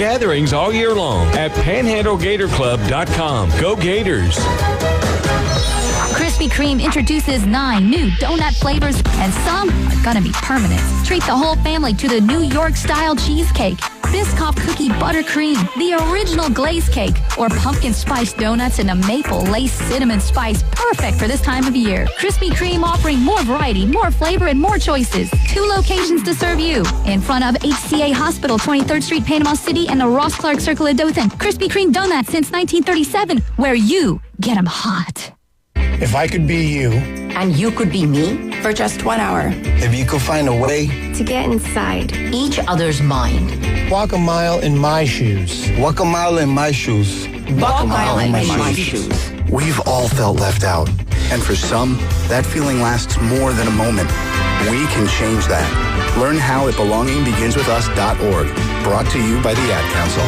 gatherings all year long at PanhandleGatorClub.com. Go Gators! Krispy Kreme introduces 9 new donut flavors, and some are gonna be permanent. Treat the whole family to the New York-style cheesecake, Biscoff cookie buttercream, the original glaze cake, or pumpkin spice donuts in a maple lace cinnamon spice, perfect for this time of year. Krispy Kreme offering more variety, more flavor, and more choices. 2 locations to serve you. In front of HCA Hospital, 23rd Street, Panama City, and the Ross Clark Circle of Dothan. Krispy Kreme donuts since 1937, where you get them hot. If I could be you. And you could be me for just 1 hour. If you could find a way to get inside each other's mind. Walk a mile in my shoes. Walk a mile in my shoes. Walk a mile in my shoes. We've all felt left out. And for some, that feeling lasts more than a moment. We can change that. Learn how at belongingbeginswithus.org. Brought to you by the Ad Council.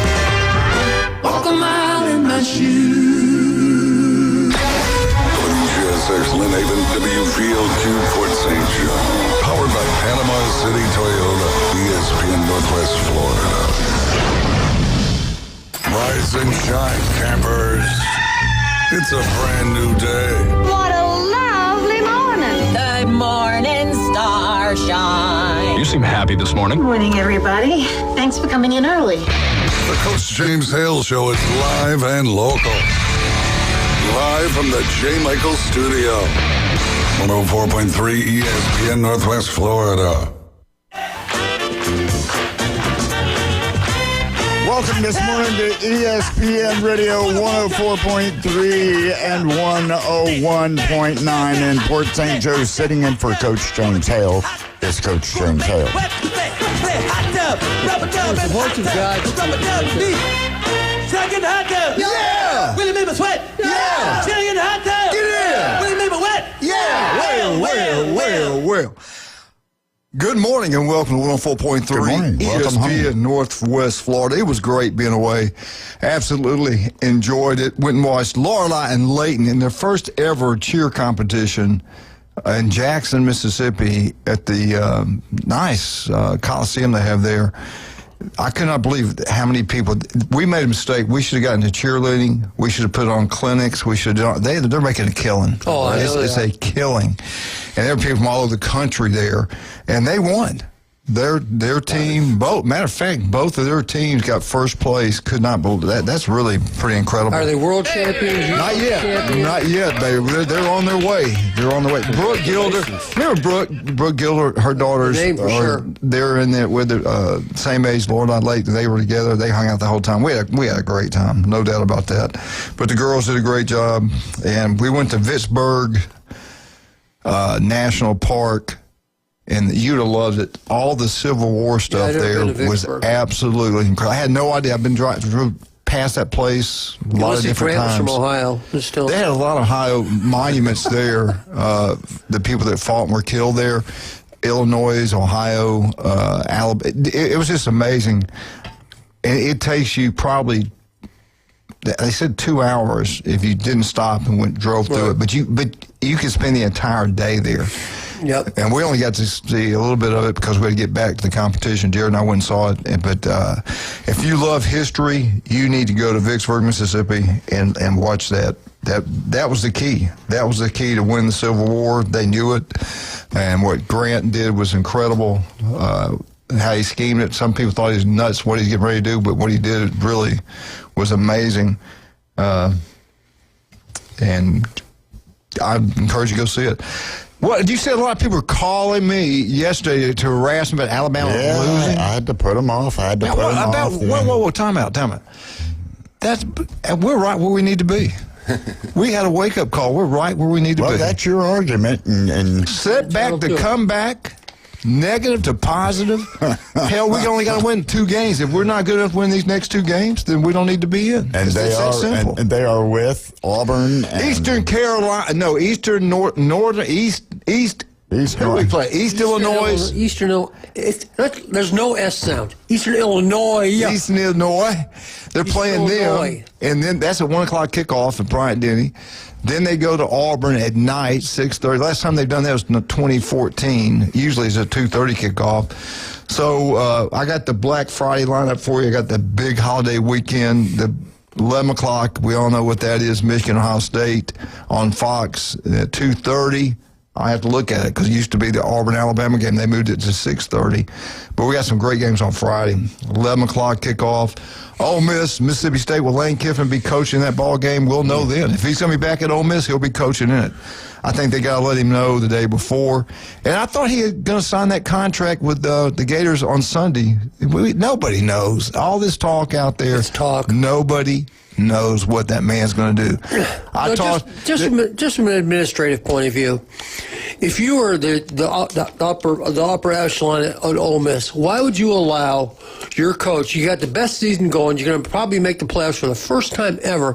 Walk a mile in my shoes. WGSX Lynn Haven, WVLQ Port St. John. Powered by Panama City Toyota, ESPN Northwest Florida. Rise and shine, campers. It's a brand new day. What a lovely morning. Good morning, starshine. You seem happy this morning. Good morning, everybody. Thanks for coming in early. The Coach James Hale Show is live and local. Live from the J. Michael Studio. 104.3 ESPN Northwest Florida. Welcome this morning to ESPN Radio 104.3 and 101.9 in Port St. Joe. Sitting in for Coach James Hale is Coach James Hale. The voice of God. Second hot dog. Yeah! Will you make me sweat? Yeah! Second hot dog. Get in! Will you make me wet? Yeah! Well. Good morning and welcome to 104.3 ESPN Northwest Florida. It was great being away. Absolutely enjoyed it. Went and watched Lorelei and Layton in their first ever cheer competition in Jackson, Mississippi at the nice Coliseum they have there. I could not believe how many people. We made a mistake. We should have gotten to cheerleading. We should have put on clinics. We should have done. They're making a killing. Oh, it's a killing. And there are people from all over the country there, and they won. Their team, matter of fact, both of their teams got first place. Could not believe that. That's really pretty incredible. Are they world champions? Not yet. Not yet. They're on their way. They're on their way. Brooke Gilder. Remember Brooke Gilder? Her daughters they're in there with the same age. Lorelei Layton. They were together. They hung out the whole time. We had a great time. No doubt about that. But the girls did a great job. And we went to Vicksburg National Park. And you'd have loved it. All the Civil War stuff there was absolutely incredible. I had no idea. I've been driving past that place a lot of different times. From Ohio. They had a lot of Ohio monuments there. The people that fought and were killed there. Illinois, Ohio, Alabama. It was just amazing. And it takes you probably, they said 2 hours if you didn't stop and drove through it. But you could spend the entire day there. Yep. And we only got to see a little bit of it because we had to get back to the competition. Jared and I went and saw it. But if you love history, you need to go to Vicksburg, Mississippi, and watch that. That was the key. That was the key to win the Civil War. They knew it. And what Grant did was incredible. How he schemed it. Some people thought he was nuts what he's getting ready to do, but what he did really was amazing. And I encourage you to go see it. What, you said a lot of people were calling me yesterday to harass me about Alabama losing? I had to put them off. Whoa, time out. We're right where we need to be. We had a wake-up call. We're right where we need to be. Well, that's your argument. And setback to comeback, negative to positive. Hell, we only got to win 2 games. If we're not good enough to win these next 2 games, then we don't need to be in. And they are with Auburn. And Eastern Carolina. No, East East Who do we play? East Illinois. Eastern Illinois. There's no S sound. Eastern Illinois. Eastern Illinois. They're playing Illinois. them, and then that's a 1 o'clock kickoff at Bryant-Denny. Then they go to Auburn at night, 6:30. Last time they've done that was in 2014. Usually it's a 2:30 kickoff. So I got the Black Friday lineup for you. I got the big holiday weekend, the 11 o'clock. We all know what that is, Michigan, Ohio State on Fox at 2:30. I have to look at it because it used to be the Auburn-Alabama game. They moved it to 6:30. But we got some great games on Friday. 11 o'clock kickoff. Ole Miss, Mississippi State. Will Lane Kiffin be coaching that ball game? We'll know then. If he's going to be back at Ole Miss, he'll be coaching in it. I think they got to let him know the day before. And I thought he was going to sign that contract with the Gators on Sunday. Nobody knows. All this talk out there. It's talk. Nobody knows what that man's going to do. Just from an administrative point of view, if you were the upper echelon at Ole Miss, why would you allow your coach? You got the best season going. You're going to probably make the playoffs for the first time ever.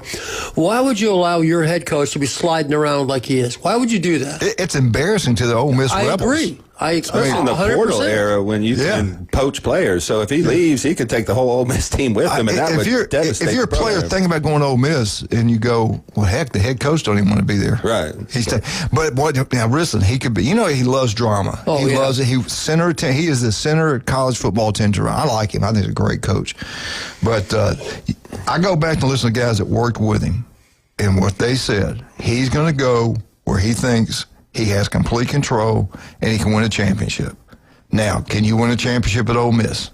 Why would you allow your head coach to be sliding around like he is? Why would you do that? It's embarrassing to the Ole Miss Rebels. I agree. Especially in the 100%. Portal era when you can poach players. So if he leaves, he could take the whole Ole Miss team with him, and that would devastate If you're a player thinking about going to Ole Miss and you go, well, heck, the head coach don't even want to be there. Right. But now listen, he could be. You know, he loves drama. Oh, he loves it. He is the center of college football team. I like him. I think he's a great coach. But I go back and listen to guys that worked with him, and what they said. He's going to go where he thinks he has complete control, and he can win a championship. Now, can you win a championship at Ole Miss?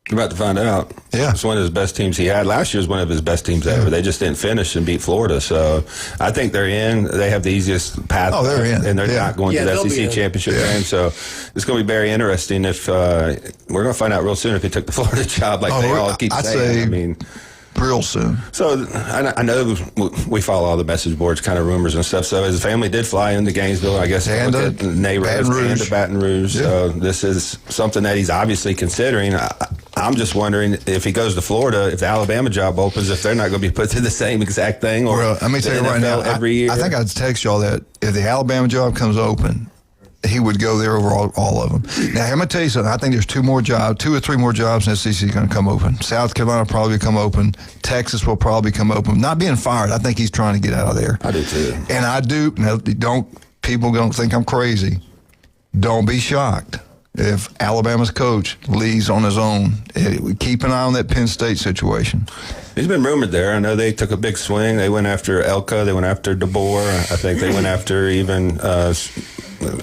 You're about to find out. Yeah. It's one of his best teams he had. Last year was one of his best teams ever. They just didn't finish and beat Florida. So I think they're in. They have the easiest path. Oh, they're in. And they're not going to the SEC championship game. So it's going to be very interesting if we're going to find out real soon if he took the Florida job like they all keep saying. I mean, real soon. So I know we follow all the message boards, kind of rumors and stuff. So his family did fly into Gainesville, I guess, and to Baton Rouge. Yeah. So this is something that he's obviously considering. I'm just wondering if he goes to Florida, if the Alabama job opens, if they're not going to be put through the same exact thing. Or let me tell you right now, every year. I think I'd text y'all that if the Alabama job comes open, he would go there over all of them. Now, I'm going to tell you something. I think there's two or three more jobs in the SEC going to come open. South Carolina will probably come open. Texas will probably come open. Not being fired, I think he's trying to get out of there. I do, too. And I do. Now, people don't think I'm crazy. Don't be shocked if Alabama's coach leaves on his own. Keep an eye on that Penn State situation. He's been rumored there. I know they took a big swing. They went after Elka. They went after DeBoer. I think they went after even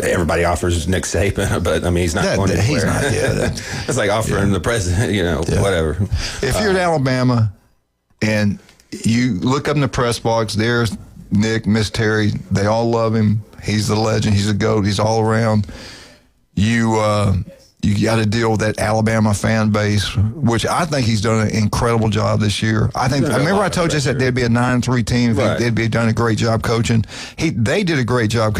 everybody offers Nick Saban, but I mean he's not going anywhere. He's not. Yeah, it's like offering the president, whatever. If you're at Alabama and you look up in the press box, there's Nick, Miss Terry. They all love him. He's the legend. He's the GOAT. He's all around. You got to deal with that Alabama fan base, which I think he's done an incredible job this year. I remember I told you that they'd be a 9-3 team. Right. They'd be done a great job coaching. They did a great job.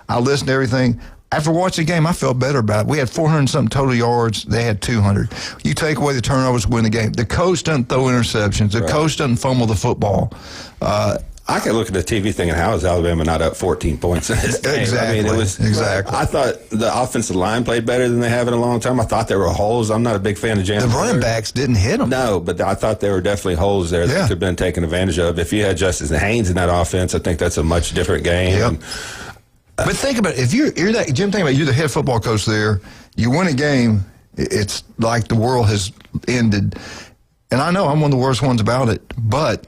I listened to everything. After watching the game, I felt better about it. We had 400-something total yards. They had 200. You take away the turnovers, win the game. The coach doesn't throw interceptions. The coach doesn't fumble the football. I can look at the TV thinking, how is Alabama not up 14 points in this game? Exactly. I mean, exactly. I thought the offensive line played better than they have in a long time. I thought there were holes. I'm not a big fan of Jalen. The running backs didn't hit them. No, but I thought there were definitely holes there that could have been taken advantage of. If you had Justice Haynes in that offense, I think that's a much different game. Yep. But think about it. If you're that, Jim, think about it. You're the head football coach there. You win a game, it's like the world has ended. And I know I'm one of the worst ones about it, but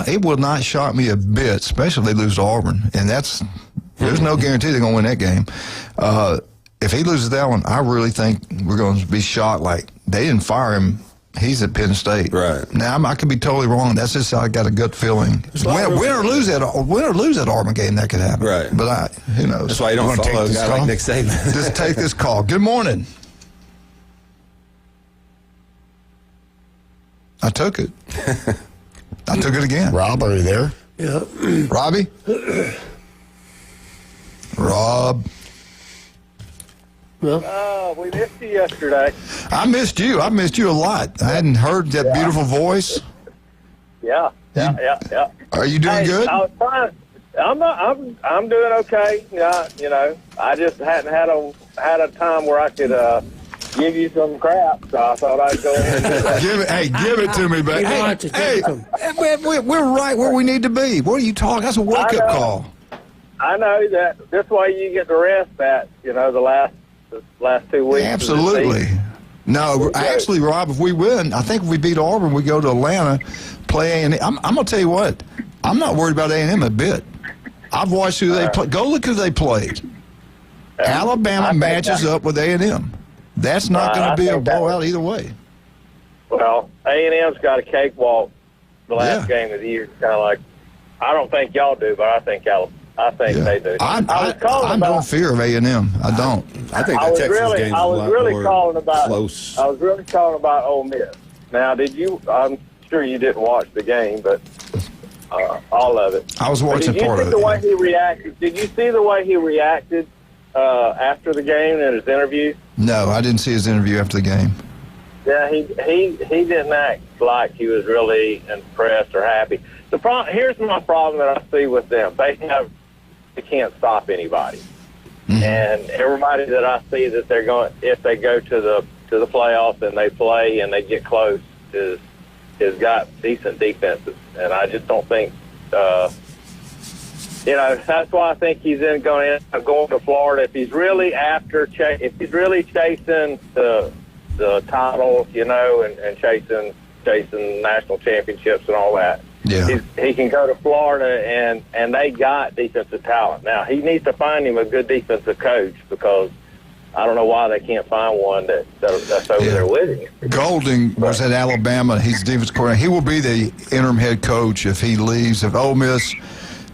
it will not shock me a bit, especially if they lose to Auburn. And there's no guarantee they're going to win that game. If he loses that one, I really think we're going to be shocked. Like, they didn't fire him. He's at Penn State. Right. Now, I could be totally wrong. That's just how I got a gut feeling. Win or lose that Auburn game, that could happen. Right. But who knows? That's why you don't follow a guy like Nick Saban. Just take this call. Good morning. I took it. I took it again. Rob, are you there? Yeah. Robbie? Rob? Well, we missed you yesterday. I missed you. I missed you a lot. I hadn't heard that beautiful voice. Yeah. Are you doing good? I was I'm doing okay. Yeah, I just hadn't had a time where I could give you some crap, so I thought I'd go ahead and do that. Give it to me, baby. We're right where we need to be. What are you talking? That's a wake-up call. I know that this way you get the rest that, the last 2 weeks. Absolutely. No, actually, Rob, if we win, I think if we beat Auburn, we go to Atlanta, play A&M. I'm going to tell you what, I'm not worried about A&M a bit. I've watched who they play. Go look who they played. Alabama matches up with A&M. That's not going to be a blowout either way. Well, A&M's got a cakewalk the last game of the year. Kind of like, I don't think y'all do, but I think they do. I don't fear of A&M. I don't. I think the Texas game is a lot more close. I was really calling about Ole Miss. Now, I'm sure you didn't watch the game, but all of it. I was watching part of it. Did you see the way he reacted? Did you see the way he reacted after the game in his interview? No, I didn't see his interview after the game. Yeah, he didn't act like he was really impressed or happy. Here's my problem that I see with them. They can't stop anybody, and everybody that I see that they're going, if they go to the playoffs and they play and they get close, is got decent defenses, and I just don't think. That's why I think he's going to Florida. If he's really chasing the titles, and chasing national championships and all that. Yeah. He can go to Florida, and they got defensive talent. Now, he needs to find him a good defensive coach, because I don't know why they can't find one that's over there with him. Golding was at Alabama. He's defensive coordinator. He will be the interim head coach if he leaves. If Ole Miss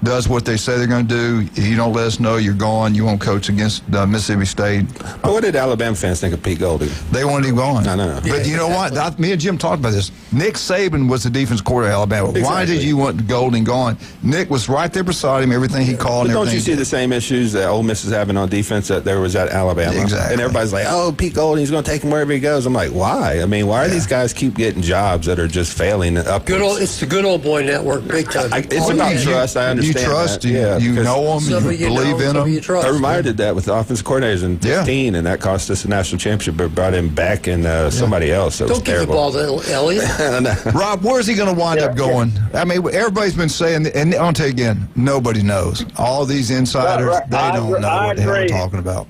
does what they say they're going to do, you don't let us know, you're gone. You won't coach against Mississippi State. But what did Alabama fans think of Pete Golding? They wanted him gone. I know. But you know what? Me and Jim talked about this. Nick Saban was the defense coordinator at Alabama. Exactly. Why did you want Golding gone? Nick was right there beside him, everything he called. But don't you see the same issues that Ole Miss is having on defense that there was at Alabama? Exactly. And everybody's like, oh, Pete Golding's going to take him wherever he goes. I'm like, why? I mean, why are these guys keep getting jobs that are just failing up? It's the good old boy network, big time. It's about trust. I understand. You trust that. You know them, you believe in them. I reminded that with the offensive coordinators in 15, and that cost us a national championship, but brought him back and somebody else. So don't give the ball to Elliott. Rob, where's he going to wind up going? I mean, everybody's been saying, and I'll tell you again, nobody knows. All these insiders, they don't know what the hell they're talking about.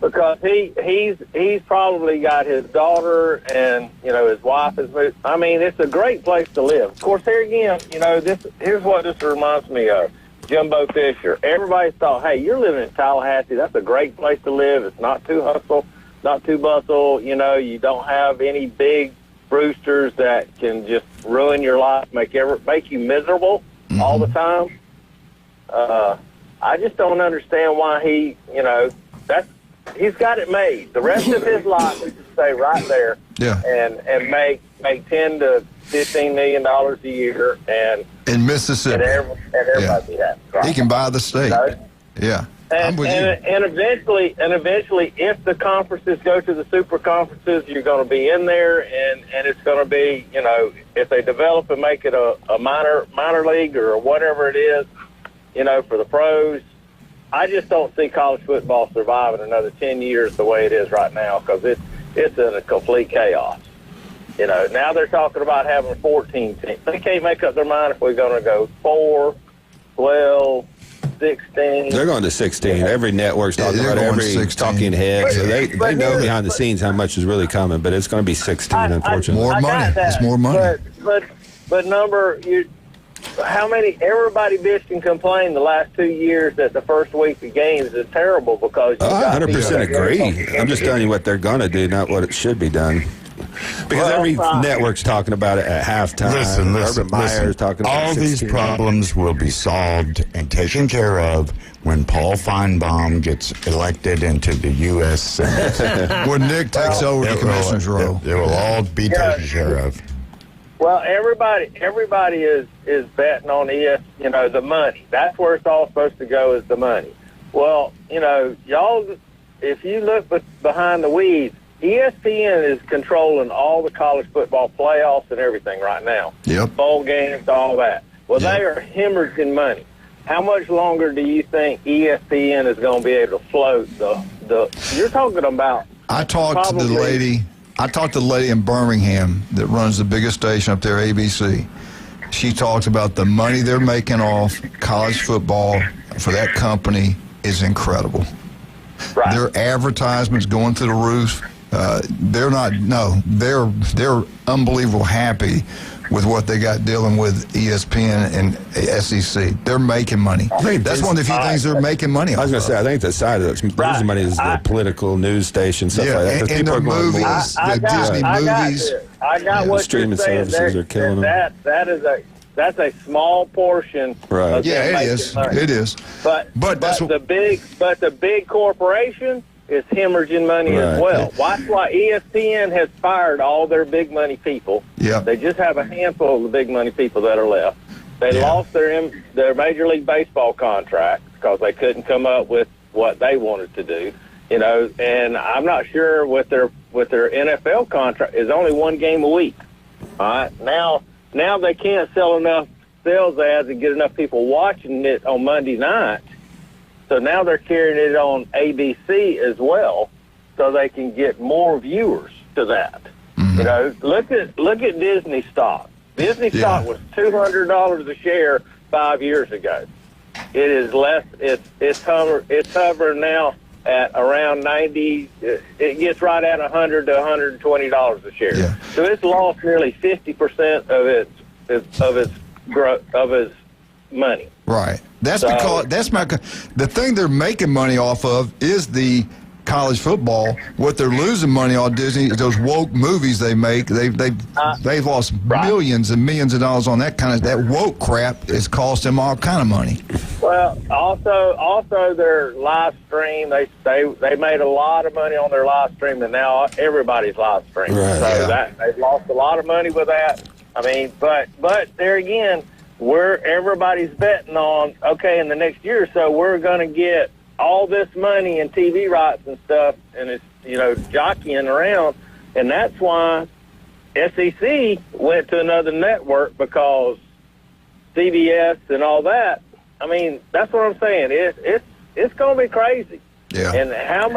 Because he's probably got his daughter and his wife is moved. I mean, it's a great place to live. Of course, here again, here's what this reminds me of. Jimbo Fisher. Everybody thought, hey, you're living in Tallahassee. That's a great place to live. It's not too hustle, not too bustle. You don't have any big roosters that can just ruin your life, make you miserable all the time. I just don't understand why he's got it made. The rest of his life is to stay right there and make $10 to $15 million a year and in Mississippi, and everybody happy. Right? He can buy the state. Yeah, and eventually, if the conferences go to the super conferences, you're going to be in there, and it's going to be, if they develop and make it a minor league or whatever it is, for the pros. I just don't see college football surviving another 10 years the way it is right now, because it's in a complete chaos. Now they're talking about having 14 teams. They can't make up their mind if we're going to go 4, 12, 16. They're going to 16. Every network's talking about every talking head. So they know behind the scenes how much is really coming, but it's going to be 16, unfortunately. More money. It's more money. But how many? Everybody bitched and complained the last 2 years that the first week of games is terrible because. I 100% agree. I'm just telling you what they're going to do, not what it should be done. Because every network's talking about it at halftime. Listen. Urban Meyer's talking about all these problems will be solved and taken care of when Paul Feinbaum gets elected into the U.S. Senate. When Nick takes over the commissioner's role. It will all be taken care of. Well, everybody is betting on the money. That's where it's all supposed to go, is the money. Well, y'all, if you look behind the weeds, ESPN is controlling all the college football playoffs and everything right now. Yep. Bowl games, all that. Well, they are hemorrhaging money. how much longer do you think ESPN is going to be able to float the? You're talking about. I talked to the lady in Birmingham that runs the biggest station up there, ABC. She talks about the money they're making off college football for that company is incredible. Right. Their advertisements going through the roof. They're unbelievable happy with what they got dealing with ESPN and SEC. They're making money. That's one of the few things they're making money off. I was going to say, I think the side that's losing money is the political news station, stuff like that. And the movies, the Disney movies. I got what streaming you're saying. services are killing them. That's a small portion. Right. Yeah, it is. Money. It is. But the big corporation is hemorrhaging money as well. That's why ESPN has fired all their big money people. Yeah. They just have a handful of the big money people that are left. They lost their Major League Baseball contracts because they couldn't come up with what they wanted to do. And I'm not sure with their NFL contract is only one game a week. All right. Now they can't sell enough sales ads and get enough people watching it on Monday night. So now they're carrying it on ABC as well, so they can get more viewers to that. Mm-hmm. Look at Disney stock. Disney stock was $200 a share 5 years ago. It is less. It's hovering now at around 90. It gets right at $100 to $120 a share. Yeah. So it's lost nearly 50% of its money. Right. That's because the thing they're making money off of is the college football. What they're losing money on Disney is those woke movies they make. They've lost millions and millions of dollars on that woke crap. Is cost them all kind of money. Well, also their live stream. They made a lot of money on their live stream, and now everybody's live streaming. Right, so they've lost a lot of money with that. I mean, but there again, everybody's betting on, okay, in the next year or so, we're going to get all this money and TV rights and stuff, and it's, jockeying around. And that's why SEC went to another network, because CBS and all that. I mean, that's what I'm saying. It's going to be crazy. Yeah. And how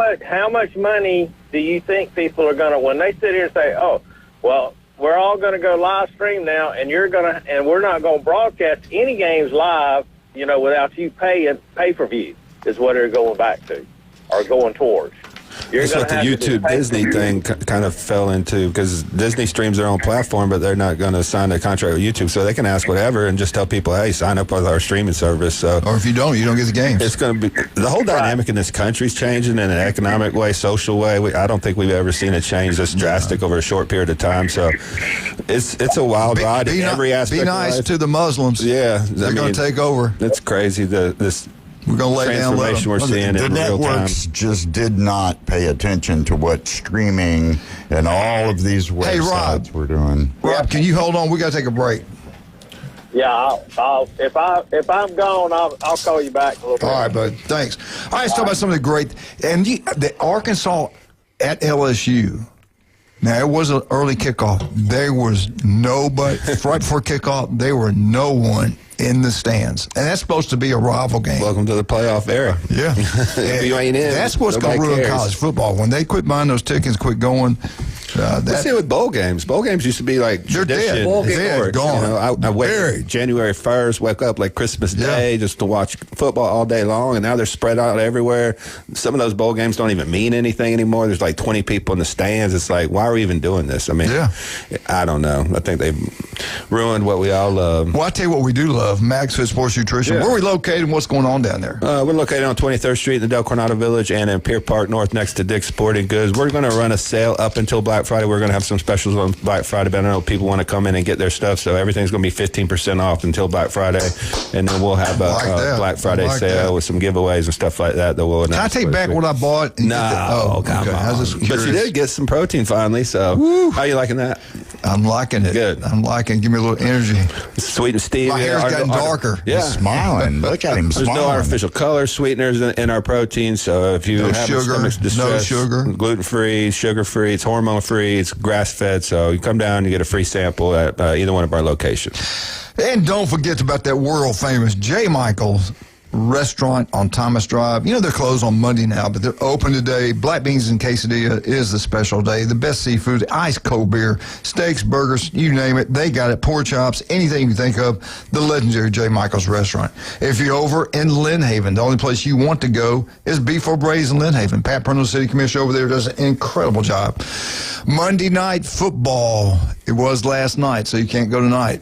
much money do you think people are going to, when they sit here and say, oh, well, we're all going to go live stream now, and we're not going to broadcast any games live, without you pay-per-view is what they're going back to or going towards. That's what the YouTube Disney thing kind of fell into, because Disney streams their own platform, but they're not going to sign a contract with YouTube, so they can ask whatever and just tell people, hey, sign up with our streaming service. So, or if you don't get the games. It's going to be the whole dynamic in this country is changing in an economic way, social way. I don't think we've ever seen a change this drastic over a short period of time. So it's a wild ride in every aspect. Be nice of life. to the Muslims. Yeah, they're going to take over. It's crazy. We're going to lay down transformation we're seeing the in real time. networks just did not pay attention to what streaming and all of these websites were doing. Rob, can you hold on? We got to take a break. Yeah, if I'm gone, I'll call you back a little bit. All right, bud. Thanks. All right, let's talk about some of the great. And the Arkansas at LSU. Now, it was an early kickoff. There was nobody. Right before kickoff, there were no one in the stands. And that's supposed to be a rival game. Welcome to the playoff era. Yeah. If you ain't in, that's what's going to ruin college football. When they quit buying those tickets, quit going. Let's see it with bowl games. Bowl games used to be like they're tradition. Dead. Bowl games gone. I wait January 1st, wake up like Christmas Day just to watch football all day long, and now they're spread out everywhere. Some of those bowl games don't even mean anything anymore. There's like 20 people in the stands. It's like, why are we even doing this? I mean, I don't know. I think they've ruined what we all love. Well, I tell you what we do love, Max Fit Sports Nutrition. Where are we located and what's going on down there? We're located on 23rd Street in the Del Coronado Village and in Pier Park North next to Dick's Sporting Goods. We're going to run a sale up until Black Friday. We're going to have some specials on Black Friday, but I know people want to come in and get their stuff, so everything's going to be 15% off until Black Friday, and then we'll have a Black Friday sale with some giveaways and stuff like that. We'll Can I take back what I bought? No, come on. But you did get some protein finally, so how are you liking that? I'm liking it. Good. I'm liking it. Give me a little energy. Sweet and Steve. My hair's gotten darker. Yeah. He's smiling. Look at him There's smiling. no artificial color sweeteners in our protein, so if you No have sugar, stomach distress, no sugar. gluten-free, sugar-free, it's hormone-free, it's grass-fed, so you come down and get a free sample at either one of our locations. And don't forget about that world-famous J. Michael's restaurant on Thomas Drive. You know, they're closed on Monday now, but they're open today. Black beans and quesadilla is the special day. The best seafood, ice cold beer, steaks, burgers, you name it. They got it. Pork chops, anything you think of. The legendary J. Michael's restaurant. If you're over in Lynn Haven, the only place you want to go is Beef O'Brady's in Lynn Haven. Pat Purnell, City Commissioner over there, does an incredible job. Monday night football. It was last night, so you can't go tonight.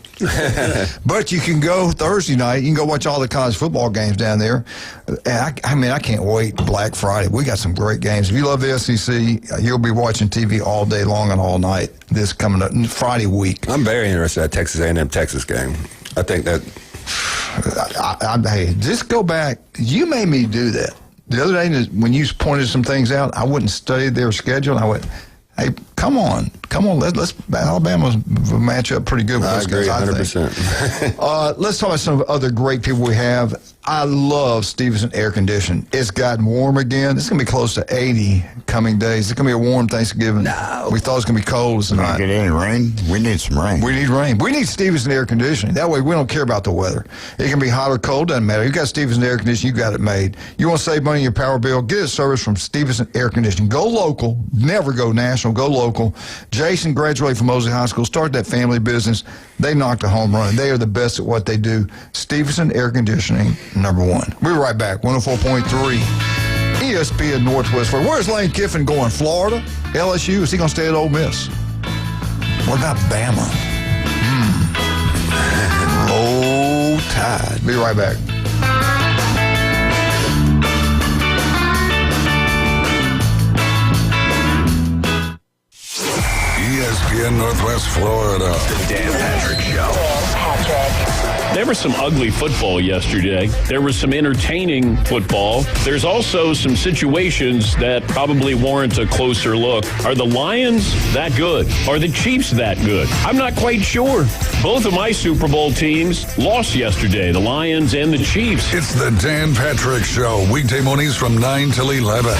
But you can go Thursday night. You can go watch all the college football games down there. And I can't wait. Black Friday. We got some great games. If you love the SEC, you'll be watching TV all day long and all night this coming up Friday week. I'm very interested in that Texas A&M Texas game. I think that... Hey, just go back. You made me do that. The other day when you pointed some things out, I wouldn't study their schedule. I went, hey, come on. Let's Alabama will match up pretty good with those guys. I agree, 100%. Let's talk about some other great people we have. I love Stevenson Air Conditioning. It's gotten warm again. It's going to be close to 80 coming days. It's going to be a warm Thanksgiving. No. We thought it was going to be cold tonight. Get any rain? We need some rain. We need rain. We need Stevenson Air Conditioning. That way we don't care about the weather. It can be hot or cold, doesn't matter. You got Stevenson Air Conditioning, you got it made. You want to save money on your power bill, get a service from Stevenson Air Conditioning. Go local. Never go national. Go local. Jason graduated from Mosley High School, started that family business. They knocked a home run. They are the best at what they do. Stevenson Air Conditioning, number one. We'll be right back. 104.3 ESPN Northwest. Where's Lane Kiffin going? Florida? LSU? Is he going to stay at Ole Miss? What about Bama? Roll Tide. Be right back. ESPN Northwest Florida. The Dan Patrick Show. There was some ugly football yesterday. There was some entertaining football. There's also some situations that probably warrant a closer look. Are the Lions that good? Are the Chiefs that good? I'm not quite sure. Both of my Super Bowl teams lost yesterday, the Lions and the Chiefs. It's the Dan Patrick Show, weekday mornings from 9 till 11.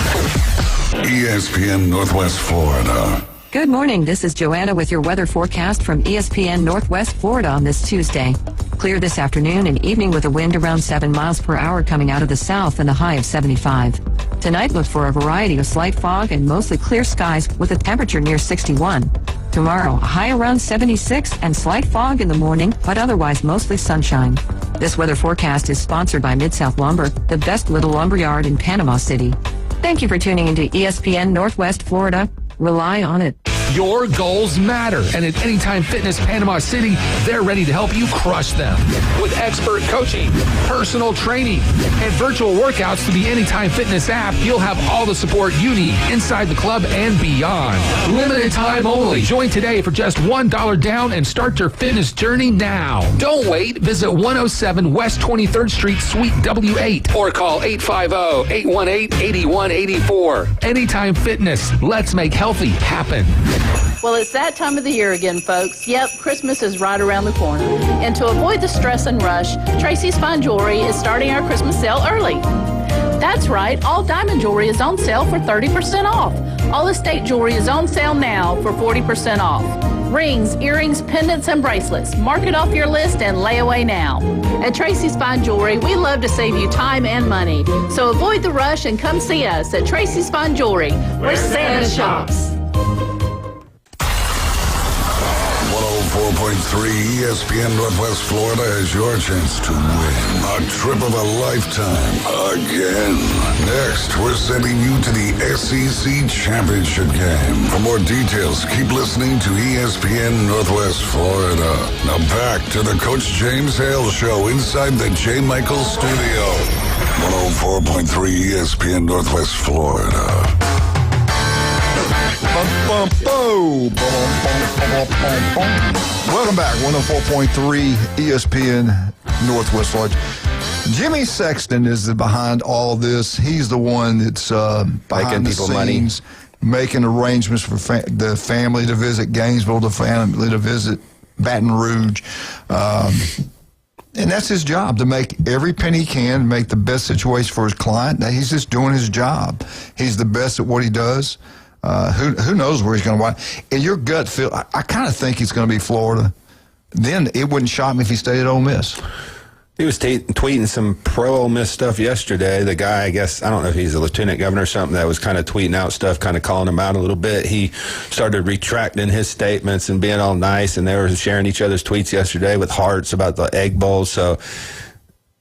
ESPN Northwest Florida. Good morning. This is Joanna with your weather forecast from ESPN Northwest Florida on this Tuesday. Clear this afternoon and evening with a wind around 7 miles per hour coming out of the south and a high of 75. Tonight, look for a variety of slight fog and mostly clear skies with a temperature near 61. Tomorrow, a high around 76 and slight fog in the morning, but otherwise mostly sunshine. This weather forecast is sponsored by Mid-South Lumber, the best little lumber yard in Panama City. Thank you for tuning into ESPN Northwest Florida. Rely on it. Your goals matter, and at Anytime Fitness Panama City, they're ready to help you crush them. With expert coaching, personal training, and virtual workouts through the Anytime Fitness app, you'll have all the support you need inside the club and beyond. Limited time only. Join today for just $1 down and start your fitness journey now. Don't wait. Visit 107 West 23rd Street, Suite W8, or call 850-818-8184. Anytime Fitness. Let's make healthy happen. Well, it's that time of the year again, folks. Yep, Christmas is right around the corner. And to avoid the stress and rush, Tracy's Fine Jewelry is starting our Christmas sale early. That's right, all diamond jewelry is on sale for 30% off. All estate jewelry is on sale now for 40% off. Rings, earrings, pendants, and bracelets. Mark it off your list and lay away now. At Tracy's Fine Jewelry, we love to save you time and money. So avoid the rush and come see us at Tracy's Fine Jewelry, where Santa shops. 104.3 ESPN Northwest Florida is your chance to win a trip of a lifetime again. Next, we're sending you to the SEC Championship game. For more details, keep listening to ESPN Northwest Florida. Now back to the Coach James Hale Show inside the J. Michael Studio. 104.3 ESPN Northwest Florida. Welcome back, 104.3 ESPN Northwest Florida. Jimmy Sexton is behind all this. He's the one that's behind the scenes. making arrangements for the family to visit Gainesville, the family to visit Baton Rouge. And that's his job, to make every penny he can, make the best situation for his client. Now, he's just doing his job. He's the best at what he does. Who knows where he's going to wind? In your gut feel, I kind of think he's going to be Florida. Then it wouldn't shock me if he stayed at Ole Miss. He was tweeting some pro-Ole Miss stuff yesterday. The guy, I guess, I don't know if he's a lieutenant governor or something, that was kind of tweeting out stuff, kind of calling him out a little bit. He started retracting his statements and being all nice, and they were sharing each other's tweets yesterday with hearts about the Egg Bowl. So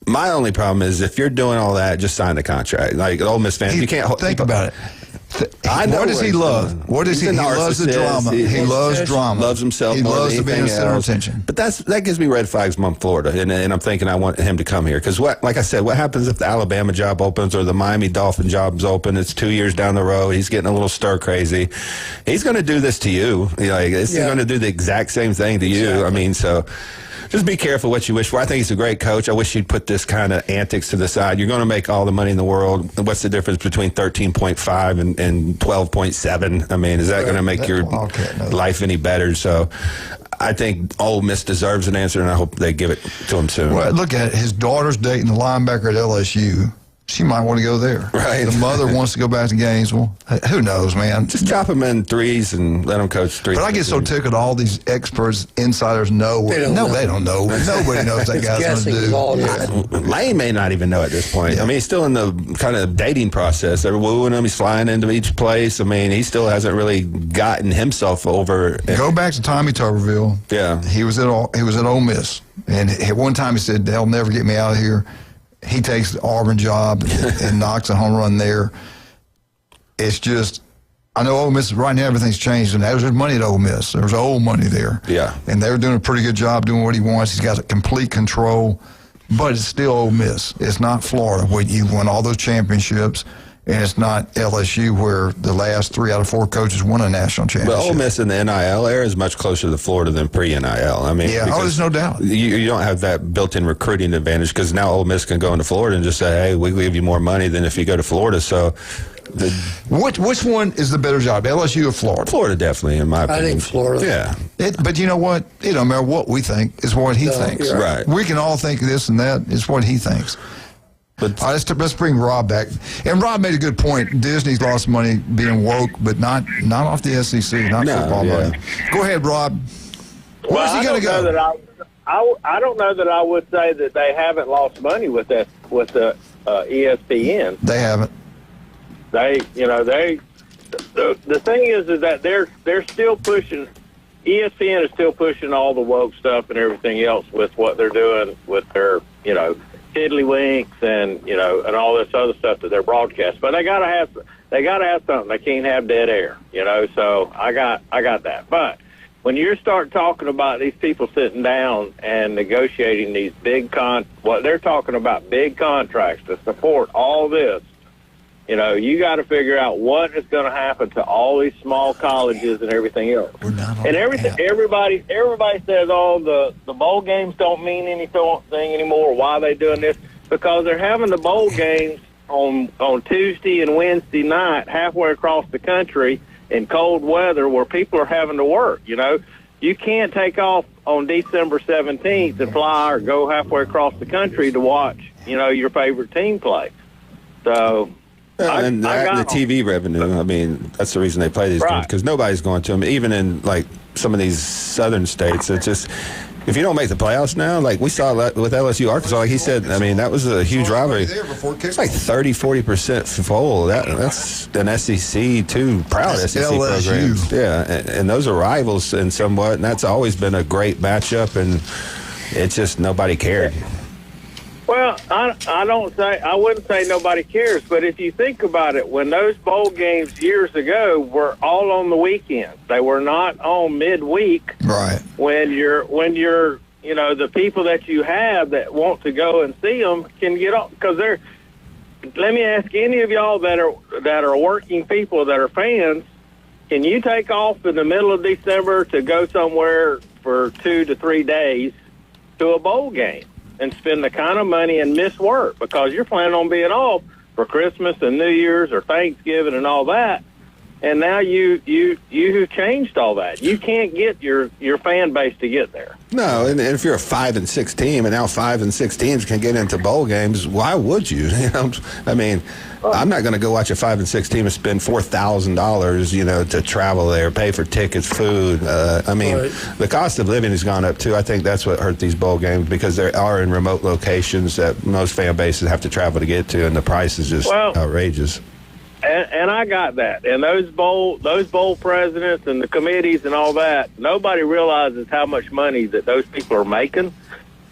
my only problem is if you're doing all that, just sign the contract. Like Ole Miss fans, you can't think about it. What does he love? What does he loves the drama. He loves drama. Loves himself. He loves to be in the center of attention. But that gives me red flags among Florida, and I'm thinking I want him to come here because like I said, what happens if the Alabama job opens or the Miami Dolphin job's open? It's 2 years down the road. He's getting a little stir crazy. He's going to do this to you. Like he's going to do the exact same thing to you. Exactly. I mean, so. Just be careful what you wish for. I think he's a great coach. I wish he'd put this kind of antics to the side. You're going to make all the money in the world. What's the difference between 13.5 and 12.7? I mean, is that going to make your life any better? So I think Ole Miss deserves an answer, and I hope they give it to him soon. Well, look at it. His daughter's dating the linebacker at LSU. She might want to go there. Right. The mother wants to go back to Gainesville. Who knows, man? Just drop them in threes and let them coach threes. But I get so tickled all these experts, insiders know. They don't know. Nobody knows that guy's going to do. Lane may not even know at this point. Yeah. I mean, he's still in the kind of dating process. They're wooing him. He's flying into each place. I mean, he still hasn't really gotten himself over. Go back to Tommy Tuberville. Yeah. He was at Ole Miss. And at one time he said, they'll never get me out of here. He takes the Auburn job and knocks a home run there. It's just, I know Ole Miss, right now everything's changed, and there's money at Ole Miss. There's old money there. Yeah. And they're doing a pretty good job doing what he wants. He's got complete control, but it's still Ole Miss. It's not Florida, where you won all those championships, and it's not LSU, where the last 3 out of 4 coaches won a national championship. But Ole Miss in the NIL era is much closer to Florida than pre-NIL. I mean, there's no doubt. You don't have that built-in recruiting advantage because now Ole Miss can go into Florida and just say, hey, we give you more money than if you go to Florida. So, which one is the better job, LSU or Florida? Florida, definitely, in my opinion. I think Florida. Yeah. But you know what? It don't matter what we think. It's what he thinks. Right. We can all think this and that. It's what he thinks. But let's bring Rob back. And Rob made a good point. Disney's lost money being woke, but not off the SEC, not football money. Go ahead, Rob. Where's he going to go? I don't know that I would say that they haven't lost money with the ESPN. They haven't. The thing is that they're still pushing. ESPN is still pushing all the woke stuff and everything else with what they're doing with their tiddlywinks and and all this other stuff that they're broadcast. But they gotta have something. They can't have dead air. So I got that. But when you start talking about these people sitting down and negotiating these what they're talking about, big contracts to support all this, you got to figure out what is going to happen to all these small colleges and everything else. And everybody says, oh, the bowl games don't mean anything anymore. Why are they doing this? Because they're having the bowl games on Tuesday and Wednesday night halfway across the country in cold weather where people are having to work. You can't take off on December 17th and fly or go halfway across the country to watch, your favorite team play. So... and the TV revenue, I mean, that's the reason they play these games, because nobody's going to them. Even in, some of these southern states, it's just, if you don't make the playoffs now, we saw with LSU, Arkansas, like he said, I mean, that was a huge rivalry. It's 30-40% full. That's an SEC, too, proud SEC program. Yeah, and those are rivals in somewhat, and that's always been a great matchup, and it's just nobody cared. Well, I wouldn't say nobody cares, but if you think about it, when those bowl games years ago were all on the weekends, they were not on midweek. Right. When you're the people that you have that want to go and see them can get off because they're. Let me ask any of y'all that are working people that are fans, can you take off in the middle of December to go somewhere for 2 to 3 days to a bowl game and spend the kind of money and miss work because you're planning on being off for Christmas and New Year's or Thanksgiving and all that? and now you changed all that. You can't get your fan base to get there. No, and if you're a 5-6 team, and now 5 and 6 teams can get into bowl games, why would you? You know, I mean, I'm not going to go watch a 5 and 6 team and spend $4,000, you know, to travel there, pay for tickets, food. I mean, the cost of living has gone up too. I think that's what hurt these bowl games, because they are in remote locations that most fan bases have to travel to get to, and the price is just outrageous. And I got that. And those bowl presidents and the committees and all that, nobody realizes how much money that those people are making.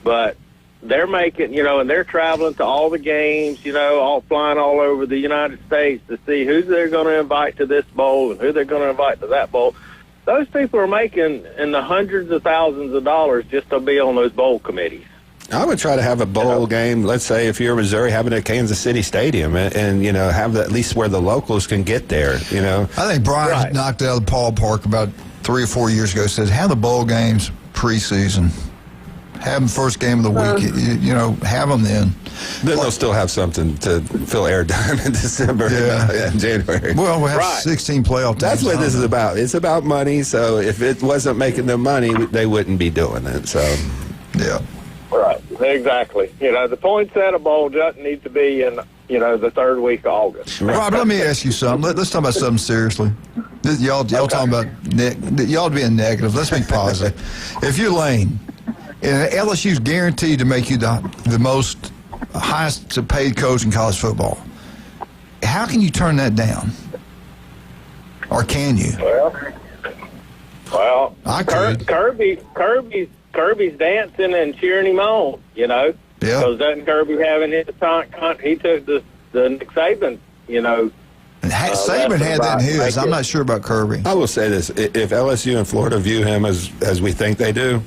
But they're making, you know, and they're traveling to all the games, you know, all flying all over the United States to see who they're going to invite to this bowl and who they're going to invite to that bowl. Those people are making in the hundreds of thousands of dollars just to be on those bowl committees. I would try to have a bowl game, let's say if you're Missouri, have it at Kansas City Stadium, and you know, have at least where the locals can get there, you know. I think Brian knocked it out of the ballpark about 3 or 4 years ago, said have the bowl games preseason. Have them first game of the week, you know, have them then. Then they'll still have something to fill airtime in December and January. Well, we'll have 16 playoff teams. That's what this is about. It's about money, so if it wasn't making them money, they wouldn't be doing it, so. Yeah. Right, exactly. You know, the Poinsettia Bowl doesn't need to be in, you know, the third week of August. Rob, let me ask you something. Let's talk about something seriously. Y'all talking about y'all being negative. Let's be positive. If you're Lane, and LSU's guaranteed to make you the most highest paid coach in college football, how can you turn that down? Or can you? Well, I could. Kirby's dancing and cheering him on, you know. Yeah. Because doesn't Kirby having his he took the Nick Saban, you know. Saban had that in his. I'm not sure about Kirby. I will say this: if LSU and Florida view him as we think they do,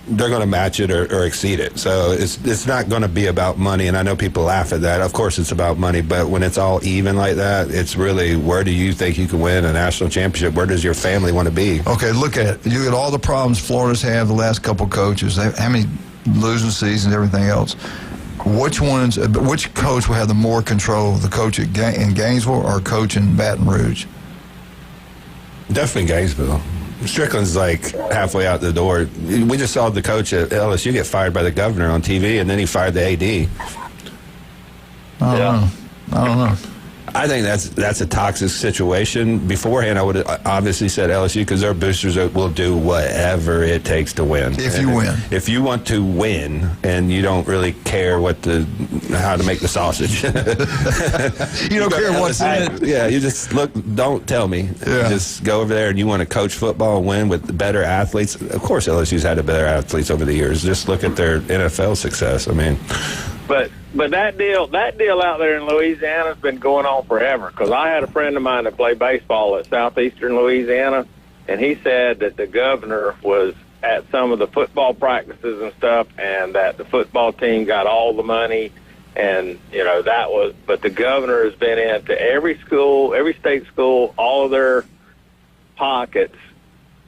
they're going to match it or exceed it. So it's not going to be about money. And I know people laugh at that. Of course, it's about money. But when it's all even like that, it's really, where do you think you can win a national championship? Where does your family want to be? Okay, look at it. You look at all the problems Florida's had the last couple coaches. How many losing seasons, everything else. Which coach will have the more control? The coach in Gainesville or coach in Baton Rouge? Definitely Gainesville. Strickland's like halfway out the door. We just saw the coach at LSU get fired by the governor on TV, and then he fired the AD. I don't know. I think that's a toxic situation. Beforehand, I would have obviously said LSU, because their boosters will do whatever it takes to win. If you win. If you want to win and you don't really care how to make the sausage. You don't care what's in it. Yeah, you just don't tell me. Yeah. Just go over there and you want to coach football and win with better athletes. Of course, LSU's had better athletes over the years. Just look at their NFL success. I mean. But that deal out there in Louisiana has been going on forever. Because I had a friend of mine that played baseball at Southeastern Louisiana, and he said that the governor was at some of the football practices and stuff, and that the football team got all the money, and you know But the governor has been into every school, every state school, all of their pockets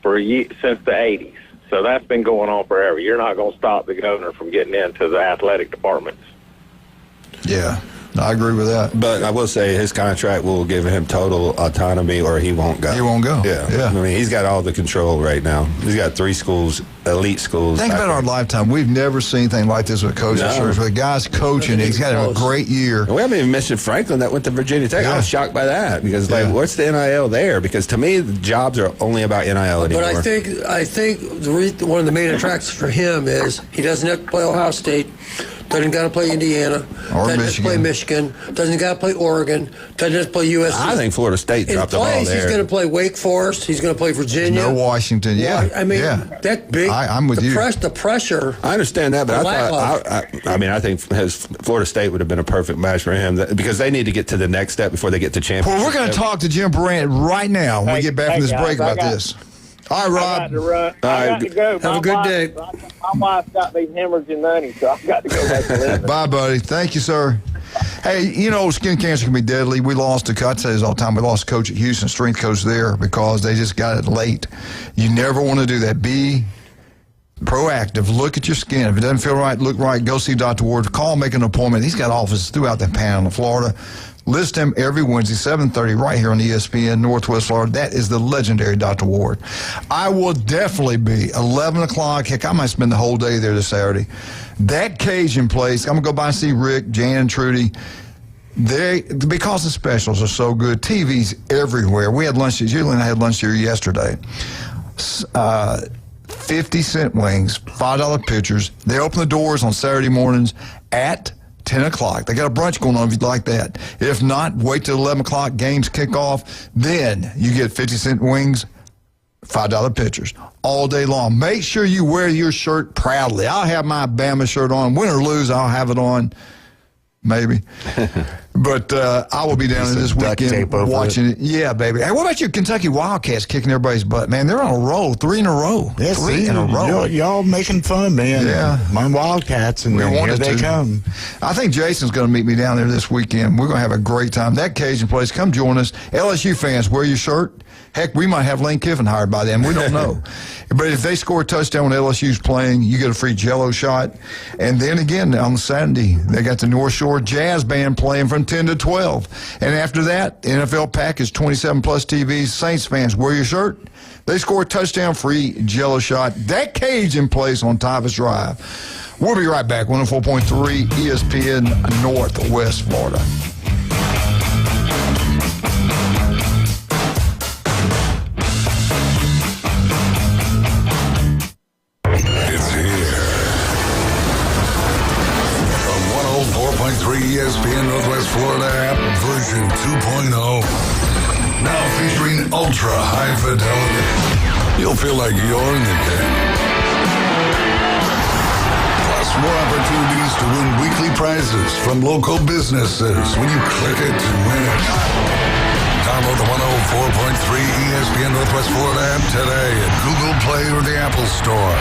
since the 80s. So that's been going on forever. You're not going to stop the governor from getting into the athletic departments. Yeah, I agree with that. But I will say his contract will give him total autonomy, or he won't go. He won't go. Yeah. I mean, he's got all the control right now. He's got 3 schools, elite schools. Think about our lifetime. We've never seen anything like this with coaches. No. With the guy's coaching, he's got a great year. And we haven't even mentioned Franklin that went to Virginia Tech. Yeah. I was shocked by that, because what's the NIL there? Because to me, the jobs are only about NIL anymore. But I think one of the main attractions for him is he doesn't have to play Ohio State. Doesn't got to play Indiana. Or doesn't have to play Michigan. Doesn't got to play Oregon. Doesn't have to play USC. I think Florida State dropped the ball there. He's going to play Wake Forest. He's going to play Virginia. No Washington. Yeah. I mean, that big. I'm with you. The pressure. I understand that, but I think Florida State would have been a perfect match for him, because they need to get to the next step before they get to championship. Well, we're going to talk to Jim Brandt right now when we get back from this break about this. All right, Rob. I got to run. I got to go. Have a good day. My wife's got me hemorrhaging money, so I've got to go back to living. Bye, buddy. Thank you, sir. Hey, you know, skin cancer can be deadly. We lost I say this all the time, we lost a coach at Houston, strength coach there, because they just got it late. You never want to do that. Be proactive. Look at your skin. If it doesn't feel right, look right, go see Dr. Ward. Call, make an appointment. He's got offices throughout the panhandle of Florida. Listen to him every Wednesday, 7:30, right here on ESPN, Northwest Florida. That is the legendary Dr. Ward. I will definitely be 11 o'clock. Heck, I might spend the whole day there this Saturday. That Cajun place, I'm going to go by and see Rick, Jan, and Trudy. Because the specials are so good, TV's everywhere. We had lunch, Julie and I had lunch here yesterday. 50-cent wings, $5 pitchers. They open the doors on Saturday mornings at 10 o'clock. They got a brunch going on if you'd like that. If not, wait till 11 o'clock, games kick off. Then you get 50-cent wings, $5 pitchers all day long. Make sure you wear your shirt proudly. I'll have my Bama shirt on. Win or lose, I'll have it on. Maybe. But I will be down there this weekend watching it. Yeah, baby. Hey, what about you Kentucky Wildcats kicking everybody's butt? Man, they're on a roll. 3 in a row. Yes, 3 in a row. Y'all making fun, man. Yeah. My Wildcats, and here they come. I think Jason's going to meet me down there this weekend. We're going to have a great time. That Cajun place, come join us. LSU fans, wear your shirt. Heck, we might have Lane Kiffin hired by then. We don't know. But if they score a touchdown when LSU's playing, you get a free Jell-O shot. And then again, on Saturday, they got the North Shore Jazz Band playing from 10 to 12. And after that, NFL package, 27-plus TVs. Saints fans, wear your shirt. They score a touchdown, free Jell-O shot. That Cajun place on Tyvus Drive. We'll be right back. 104.3 ESPN Northwest Florida. ESPN Northwest Florida app version 2.0. Now featuring ultra high fidelity. You'll feel like you're in the game. Plus more opportunities to win weekly prizes from local businesses when you click it to win it. Download the 104.3 ESPN Northwest Florida app today at Google Play or the Apple Store.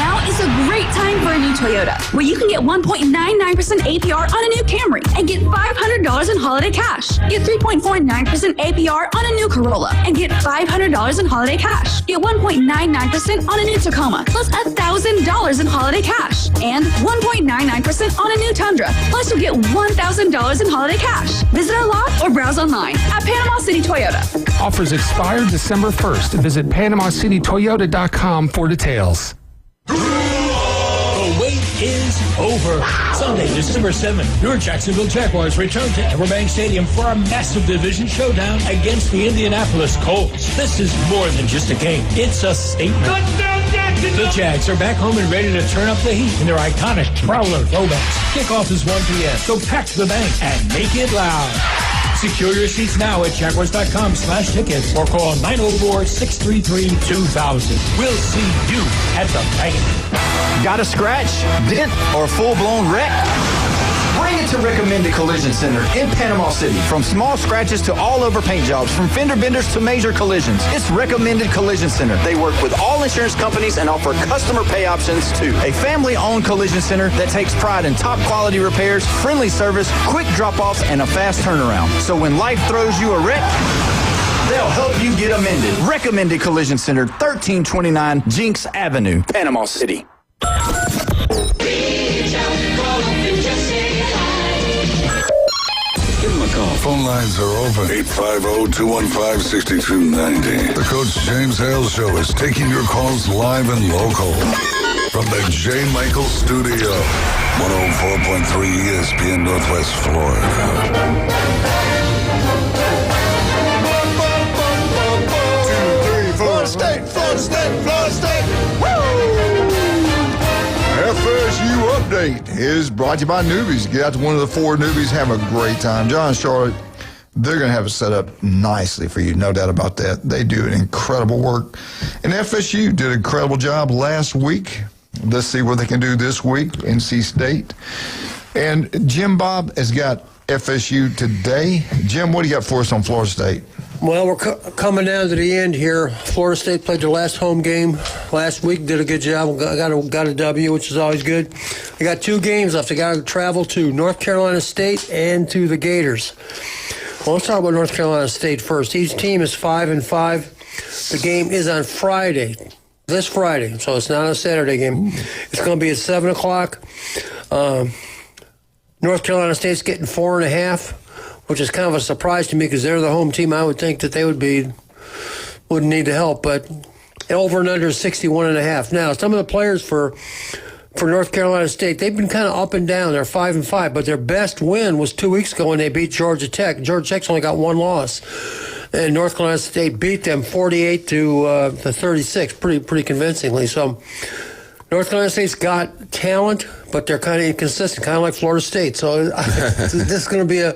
Now is a great time for a new Toyota, where you can get 1.99% APR on a new Camry and get $500 in holiday cash. Get 3.49% APR on a new Corolla and get $500 in holiday cash. Get 1.99% on a new Tacoma, plus $1,000 in holiday cash. And 1.99% on a new Tundra, plus you'll get $1,000 in holiday cash. Visit our lot or browse online at Panama City Toyota. Offers expire December 1st. Visit PanamaCityToyota.com for details. The wait is over. Sunday, December 7th, your Jacksonville Jaguars return to Everbank Stadium for a massive division showdown against the Indianapolis Colts. This is more than just a game. It's a statement. The Jags are back home and ready to turn up the heat in their iconic Prowler throwbacks. Kickoff is 1 p.m., so pack the bank and make it loud. Secure your seats now at Jaguars.com/tickets or call 904-633-2000. We'll see you at the bank. Got a scratch, dent, or full-blown wreck? Bring it to Recommended Collision Center in Panama City. From small scratches to all-over paint jobs, from fender benders to major collisions, it's Recommended Collision Center. They work with all insurance companies and offer customer pay options too. A family-owned collision center that takes pride in top-quality repairs, friendly service, quick drop-offs, and a fast turnaround. So when life throws you a wreck, they'll help you get amended. Recommended Collision Center, 1329 Jinx Avenue, Panama City. Phone lines are open. 850-215-6290. The Coach James Hale Show is taking your calls live and local. From the J. Michael Studio. 104.3 ESPN Northwest Florida. Florida State, Florida State, Florida State. Woo! FSU Update is brought to you by Newbies. Get out to one of the 4 Newbies, have a great time. John and Charlotte, they're going to have it set up nicely for you, no doubt about that. They do an incredible work. And FSU did an incredible job last week. Let's see what they can do this week, NC State. And Jim Bob has got FSU today. Jim, what do you got for us on Florida State? Well, we're coming down to the end here. Florida State played their last home game last week. Did a good job. Got a W, which is always good. They got 2 games left. They got to travel to North Carolina State and to the Gators. Well, let's talk about North Carolina State first. Each team is 5-5. The game is on Friday, this Friday, so it's not a Saturday game. It's going to be at 7 o'clock. North Carolina State's getting 4.5. which is kind of a surprise to me because they're the home team. I would think that they wouldn't need the help, but over and under 61.5. Now, some of the players for North Carolina State, they've been kind of up and down. They're 5-5, but their best win was 2 weeks ago when they beat Georgia Tech. Georgia Tech's only got one loss, and North Carolina State beat them 48-36, pretty convincingly. So North Carolina State's got talent, but they're kind of inconsistent, kind of like Florida State. So this is going to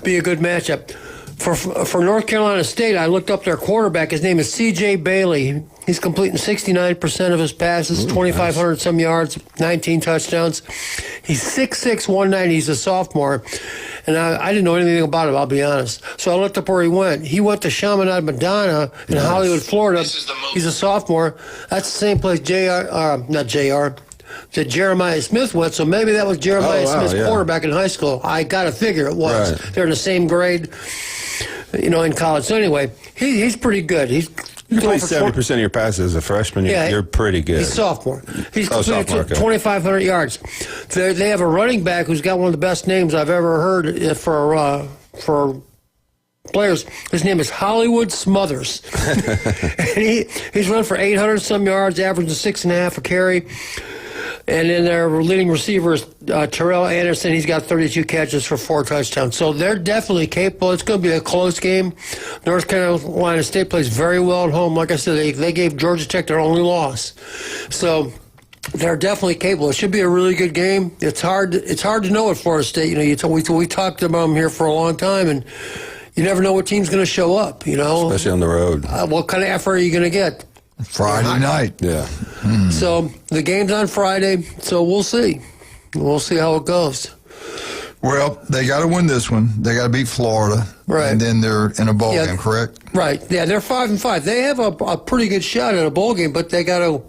be a good matchup. For North Carolina State, I looked up their quarterback. His name is C.J. Bailey. He's completing 69% of his passes, 2,500 some yards, 19 touchdowns. He's 6'6", 190. He's a sophomore. And I didn't know anything about him, I'll be honest. So I looked up where he went. He went to Chaminade Madonna in Hollywood, Florida. He's a sophomore. That's the same place that Jeremiah Smith went, so maybe that was Jeremiah Smith's quarterback in high school. I got to figure it was. Right. They're in the same grade, in college. So anyway, he's pretty good. You play 70% of your passes as a freshman. You're pretty good. He's sophomore. He's completed 2,500 yards. They have a running back who's got one of the best names I've ever heard for players. His name is Hollywood Smothers. And he's run for 800 some yards, averaging 6.5 a carry. And then their leading receiver is Terrell Anderson. He's got 32 catches for 4 touchdowns. So they're definitely capable. It's going to be a close game. North Carolina State plays very well at home. Like I said, they gave Georgia Tech their only loss. So they're definitely capable. It should be a really good game. It's hard to know at Florida State. We talked about them here for a long time, and you never know what team's going to show up. Especially on the road. What kind of effort are you going to get? Friday night. Yeah. So the game's on Friday, so we'll see. We'll see how it goes. Well, they got to win this one. They got to beat Florida. Right. And then they're in a bowl game, correct? Right. Yeah, they're 5-5. They have a pretty good shot at a bowl game, but you got to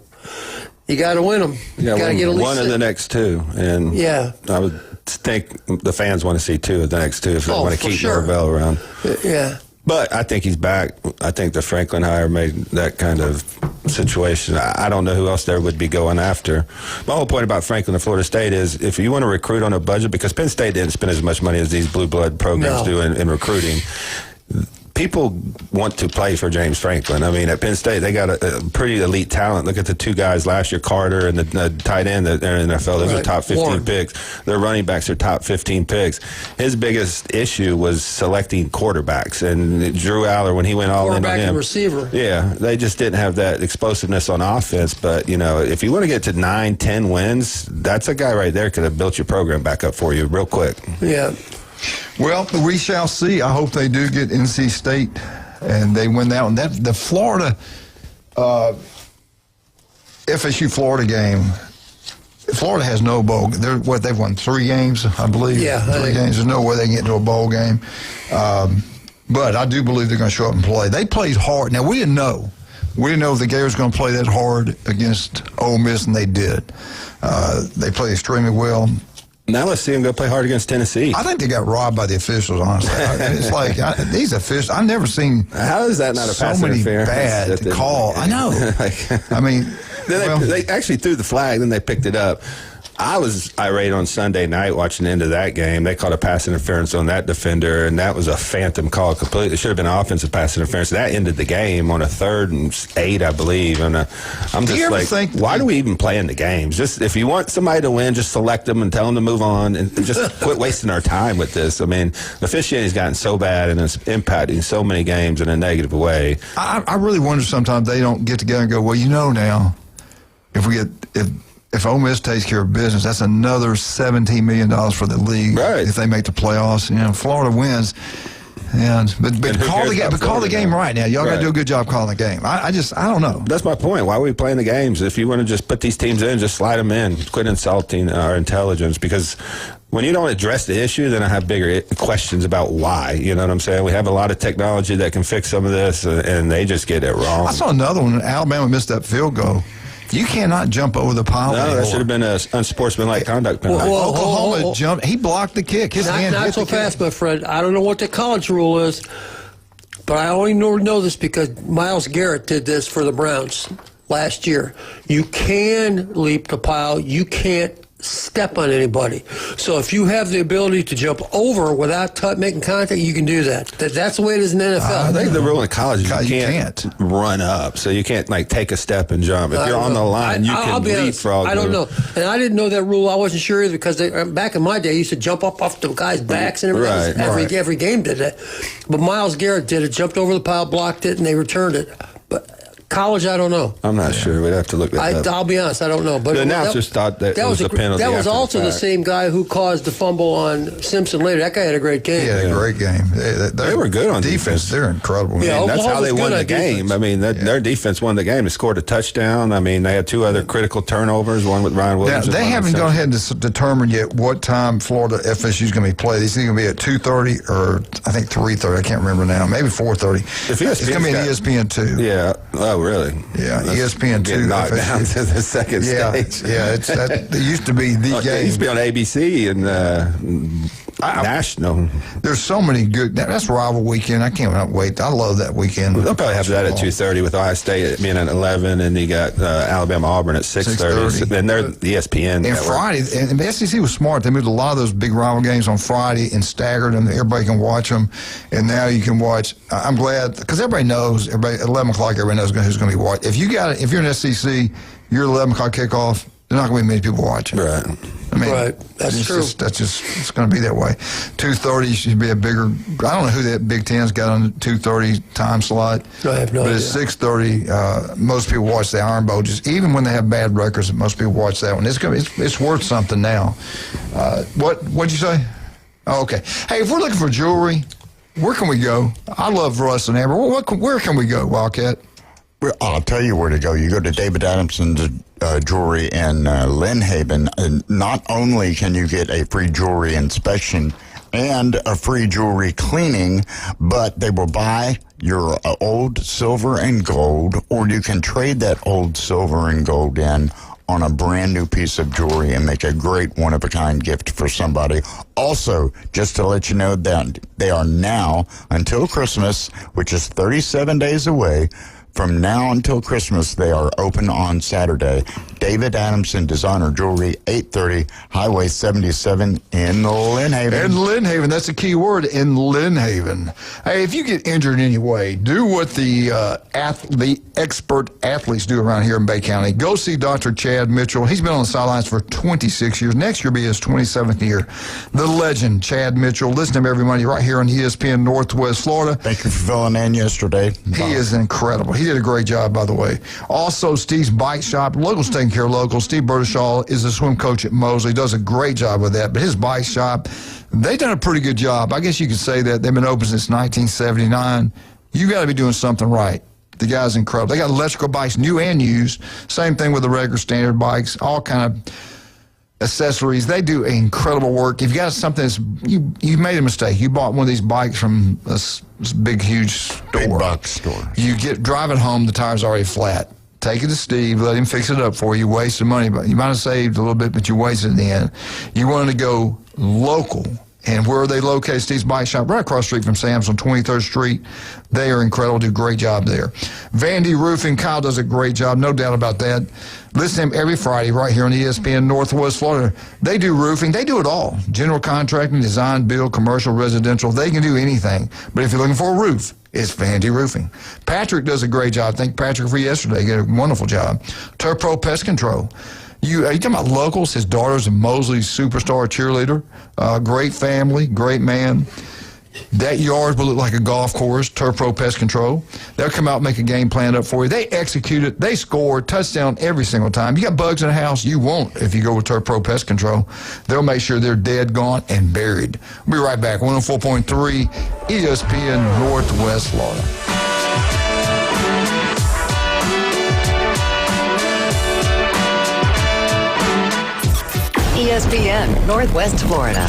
win them. You got to get at least one of the next two. And yeah. I would think the fans want to see 2 of the next 2 if they want to keep Norvell around. Yeah. But I think he's back. I think the Franklin hire made that kind of situation. I don't know who else there would be going after. My whole point about Franklin and Florida State is if you want to recruit on a budget, because Penn State didn't spend as much money as these blue blood programs do in recruiting, people want to play for James Franklin. I mean, at Penn State, they got a pretty elite talent. Look at the 2 guys last year, Carter and the tight end that they're in the NFL. Those are top 15 picks. Their running backs are top 15 picks. His biggest issue was selecting quarterbacks. And Drew Aller, when he went all in on quarterback him, and receiver. Yeah, they just didn't have that explosiveness on offense. But, if you want to get to 9, 10 wins, that's a guy right there could have built your program back up for you real quick. Yeah. Well, we shall see. I hope they do get NC State and they win that one. The Florida, FSU Florida game, Florida has no bowl. They've won 3 games, I believe. Yeah. 3 games. There's no way they can get into a bowl game. But I do believe they're going to show up and play. They played hard. Now, we didn't know. We didn't know if the Gators were going to play that hard against Ole Miss, and they did. They played extremely well. Now let's see them go play hard against Tennessee. I think they got robbed by the officials, honestly. It's like, these officials, I've never seen how is that not a pass so many interference bad calls. I know. I mean. Then they actually threw the flag, then they picked it up. I was irate on Sunday night watching the end of that game. They called a pass interference on that defender, and that was a phantom call completely. It should have been an offensive pass interference. That ended the game on a 3rd and 8, I believe. And I'm just like, why do we even play in the games? Just if you want somebody to win, just select them and tell them to move on and just quit wasting our time with this. I mean, officiating's gotten so bad and it's impacting so many games in a negative way. I really wonder sometimes they don't get together and go, well, now, if Ole Miss takes care of business, that's another $17 million for the league. Right. If they make the playoffs, Florida wins. But call the game right now. Y'all got to do a good job calling the game. I don't know. That's my point. Why are we playing the games? If you want to just put these teams in, just slide them in. Quit insulting our intelligence, because when you don't address the issue, then I have bigger questions about why. You know what I'm saying? We have a lot of technology that can fix some of this, and they just get it wrong. I saw another one. Alabama missed that field goal. You cannot jump over the pile. No, that should have been an unsportsmanlike conduct penalty. Oklahoma jumped. He blocked the kick. His hand not hit so the fast, kick. my friend. I don't know what the college rule is, but I only know this because Myles Garrett did this for the Browns last year. You can leap the pile. You can't step on anybody. So if you have the ability to jump over without making contact, you can do that. That's the way it is in the NFL. I think the rule in college is you can't run up, so you can't like take a step and jump. If you're on the line, you can leapfrog. I don't know, and I didn't know that rule. I wasn't sure either because back in my day, you used to jump up off the guys' backs and everything. Right. Every game did that. But Myles Garrett did it, jumped over the pile, blocked it, and they returned it. But college, I don't know. I'm not sure. We'd have to look that up. I'll be honest, I don't know. But the announcers thought that was a penalty. That was also the fact. same guy who caused the fumble on Simpson later. That guy had a great game. Yeah, a great game. They were good on defense. They're incredible. Yeah, that's how they won the game. Defense. I mean, their defense won the game. They scored a touchdown. I mean, they had two other critical turnovers, one with Ryan Williams. Now, they haven't gone ahead and determined yet what time Florida FSU is going to be played. It's going to be at 2:30 or I think 3:30. I can't remember now. Maybe 4:30. It's going to be an ESPN2. Yeah. Oh, really? Yeah. ESPN2 knocked down to the second stage. Yeah, it used to be the game. It used to be on ABC and national. There's so many good. That's rival weekend. I can't wait. I love that weekend. They'll probably have that at 2:30 with Ohio State being at 11, and you got Alabama Auburn at 6:30. And they're the ESPN. And Friday, and the SEC was smart. They moved a lot of those big rival games on Friday and staggered them. Everybody can watch them, and now you can watch. I'm glad because everybody knows. Everybody at 11 o'clock. Everybody knows who's going to be watching. If you're an SEC, your 11 o'clock kickoff. There's not going to be many people watching. Right. I mean, That's true. It's going to be that way. 2:30 should be a bigger. I don't know who that Big Ten's got on the 2:30 time slot. I have no idea. But at 6:30, most people watch the Iron Bowl. Just even when they have bad records, most people watch that one. It's worth something now. What'd you say? Oh, okay. Hey, if we're looking for jewelry, where can we go? I love Russ and Amber. Where can we go, Wildcat? I'll tell you where to go. You go to David Adamson's Jewelry in Lynn Haven. And not only can you get a free jewelry inspection and a free jewelry cleaning, but they will buy your old silver and gold, or you can trade that old silver and gold in on a brand new piece of jewelry and make a great one-of-a-kind gift for somebody. Also, just to let you know that they are now, until Christmas, which is 37 days away, from now until Christmas, they are open on Saturday. David Adamson Designer Jewelry, 830 Highway 77 in Lynn Haven. In Lynn Haven, that's a key word, in Lynn Haven. Hey, if you get injured in any way, do what the expert athletes do around here in Bay County. Go see Dr. Chad Mitchell. He's been on the sidelines for 26 years. Next year will be his 27th year. The legend, Chad Mitchell. Listen to him every Monday right here on ESPN Northwest Florida. Thank you for filling in yesterday. He is incredible. He did a great job, by the way. Also, Steve's Bike Shop. Locals taking care of locals. Steve Bertishaw is a swim coach at Mosley. Does a great job with that. But his bike shop, they've done a pretty good job. I guess you could say that. They've been open since 1979. You got to be doing something right. The guy's incredible. They got electrical bikes, new and used. Same thing with the regular standard bikes. All kind of accessories. They do incredible work. If you got something that's, you made a mistake. You bought one of these bikes from this big, huge store. Big box store. You drive it home, the tire's already flat. Take it to Steve, let him fix it up for you. Wasted money, but you might have saved a little bit, but you wasted in the end. You wanted to go local. And where are they located? Steve's Bike Shop, right across the street from Sam's on 23rd Street. They are incredible, do a great job there. Vandy Roofing, Kyle does a great job, no doubt about that. Listen to him every Friday right here on ESPN Northwest Florida. They do roofing. They do it all. General contracting, design, build, commercial, residential. They can do anything. But if you're looking for a roof, it's Vandy Roofing. Patrick does a great job. Thank Patrick for yesterday. He did a wonderful job. Turf Pro Pest Control. Are you talking about locals? His daughter's a Mosley superstar cheerleader. Great family, great man. That yard will look like a golf course. Turf Pro Pest Control. They'll come out and make a game plan up for you. They execute it. They score. Touchdown every single time. You got bugs in the house, you won't if you go with Turf Pro Pest Control. They'll make sure they're dead, gone, and buried. We'll be right back. 104.3 ESPN Northwest Florida. ESPN Northwest Florida.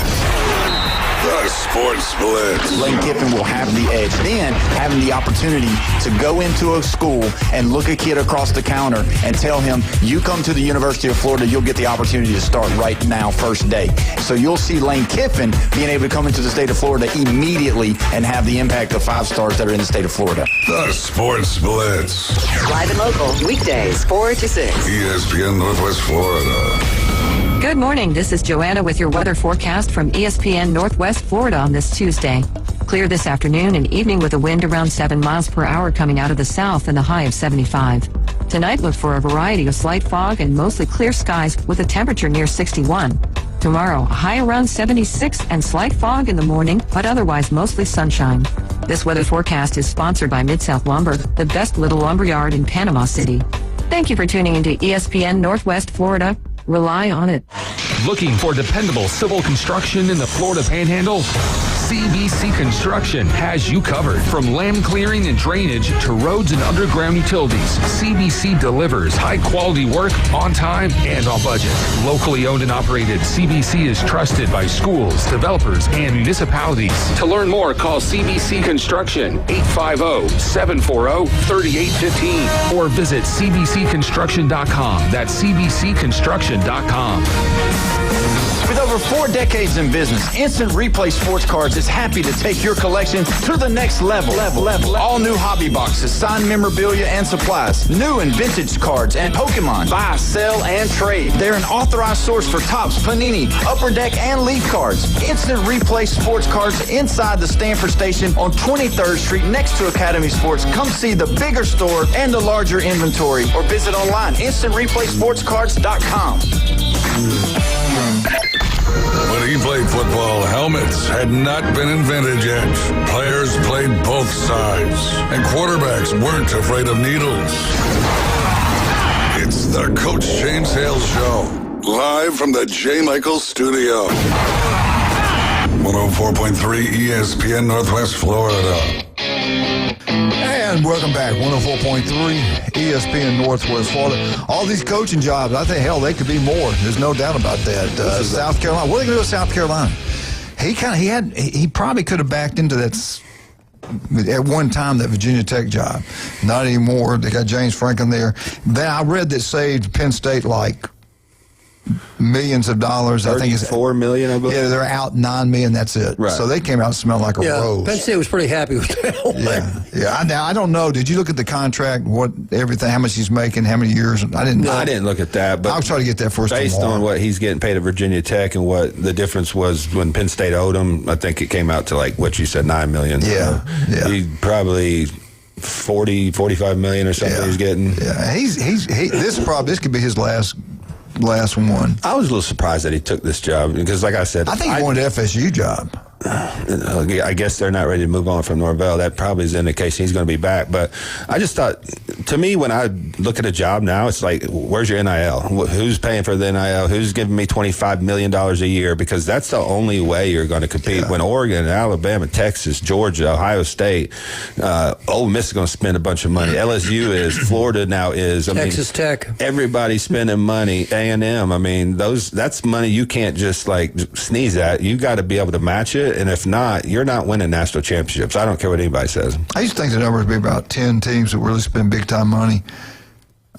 The Sports Blitz. Lane Kiffin will have the edge. Then having the opportunity to go into a school and look a kid across the counter and tell him, you come to the University of Florida, you'll get the opportunity to start right now, first day. So you'll see Lane Kiffin being able to come into the state of Florida immediately and have the impact of 5 stars that are in the state of Florida. The Sports Blitz. Live and local, weekdays, 4 to 6. ESPN Northwest Florida. Good morning. This is Joanna with your weather forecast from ESPN Northwest Florida on this Tuesday. Clear this afternoon and evening with a wind around 7 miles per hour coming out of the south and a high of 75. Tonight, look for a variety of slight fog and mostly clear skies with a temperature near 61. Tomorrow, a high around 76 and slight fog in the morning, but otherwise mostly sunshine. This weather forecast is sponsored by Mid-South Lumber, the best little lumber yard in Panama City. Thank you for tuning into ESPN Northwest Florida. Rely on it. Looking for dependable civil construction in the Florida Panhandle? CBC Construction has you covered. From land clearing and drainage to roads and underground utilities, CBC delivers high-quality work on time and on budget. Locally owned and operated, CBC is trusted by schools, developers, and municipalities. To learn more, call CBC Construction 850-740-3815 or visit cbcconstruction.com. That's cbcconstruction.com. With over 4 decades in business, Instant Replay Sports Cards is happy to take your collection to the next level. All new hobby boxes, signed memorabilia and supplies, new and vintage cards, and Pokemon. Buy, sell, and trade. They're an authorized source for Topps, Panini, Upper Deck, and Leaf cards. Instant Replay Sports Cards inside the Stanford Station on 23rd Street next to Academy Sports. Come see the bigger store and the larger inventory or visit online, instantReplaySportsCards.com. When he played football, helmets had not been invented yet. Players played both sides, and quarterbacks weren't afraid of needles. It's the Coach James Hale Show, live from the J. Michaels Studio. 104.3 ESPN Northwest Florida. And welcome back, 104.3 ESPN Northwest Florida. All these coaching jobs, I think, hell, they could be more. There's no doubt about that. South Carolina, what are they going to do with South Carolina? He probably could have backed into that at one time, that Virginia Tech job. Not anymore. They got James Franklin there. Then I read that saved Penn State like millions of dollars. I think it's $4 million, I believe. Yeah, they're out $9 million. That's it. Right. So they came out smelling like a rose. Penn State was pretty happy with that. Yeah. Now I don't know. Did you look at the contract? How much he's making? How many years? I didn't. No, I didn't look at that. But I'll try to get that first. Based on what he's getting paid at Virginia Tech and what the difference was when Penn State owed him, I think it came out to like what you said, $9 million. Yeah. He probably 45 million or something. He's getting. Yeah. This could be his last one. I was a little surprised that he took this job because, like I said, I think he wanted an FSU job. I guess they're not ready to move on from Norvell. That probably is an indication he's going to be back. But I just thought, to me, when I look at a job now, it's like, where's your NIL? Who's paying for the NIL? Who's giving me $25 million a year? Because that's the only way you're going to compete. When Oregon, Alabama, Texas, Georgia, Ohio State, Ole Miss is going to spend a bunch of money. LSU is. Florida now is. Texas Tech. Everybody's spending money. A&M. I mean, that's money you can't just like sneeze at. You got to be able to match it. And if not, you're not winning national championships. I don't care what anybody says. I used to think the number would be about 10 teams that really spend big-time money.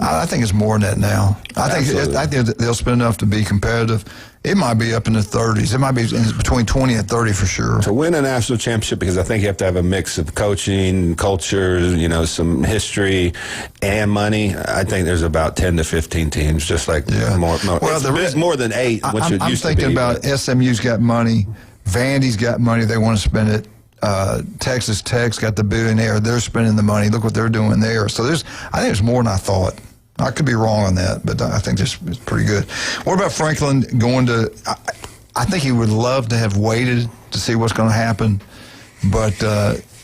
I think it's more than that now. I think they'll spend enough to be competitive. It might be up in the 30s. It might be between 20 and 30 for sure. To win a national championship, because I think you have to have a mix of coaching, culture, some history, and money. I think there's about 10 to 15 teams, just like more. Well, there's more than 8, which it used to be. I'm thinking about SMU's got money. Vandy's got money. They want to spend it. Texas Tech's got the billionaire. They're spending the money. Look what they're doing there. So I think there's more than I thought. I could be wrong on that, but I think this is pretty good. What about Franklin going to I think he would love to have waited to see what's going to happen, but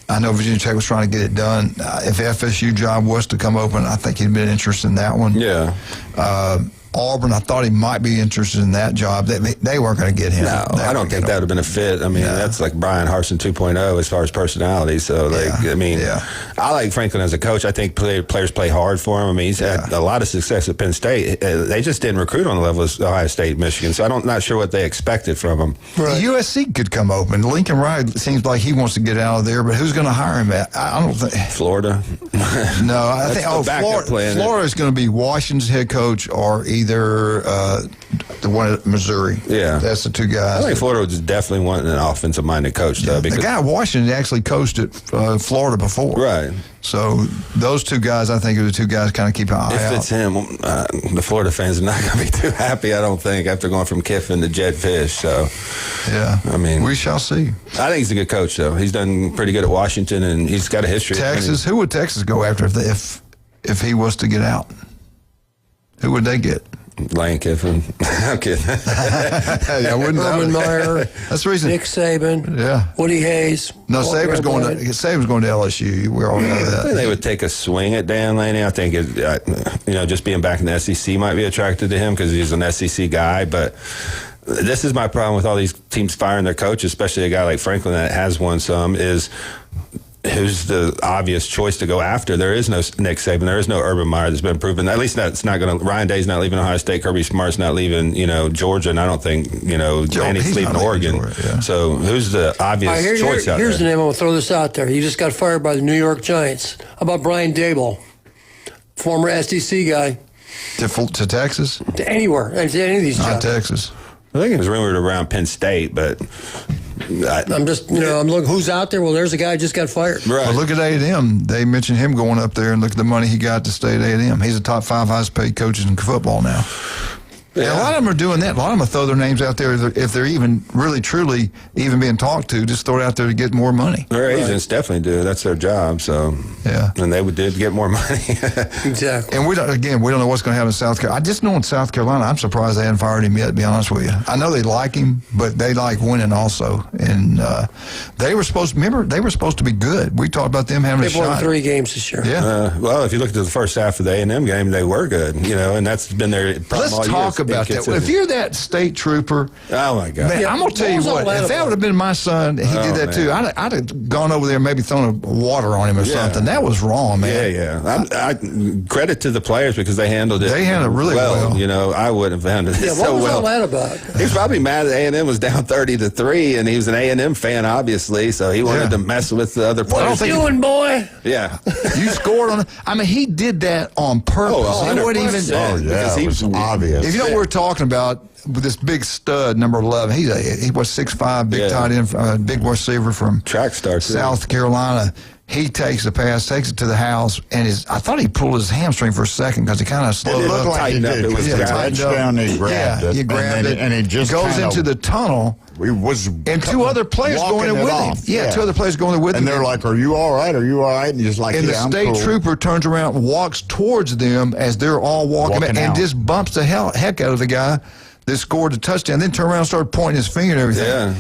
I know Virginia Tech was trying to get it done. If FSU job was to come open, I think he'd been interested in that one. Yeah. Auburn, I thought he might be interested in that job. They weren't going to get him. No, I don't think that would have been a fit. I mean, that's like Brian Harsin 2.0 as far as personality. So, I like Franklin as a coach. I think players play hard for him. I mean, he's had a lot of success at Penn State. They just didn't recruit on the level of Ohio State, Michigan. So I'm not sure what they expected from him. Right. USC could come open. Lincoln Riley seems like he wants to get out of there, but who's going to hire him? I don't think. Florida? No, I think Florida is going to be Washington's head coach or either either the one at Missouri. Yeah. That's the two guys. I think Florida was definitely wanting an offensive-minded coach, though. The guy at Washington actually coached at Florida before. Right. So those two guys, I think, are the two guys kind of keep an eye out. If it's him, the Florida fans are not going to be too happy, I don't think, after going from Kiffin to Jed Fish. So, yeah, I mean, we shall see. I think he's a good coach, though. He's done pretty good at Washington, and he's got a history. Texas, who would Texas go after if he was to get out? Who would they get? Lane Kiffin. I'm kidding. Yeah, Urban Meyer. That's the reason. Nick Saban. Yeah. Woody Hayes. No, Saban's going to LSU. We all know that. I think they would take a swing at Dan Laney. I think just being back in the SEC might be attracted to him because he's an SEC guy. But this is my problem with all these teams firing their coaches, especially a guy like Franklin that has won some, is who's the obvious choice to go after? There is no Nick Saban. There is no Urban Meyer that's been proven. At least that's not going to. Ryan Day's not leaving Ohio State. Kirby Smart's not leaving, Georgia. And I don't think, Laney's leaving Oregon. Georgia, yeah. So who's the obvious choice out there? Here's the name. I'm going to throw this out there. He just got fired by the New York Giants. How about Brian Dable, former SEC guy? To Texas? To anywhere. To any of these jobs. Not Texas. I think it was rumored around Penn State, but I'm just, I'm looking who's out there. Well, there's a guy who just got fired. Right. Well, look at A&M. They mentioned him going up there, and look at the money he got to stay at A&M. He's the top 5 highest paid coaches in football now. Yeah. A lot of them are doing that. A lot of them will throw their names out there if they're even really, truly even being talked to. Just throw it out there to get more money. Their agents definitely do. That's their job. So yeah, and they did get more money. Exactly. And we don't know what's going to happen in South Carolina. I just know in South Carolina, I'm surprised they hadn't fired him yet. To be honest with you, I know they like him, but they like winning also. And they were supposed to be good. We talked about them having a shot. They won 3 games this year. Yeah. Well, if you look at the first half of the A&M game, they were good. And that's been their problem all year. Let's talk about that. If you're that state trooper, oh my God, man, I'm gonna tell you what. If that would have been my son, he did that too. I'd have gone over there, and maybe thrown water on him or something. That was wrong, man. Yeah. I credit to the players because they handled it. They handled it really well. I wouldn't have handled it so well. What was all that about? He's probably mad that A&M was down 30-3, and he was an A&M fan, obviously, so he wanted to mess with the other players. What are you doing, boy? Yeah. You scored on. I mean, he did that on purpose. It wasn't even. Because he was obvious. If you know what we're talking about, with this big stud, number 11, he was 6'5", big tight end, big receiver from track star, South Carolina. He takes the pass, takes it to the house, and I thought he pulled his hamstring for a second because he kind of slowed it up. Like he did. It was tightened up. Down, he grabbed it. He grabbed it, and he just goes into the tunnel. And 2 other players going in with him. Yeah, 2 other players going in with him. And they're like, "Are you all right? Are you all right?" And he's like, and the state trooper turns around and walks towards them as they're all walking back, and just bumps the heck out of the guy that scored the touchdown. Then turned around and started pointing his finger and everything. Yeah.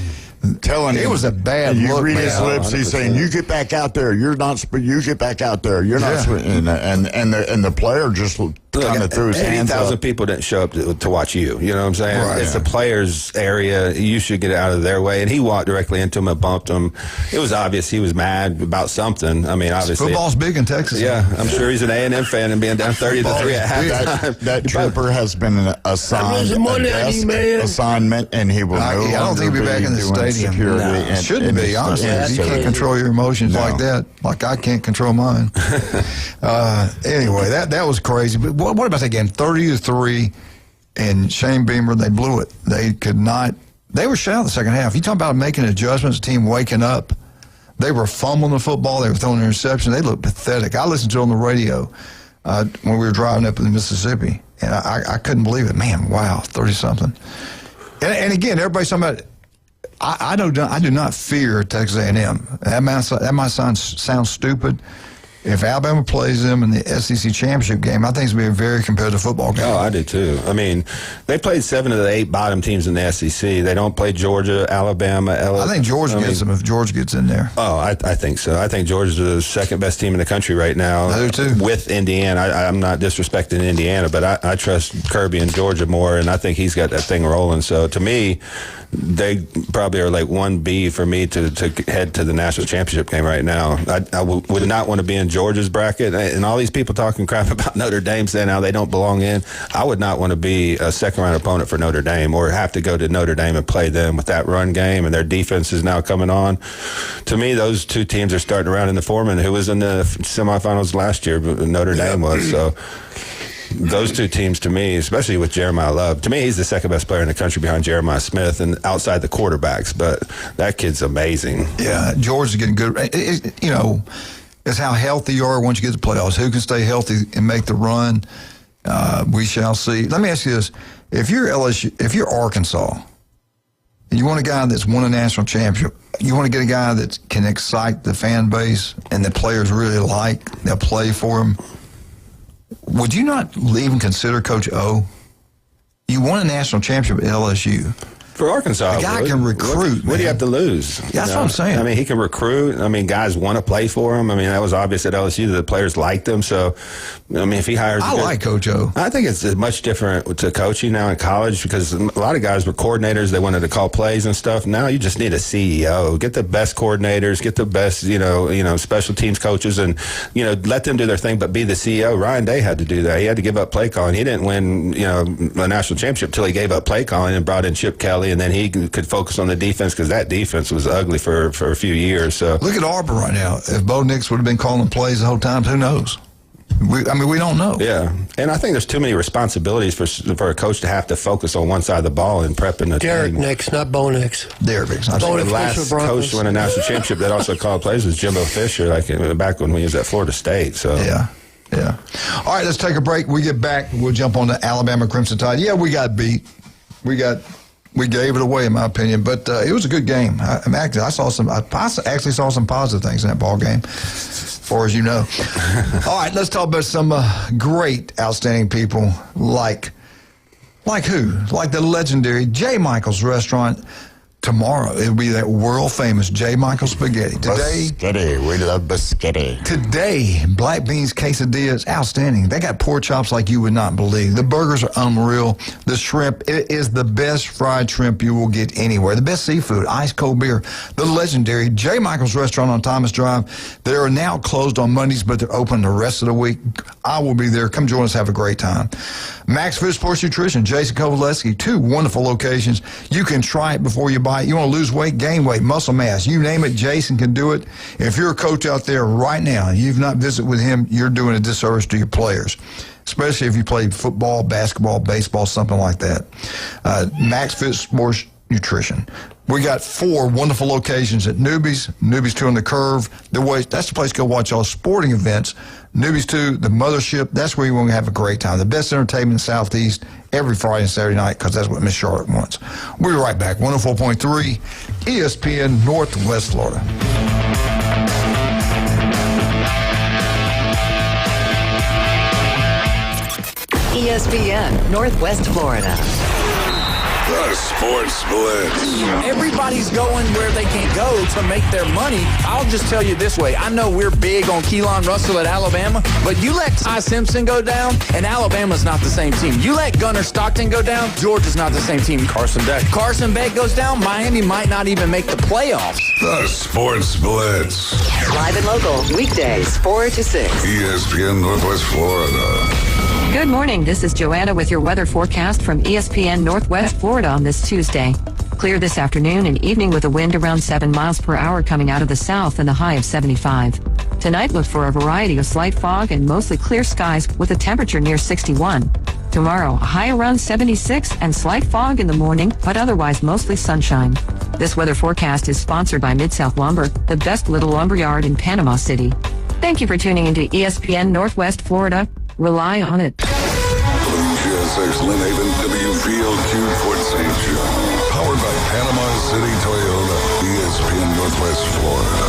Telling him it was a bad you look. Read man. his lips. 100%. He's saying, "You get back out there. You're not. You get back out there. You're not." And the player just kind of threw his hands up. 80,000 people didn't show up to watch you. You know what I'm saying? Right. It's the players' area. You should get out of their way. And he walked directly into him and bumped him. It was obvious he was mad about something. I mean, obviously. Football's big in Texas. Yeah, I'm sure he's an A&M fan and being down 30-3 at halftime. That trooper has been assigned a assignment, and he will no I don't think he'll be back in the stadium. Security shouldn't be, honestly. You can't control your emotions like that. Like I can't control mine. Anyway, that was crazy. But what about that game? 30-3, and Shane Beamer, they blew it. They could not. They were shut out the second half. You talk about making adjustments, the team waking up. They were fumbling the football. They were throwing interceptions. They looked pathetic. I listened to it on the radio when we were driving up in Mississippi, and I couldn't believe it. Man, wow, 30-something. And again, everybody's talking about. I do not fear Texas A&M. That might sound stupid. If Alabama plays them in the SEC championship game, I think it's going to be a very competitive football game. Oh, I do too. I mean, they played 7 of the 8 bottom teams in the SEC. They don't play Georgia, Alabama, LSU. I think Georgia gets them if Georgia gets in there. Oh, I think so. I think Georgia's the second best team in the country right now. I do too. With Indiana. I'm not disrespecting Indiana, but I trust Kirby and Georgia more, and I think he's got that thing rolling. So to me, they probably are like 1B for me to head to the national championship game right now. I would not want to be in Georgia's bracket, and all these people talking crap about Notre Dame saying how they don't belong in. I would not want to be a second-round opponent for Notre Dame or have to go to Notre Dame and play them with that run game, and their defense is now coming on. To me, those 2 teams are starting around in the Foreman, who was in the semifinals last year, but Notre Dame was. So those two teams, to me, especially with Jeremiah Love, to me, he's the second best player in the country behind Jeremiah Smith and outside the quarterbacks. But that kid's amazing. Yeah, George is getting good. It's how healthy you are once you get to the playoffs. Who can stay healthy and make the run? We shall see. Let me ask you this: if you're LSU, if you're Arkansas, and you want a guy that's won a national championship, you want to get a guy that can excite the fan base and the players really like, they'll play for him. Would you not even consider Coach O? You won a national championship at LSU. For Arkansas, the guy can recruit. What do you have to lose? That's what I'm saying. I mean, he can recruit. I mean, guys want to play for him. I mean, that was obvious at LSU that the players liked him. So, I mean, if he hires, I like Coach O. I think it's much different to coaching now in college because a lot of guys were coordinators. They wanted to call plays and stuff. Now you just need a CEO. Get the best coordinators. Get the best, special teams coaches, and let them do their thing. But be the CEO. Ryan Day had to do that. He had to give up play calling. He didn't win, a national championship till he gave up play calling and brought in Chip Kelly. And then he could focus on the defense because that defense was ugly for a few years. So look at Auburn right now. If Bo Nix would have been calling plays the whole time, who knows? We don't know. Yeah, and I think there's too many responsibilities for a coach to have to focus on one side of the ball and prepping the Derek team. Nix, not Bo Nix. Derek Nix. The last coach to win a national championship that also called plays was Jimbo Fisher, back when he was at Florida State. So yeah. All right, let's take a break. We get back, we'll jump on the Alabama Crimson Tide. Yeah, we got beat. We gave it away, in my opinion, but it was a good game. I actually saw some positive things in that ball game, as far as you know. All right, let's talk about some great, outstanding people like who? Like the legendary J. Michael's Restaurant. Tomorrow, it'll be that world-famous J. Michael Spaghetti. Today, Biscotti. We love biscotti. Today, black beans quesadillas, outstanding. They got pork chops like you would not believe. The burgers are unreal. The shrimp, it is the best fried shrimp you will get anywhere. The best seafood, ice-cold beer. The legendary J. Michael's Restaurant on Thomas Drive. They are now closed on Mondays, but they're open the rest of the week. I will be there. Come join us. Have a great time. Max Food Sports Nutrition, Jason Kovaleski, 2 wonderful locations. You can try it before you buy it. You want to lose weight, gain weight, muscle mass, you name it, Jason can do it. If you're a coach out there right now and you've not visited with him, you're doing a disservice to your players, especially if you play football, basketball, baseball, something like that. Max Fit Sports Nutrition. We got 4 wonderful locations at Newbies 2 on the Curve. That's the place to go watch all sporting events. Newbies 2, the mothership, that's where you want to have a great time. The best entertainment in the Southeast every Friday and Saturday night, because that's what Miss Charlotte wants. We'll be right back. 104.3 ESPN Northwest Florida. ESPN Northwest Florida. The Sports Blitz. Everybody's going where they can go to make their money. I'll just tell you this way. I know we're big on Keelan Russell at Alabama, but you let Ty Simpson go down, and Alabama's not the same team. You let Gunnar Stockton go down, Georgia's not the same team. Carson Beck goes down, Miami might not even make the playoffs. The Sports Blitz. Live and local, weekdays, 4 to 6. ESPN Northwest Florida. Good morning. This is Joanna with your weather forecast from ESPN Northwest Florida on this Tuesday. Clear this afternoon and evening with a wind around 7 miles per hour coming out of the south and the high of 75. Tonight, look for a variety of slight fog and mostly clear skies with a temperature near 61. Tomorrow, a high around 76 and slight fog in the morning, but otherwise mostly sunshine. This weather forecast is sponsored by Mid-South Lumber, the best little lumber yard in Panama City. Thank you for tuning into ESPN Northwest Florida. Rely on it. WGSX Lynn Haven, WVLQ Port St. John. Powered by Panama City Toyota, ESPN Northwest Florida.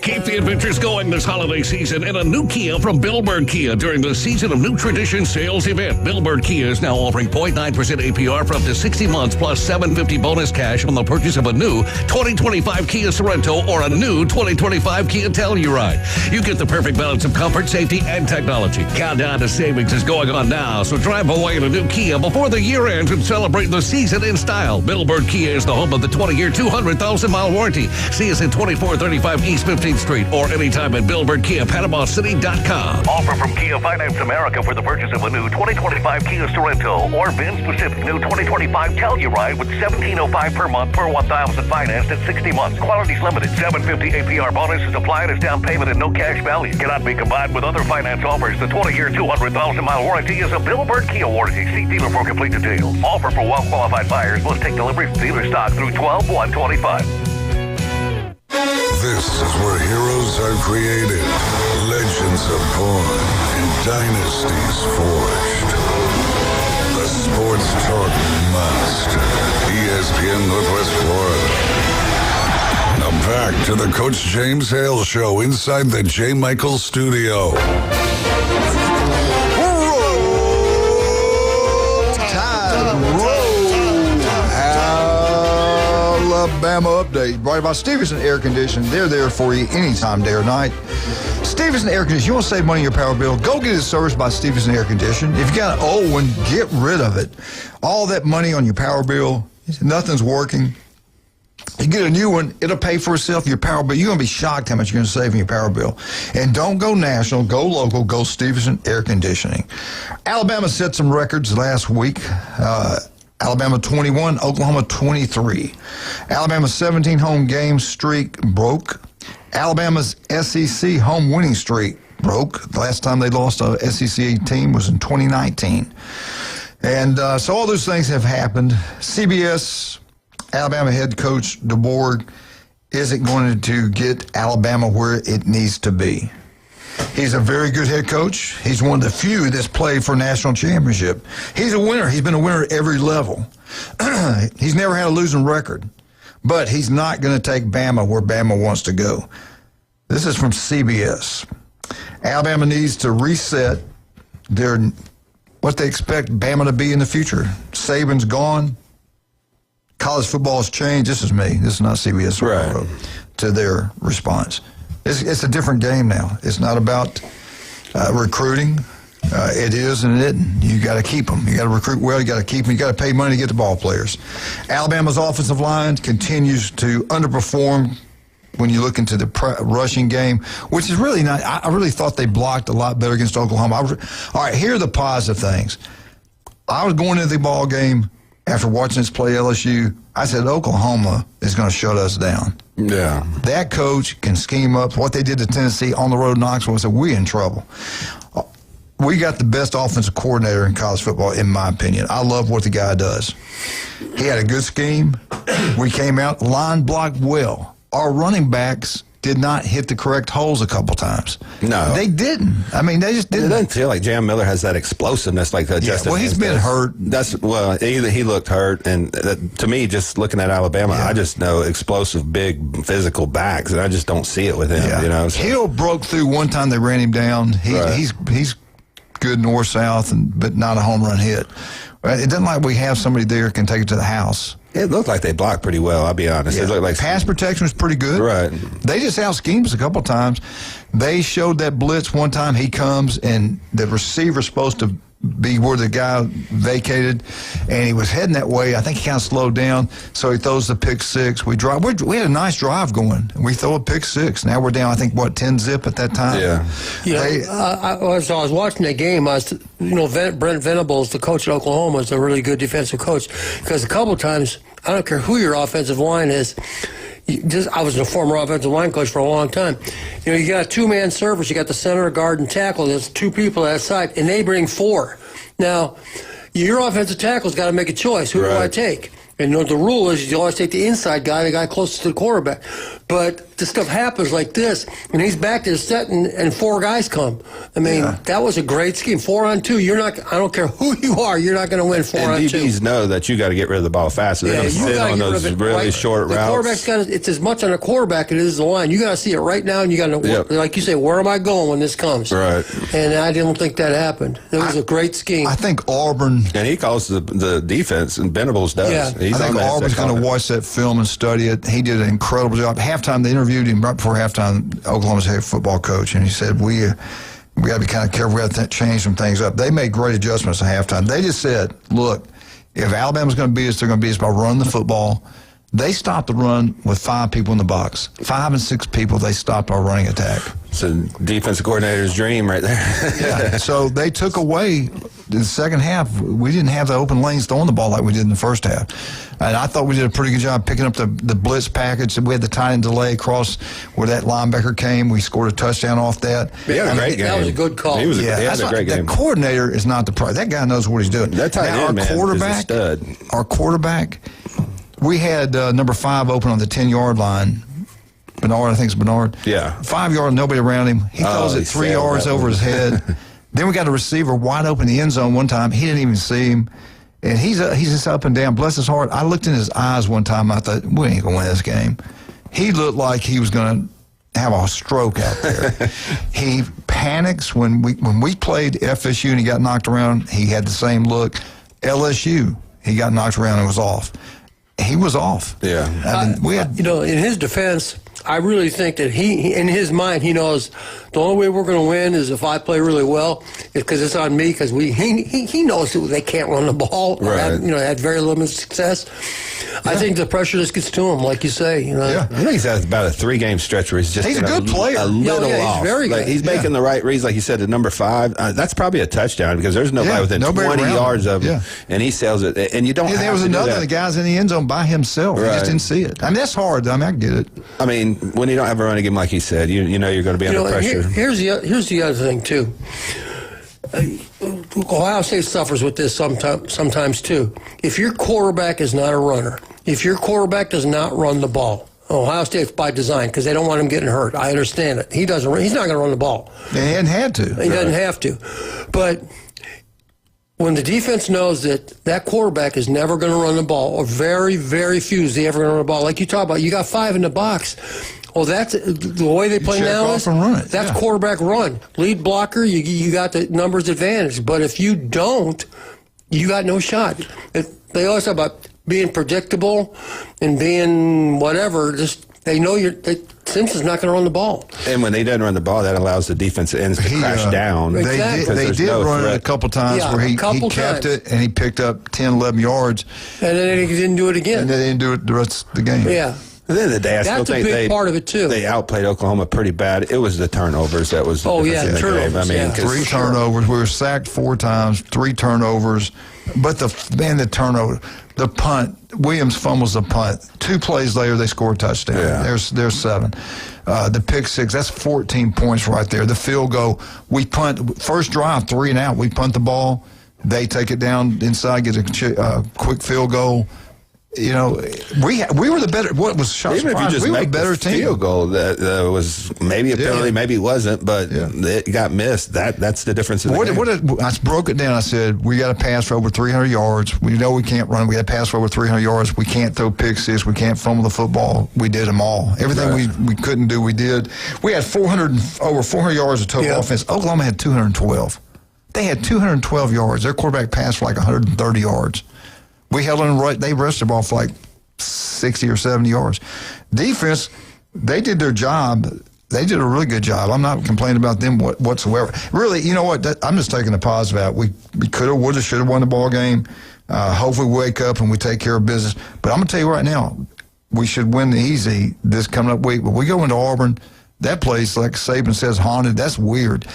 Keep the adventures going this holiday season in a new Kia from Bill Bird Kia during the Season of New Tradition sales event. Bill Bird Kia is now offering 0.9% APR for up to 60 months plus $750 bonus cash on the purchase of a new 2025 Kia Sorento or a new 2025 Kia Telluride. You get the perfect balance of comfort, safety, and technology. Countdown to savings is going on now, so drive away in a new Kia before the year ends and celebrate the season in style. Bill Bird Kia is the home of the 20-year, 200,000-mile warranty. See us in 25 2435 East 15th Street or anytime at BillboardKiaPanamaCity.com. Offer from Kia Finance America for the purchase of a new 2025 Kia Sorento or VIN-specific new 2025 Telluride with $1,705 per month per $1,000 financed at 60 months. Quality's limited. $750 APR bonus is applied as down payment and no cash value. Cannot be combined with other finance offers. The 20-year, 200,000-mile warranty is a Billboard Kia warranty. See dealer for complete details. Offer for well-qualified buyers. Must take delivery from dealer stock through 12/1/25. This is where heroes are created, legends are born, and dynasties forged. The Sports Talk Monster, ESPN Northwest Florida. Now back to the Coach James Hale Show inside the J. Michael Studio. Alabama update brought by Stevenson Air Conditioning. They're there for you anytime, day or night. Stevenson Air Conditioning. You want to save money on your power bill? Go get it serviced by Stevenson Air Conditioning. If you got an old one, get rid of it. All that money on your power bill, nothing's working. You get a new one, it'll pay for itself, your power bill. You're going to be shocked how much you're going to save in your power bill. And don't go national, go local, go Stevenson Air Conditioning. Alabama set some records last week. Alabama 21, Oklahoma 23. Alabama's 17 home game streak broke. Alabama's SEC home winning streak broke. The last time they lost a SEC team was in 2019. And so all those things have happened. CBS, Alabama head coach DeBoer isn't going to get Alabama where it needs to be. He's a very good head coach. He's one of the few that's played for a national championship. He's a winner. He's been a winner at every level. He's never had a losing record. But he's not going to take Bama where Bama wants to go. This is from CBS. Alabama needs to reset what they expect Bama to be in the future. Saban's gone. College football has changed. This is me. This is not CBS. Right. To their response. It's a different game now. It's not about recruiting. It is and it isn't. You got to keep them. You got to recruit well. You got to keep them. You got to pay money to get the ball players. Alabama's offensive line continues to underperform when you look into the rushing game, which is really not. I really thought they blocked a lot better against Oklahoma. All right, here are the positive things. I was going into the ball game after watching this play LSU. I said Oklahoma is going to shut us down. Yeah. That coach can scheme up. What they did to Tennessee on the road in Knoxville, I said, we're in trouble. We got the best offensive coordinator in college football, in my opinion. I love what the guy does. He had a good scheme. We came out, line blocked well. Our running backs did not hit the correct holes a couple times. No. They didn't. I mean, they just didn't. It doesn't feel like Jam Miller has that explosiveness like Justin. Well, he's been hurt. He looked hurt. And to me, just looking at Alabama, I just know explosive, big, physical backs, and I just don't see it with him. Yeah. You know, so. Hill broke through one time. They ran him down. He's good north-south, but not a home run hit. It doesn't like we have somebody there who can take it to the house. It looked like they blocked pretty well, I'll be honest. Yeah. It looked like pass protection was pretty good. Right. They just out-schemed us a couple times. They showed that blitz one time. He comes, and the receiver's supposed to be where the guy vacated, and he was heading that way. I think he kind of slowed down, so he throws the pick six. We had a nice drive going. We throw a pick six. Now we're down, I think, 10-zip at that time? Yeah. As I was watching that game, Brent Venables, the coach at Oklahoma, is a really good defensive coach, because a couple times, I don't care who your offensive line is, I was a former offensive line coach for a long time. You got a two-man service. You got the center, guard, and tackle. There's two people at that side, and they bring four. Now, your offensive tackle's got to make a choice. Who do I take? And the rule is you always take the inside guy, the guy closest to the quarterback. But this stuff happens like this, and he's back there setting, and four guys come. I mean, that was a great scheme. 4-on-2. I don't care who you are, you're not going to win 4-on-2. And DBs know that you got to get rid of the ball faster. They're going to sit on those really short routes. The quarterback's it's as much on the quarterback as it is the line. You got to see it right now, and you got to, like you say, where am I going when this comes? Right. And I didn't think that happened. It was a great scheme. I think Auburn. And he calls the defense, and Venables does. Yeah. I think Auburn's going to watch that film and study it. He did an incredible job. Halftime, they interviewed him right before halftime, Oklahoma's head football coach, and he said, we got to be kind of careful. We got to change some things up. They made great adjustments at halftime. They just said, look, if Alabama's going to beat us, they're going to beat us by running the football. They stopped the run with 5 people in the box. 5 and 6 people, they stopped our running attack. It's a defensive coordinator's dream right there. Yeah. So they took away the second half. We didn't have the open lanes throwing the ball like we did in the first half. And I thought we did a pretty good job picking up the blitz package. We had the tight end delay across where that linebacker came. We scored a touchdown off that. Yeah, great game. That was a good call. He had a great game. The coordinator is not the problem. That guy knows what he's doing. That tight end, man, is a stud. Our quarterback, we had number 5 open on the 10-yard line. Bernard, I think it's Bernard. Yeah. 5 yards, nobody around him. He throws it 3 yards over his head. Then we got a receiver wide open in the end zone one time. He didn't even see him. And he's just up and down. Bless his heart. I looked in his eyes one time. I thought, we ain't going to win this game. He looked like he was going to have a stroke out there. He panics when we played FSU and he got knocked around. He had the same look. LSU, he got knocked around and was off. He was off. Yeah. I mean, we had, in his defense, I really think that he in his mind, he knows the only way we're going to win is if I play really well, because it's on me, because he knows that they can't run the ball. Right. Had very limited success. Yeah. I think the pressure just gets to him, like you say. Yeah. I think he's had about a 3-game stretch where he's just a good player. A little off. He's very good. He's making the right reads, like you said, at number 5. That's probably a touchdown because there's nobody within 20 yards of him, and he sails it. And you don't have there was to another of the guys in the end zone by himself. Right. He just didn't see it. I mean, that's hard. I mean, I get it. I mean, when you don't have a running game like he said, you know you're going to be under pressure. Here's the other thing too. Ohio State suffers with this sometimes too. If your quarterback is not a runner, if your quarterback does not run the ball, Ohio State's by design because they don't want him getting hurt. I understand it. He's not going to run the ball. They hadn't had to. He doesn't have to. But when the defense knows that quarterback is never going to run the ball, or very, very few is ever going to run the ball, like you talk about, you got 5 in the box. Well, that's the way they play now. That's quarterback run. Lead blocker, you got the numbers advantage. But if you don't, you got no shot. They always talk about being predictable and being whatever. Just they know Simpson's not going to run the ball. And when they don't run the ball, that allows the defensive ends to crash down. Exactly. They did run it a couple times where he kept it and he picked up 10, 11 yards. And then he didn't do it again. And they didn't do it the rest of the game. Yeah. At the end of the day, I still think that's a big part of it too. They outplayed Oklahoma pretty bad. It was the turnovers that was the difference in the turnovers, game. I mean, 3 turnovers. We were sacked 4 times, 3 turnovers. But the turnover, the punt, Williams fumbles the punt. 2 plays later, they score a touchdown. Yeah. There's 7. The pick 6, that's 14 points right there. The field goal, we punt, first drive, 3 and out. We punt the ball. They take it down inside, get a quick field goal. You know, we were the better. What was shot? Even if you just make the field goal, that was maybe a penalty, maybe it wasn't, but it got missed. That's the difference in the game. I broke it down. I said we got to pass for over 300 yards. We know we can't run. We got to pass for over 300 yards. We can't throw pick six. We can't fumble the football. We did them all. Everything we couldn't do, we did. We had over 400 yards of total offense. Oklahoma had 212. They had 212 yards. Their quarterback passed for like 130 yards. We held them right. They rushed the ball for like 60 or 70 yards. Defense, they did their job. They did a really good job. I'm not complaining about them whatsoever. Really, you know what? I'm just taking the positive out. We could have, would have, should have won the ball game. Hopefully we wake up and we take care of business. But I'm going to tell you right now, we should win the easy this coming up week. But we go into Auburn, that place, like Saban says, haunted. That's weird.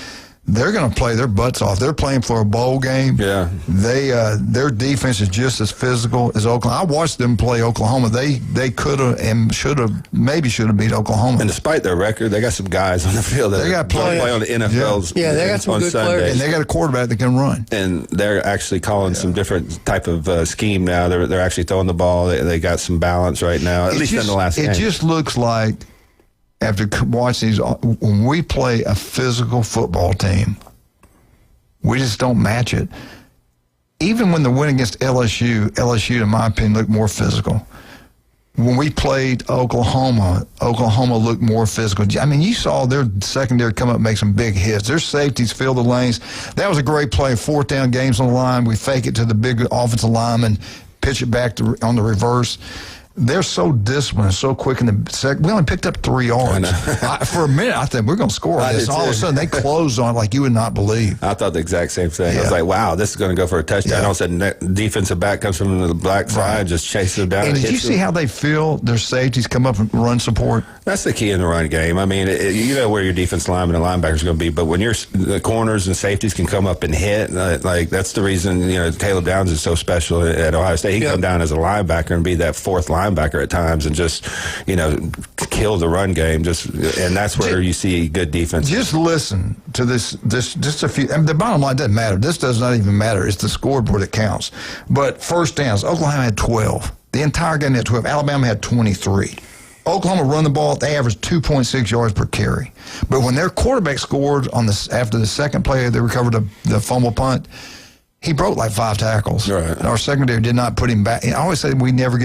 They're going to play their butts off. They're playing for a bowl game. Yeah. Their defense is just as physical as Oklahoma. I watched them play Oklahoma. They could have and should have, maybe should have beat Oklahoma. And despite their record, they got some guys on the field that got play on the NFL's they got some good Sunday. players. And they got a quarterback that can run. And they're actually calling some different type of scheme now. They're actually throwing the ball. They got some balance right now, at least in the last game. It just looks like, after watching these, when we play a physical football team, we just don't match it. Even when the win against LSU, in my opinion, looked more physical. When we played Oklahoma looked more physical. I mean, you saw their secondary come up and make some big hits. Their safeties filled the lanes. That was a great play. 4th down, games on the line. We fake it to the big offensive lineman, pitch it back on the reverse. they're so disciplined, so quick in the second. We only picked up 3 yards. For a minute, I thought we're going to score on this. And all of a sudden, they closed on it like you would not believe. I thought the exact same thing. I was like, wow, this is going to go for a touchdown. All of a sudden, the defensive back comes from the black side, just chases them down. And did you see how they feel their safeties come up and run support? That's the key in the run game. I mean, you know where your defense lineman and linebackers are going to be, but when the corners and safeties can come up and hit, like that's the reason, Caleb Downs is so special at Ohio State. He can come down as a linebacker and be that fourth linebacker at times and just, kill the run game. And that's where you see good defense. Just listen to this just a few. I mean, the bottom line doesn't matter. This does not even matter. It's the scoreboard that counts. But first downs, Oklahoma had 12. The entire game had 12. Alabama had 23. Oklahoma run the ball. They averaged 2.6 yards per carry. But when their quarterback scored after the second play, they recovered the fumble punt. He broke like 5 tackles. Right. Our secondary did not put him back. I always say we never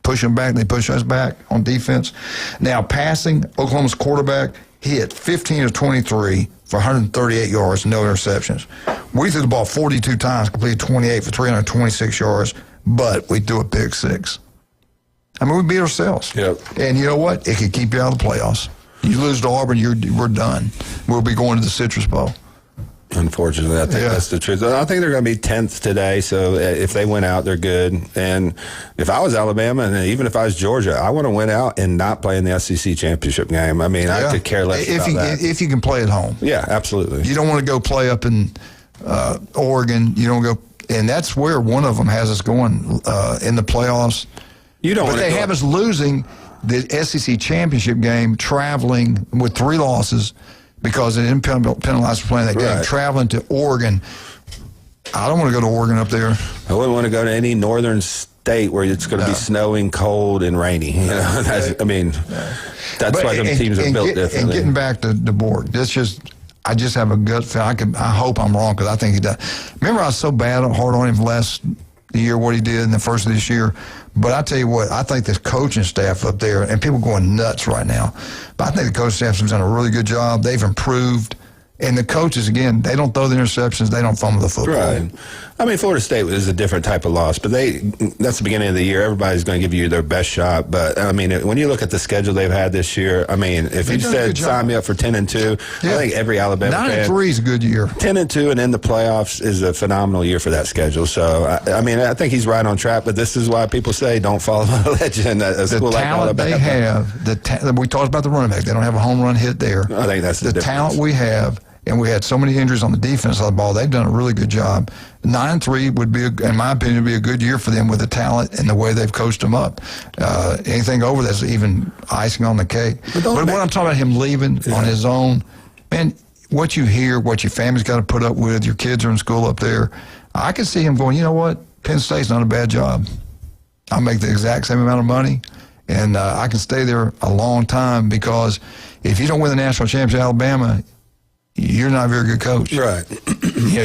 push them back. They push us back on defense. Now, passing, Oklahoma's quarterback, he hit 15 of 23 for 138 yards, no interceptions. We threw the ball 42 times, completed 28 for 326 yards, but we threw a pick 6. I mean, we beat ourselves. Yep. And you know what? It could keep you out of the playoffs. You lose to Auburn, we're done. We'll be going to the Citrus Bowl. Unfortunately, I think that's the truth. I think they're going to be 10th today, so if they win out, they're good. And if I was Alabama, and even if I was Georgia, I want to win out and not play in the SEC championship game. I mean, I could care less about that. If you can play at home. Yeah, absolutely. You don't want to go play up in Oregon. You don't go, and that's where one of them has us going in the playoffs. But they have us losing the SEC championship game, traveling with 3 losses. Because they didn't penalize for playing that game. Traveling to Oregon, I don't want to go to Oregon up there. I wouldn't want to go to any northern state where it's going to be snowing, cold, and rainy. That's why some teams are built differently. And getting back to DeBoer, I just have a gut feeling. I hope I'm wrong because I think he does. Remember, I was so hard on him last year, what he did in the first of this year. But I tell you what, I think this coaching staff up there, and people are going nuts right now, but I think the coaching staff has done a really good job. They've improved. And the coaches, again, they don't throw the interceptions. They don't fumble the football. Right. I mean, Florida State is a different type of loss, but that's the beginning of the year. Everybody's going to give you their best shot. But, I mean, when you look at the schedule they've had this year, I mean, if you said sign me up for 10-2, I think every Alabama fan. 9-3 is a good year. 10-2 and in the playoffs is a phenomenal year for that schedule. So, I mean, I think he's right on track, but this is why people say don't follow the legend. The talent they have, we talked about the running back. They don't have a home run hit there. I think that's the difference. Talent we have. And we had so many injuries on the defense side of the ball. They've done a really good job. 9-3 would be, in my opinion, be a good year for them with the talent and the way they've coached them up. Anything over that's even icing on the cake. But when I'm talking about him leaving on his own, man, what you hear, what your family's got to put up with, your kids are in school up there, I can see him going, you know what, Penn State's not a bad job. I'll make the exact same amount of money, and I can stay there a long time because if you don't win the national championship at Alabama, you're not a very good coach. Right.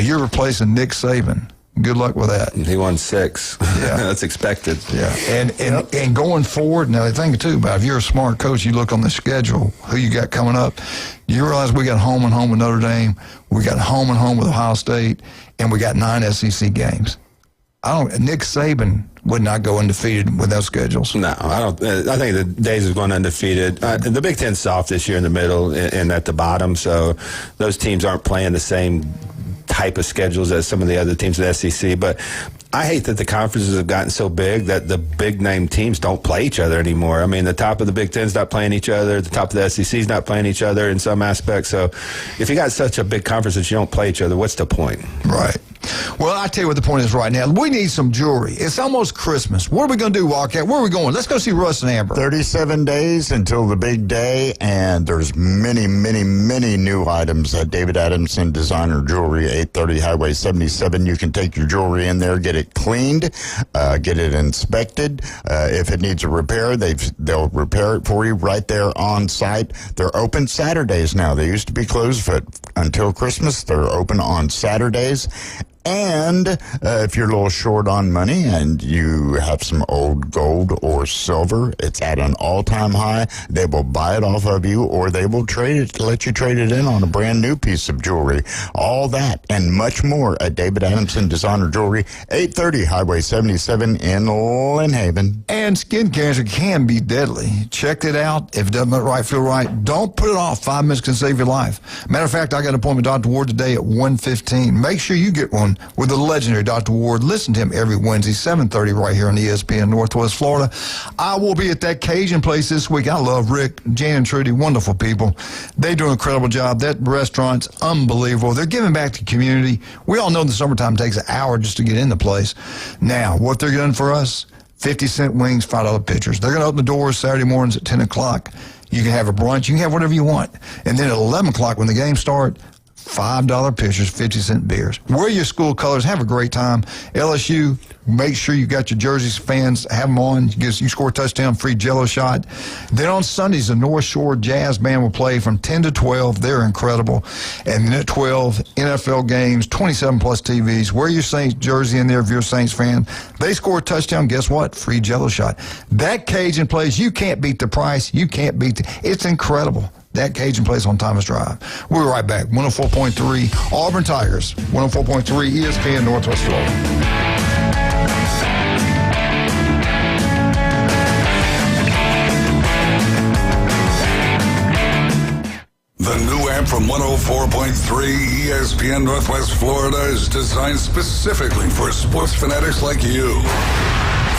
You're replacing Nick Saban. Good luck with that. He won 6. Yeah. That's expected. Yeah. And going forward, now the thing too about if you're a smart coach, you look on the schedule, who you got coming up. You realize we got home and home with Notre Dame, we got home and home with Ohio State, and we got 9 SEC games. Nick Saban would not go undefeated with those schedules. No, I don't. I think the days of going undefeated. The Big Ten's soft this year in the middle and at the bottom, so those teams aren't playing the same type of schedules as some of the other teams in the SEC. But I hate that the conferences have gotten so big that the big name teams don't play each other anymore. I mean, the top of the Big Ten's not playing each other. The top of the SEC's not playing each other in some aspects. So if you got such a big conference that you don't play each other, what's the point? Right. Well, I tell you what the point is right now. We need some jewelry. It's almost Christmas. What are we going to do, Wildcat? Where are we going? Let's go see Russ and Amber. 37 days until the big day, and there's many, many, many new items at David Adamson Designer Jewelry, 830 Highway 77. You can take your jewelry in there, get it cleaned, get it inspected. If it needs a repair, they'll repair it for you right there on site. They're open Saturdays now. They used to be closed until Christmas. They're open on Saturdays. And if you're a little short on money and you have some old gold or silver, it's at an all-time high. They will buy it off of you, or they will let you trade it in on a brand new piece of jewelry. All that and much more at David Adamson Designer Jewelry, 830 Highway 77 in Lynn Haven. And skin cancer can be deadly. Check it out. If it doesn't look right, feel right, don't put it off. 5 minutes can save your life. Matter of fact, I got an appointment with Dr. Ward today at 1:15. Make sure you get one with the legendary Dr. Ward. Listen to him every Wednesday, 7:30 right here on ESPN Northwest Florida. I will be at that Cajun place this week. I love Rick, Jan, and Trudy, wonderful people. They do an incredible job. That restaurant's unbelievable. They're giving back to the community. We all know the summertime takes an hour just to get in the place. Now, what they're doing for us, 50-cent wings, $5 pitchers. They're going to open the doors Saturday mornings at 10 o'clock. You can have a brunch. You can have whatever you want. And then at 11 o'clock when the games start, $5 pitchers, 50-cent beers. Wear your school colors. Have a great time. LSU, make sure you got your jerseys, fans, have them on. You score a touchdown, free Jello shot. Then on Sundays, the North Shore Jazz Band will play from 10 to 12. They're incredible. And then at 12, NFL games, 27-plus TVs. Wear your Saints jersey in there if you're a Saints fan. They score a touchdown, guess what? Free Jello shot. That Cajun place, you can't beat the price. You can't beat it's incredible. That Cajun place on Thomas Drive. We'll be right back. 104.3 Auburn Tigers, 104.3 ESPN Northwest Florida. The new app from 104.3 ESPN Northwest Florida is designed specifically for sports fanatics like you.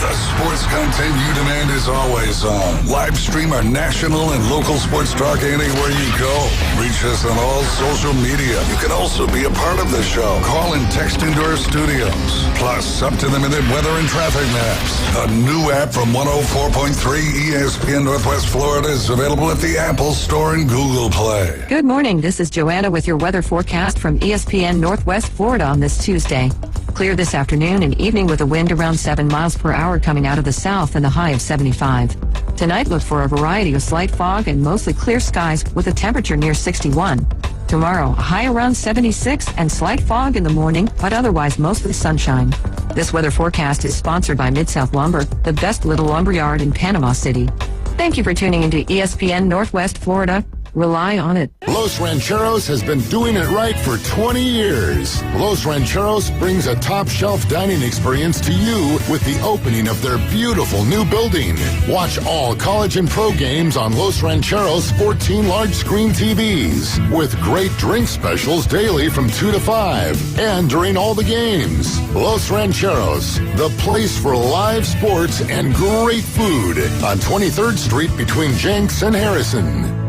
The sports content you demand is always on. Live stream our national and local sports talk anywhere you go. Reach us on all social media. You can also be a part of the show. Call and text into our studios. Plus, up-to-the-minute weather and traffic maps. The new app from 104.3 ESPN Northwest Florida is available at the Apple Store and Google Play. Good morning. This is Joanna with your weather forecast from ESPN Northwest Florida on this Tuesday. Clear this afternoon and evening with a wind around 7 miles per hour coming out of the south and the high of 75. Tonight, look for a variety of slight fog and mostly clear skies with a temperature near 61. Tomorrow, a high around 76 and slight fog in the morning, but otherwise mostly sunshine. This weather forecast is sponsored by Mid-South Lumber, the best little lumberyard in Panama City. Thank you for tuning into ESPN Northwest Florida. Rely on it. Los Rancheros has been doing it right for 20 years. Los Rancheros brings a top-shelf dining experience to you with the opening of their beautiful new building. Watch all college and pro games on Los Rancheros 14 large-screen TVs with great drink specials daily from 2 to 5 and during all the games. Los Rancheros, the place for live sports and great food on 23rd Street between Jenks and Harrison.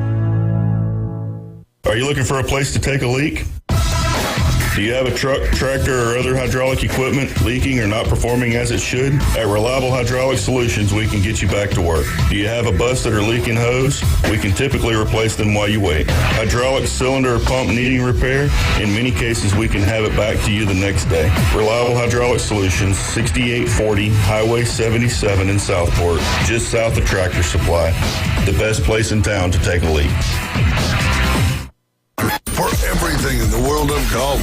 Are you looking for a place to take a leak? Do you have a truck, tractor, or other hydraulic equipment leaking or not performing as it should? At Reliable Hydraulic Solutions, we can get you back to work. Do you have a busted or leaking hose? We can typically replace them while you wait. Hydraulic cylinder or pump needing repair? In many cases, we can have it back to you the next day. Reliable Hydraulic Solutions, 6840 Highway 77 in Southport, just south of Tractor Supply. The best place in town to take a leak. For everything in the world of golf,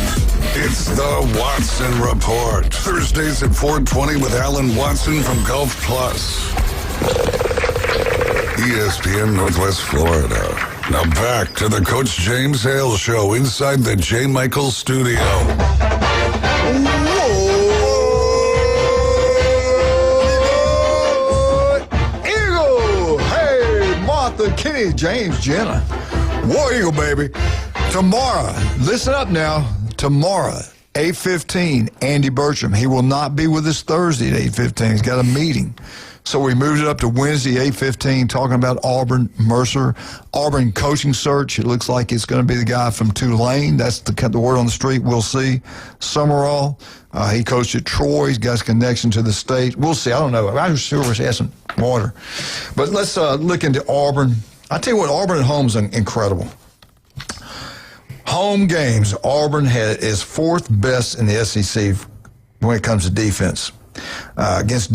it's the Watson Report. Thursdays at 4:20 with Alan Watson from Golf Plus. ESPN Northwest Florida. Now back to the Coach James Hale Show inside the J. Michael Studio. Eagle! Hey, Martha, Kenny, James, Jenna. War Eagle, baby. Tomorrow, listen up now. Tomorrow, 8:15, Andy Bertram. He will not be with us Thursday at 8:15. He's got a meeting. So we moved it up to Wednesday, 8:15, talking about Auburn, Mercer. Auburn coaching search. It looks like it's going to be the guy from Tulane. That's the word on the street. We'll see. Summerall, he coached at Troy. He's got his connection to the state. We'll see. I don't know. I'm sure we're asking water. But let's look into Auburn. I tell you what, Auburn at home is incredible. Home games, Auburn is fourth best in the SEC when it comes to defense. Against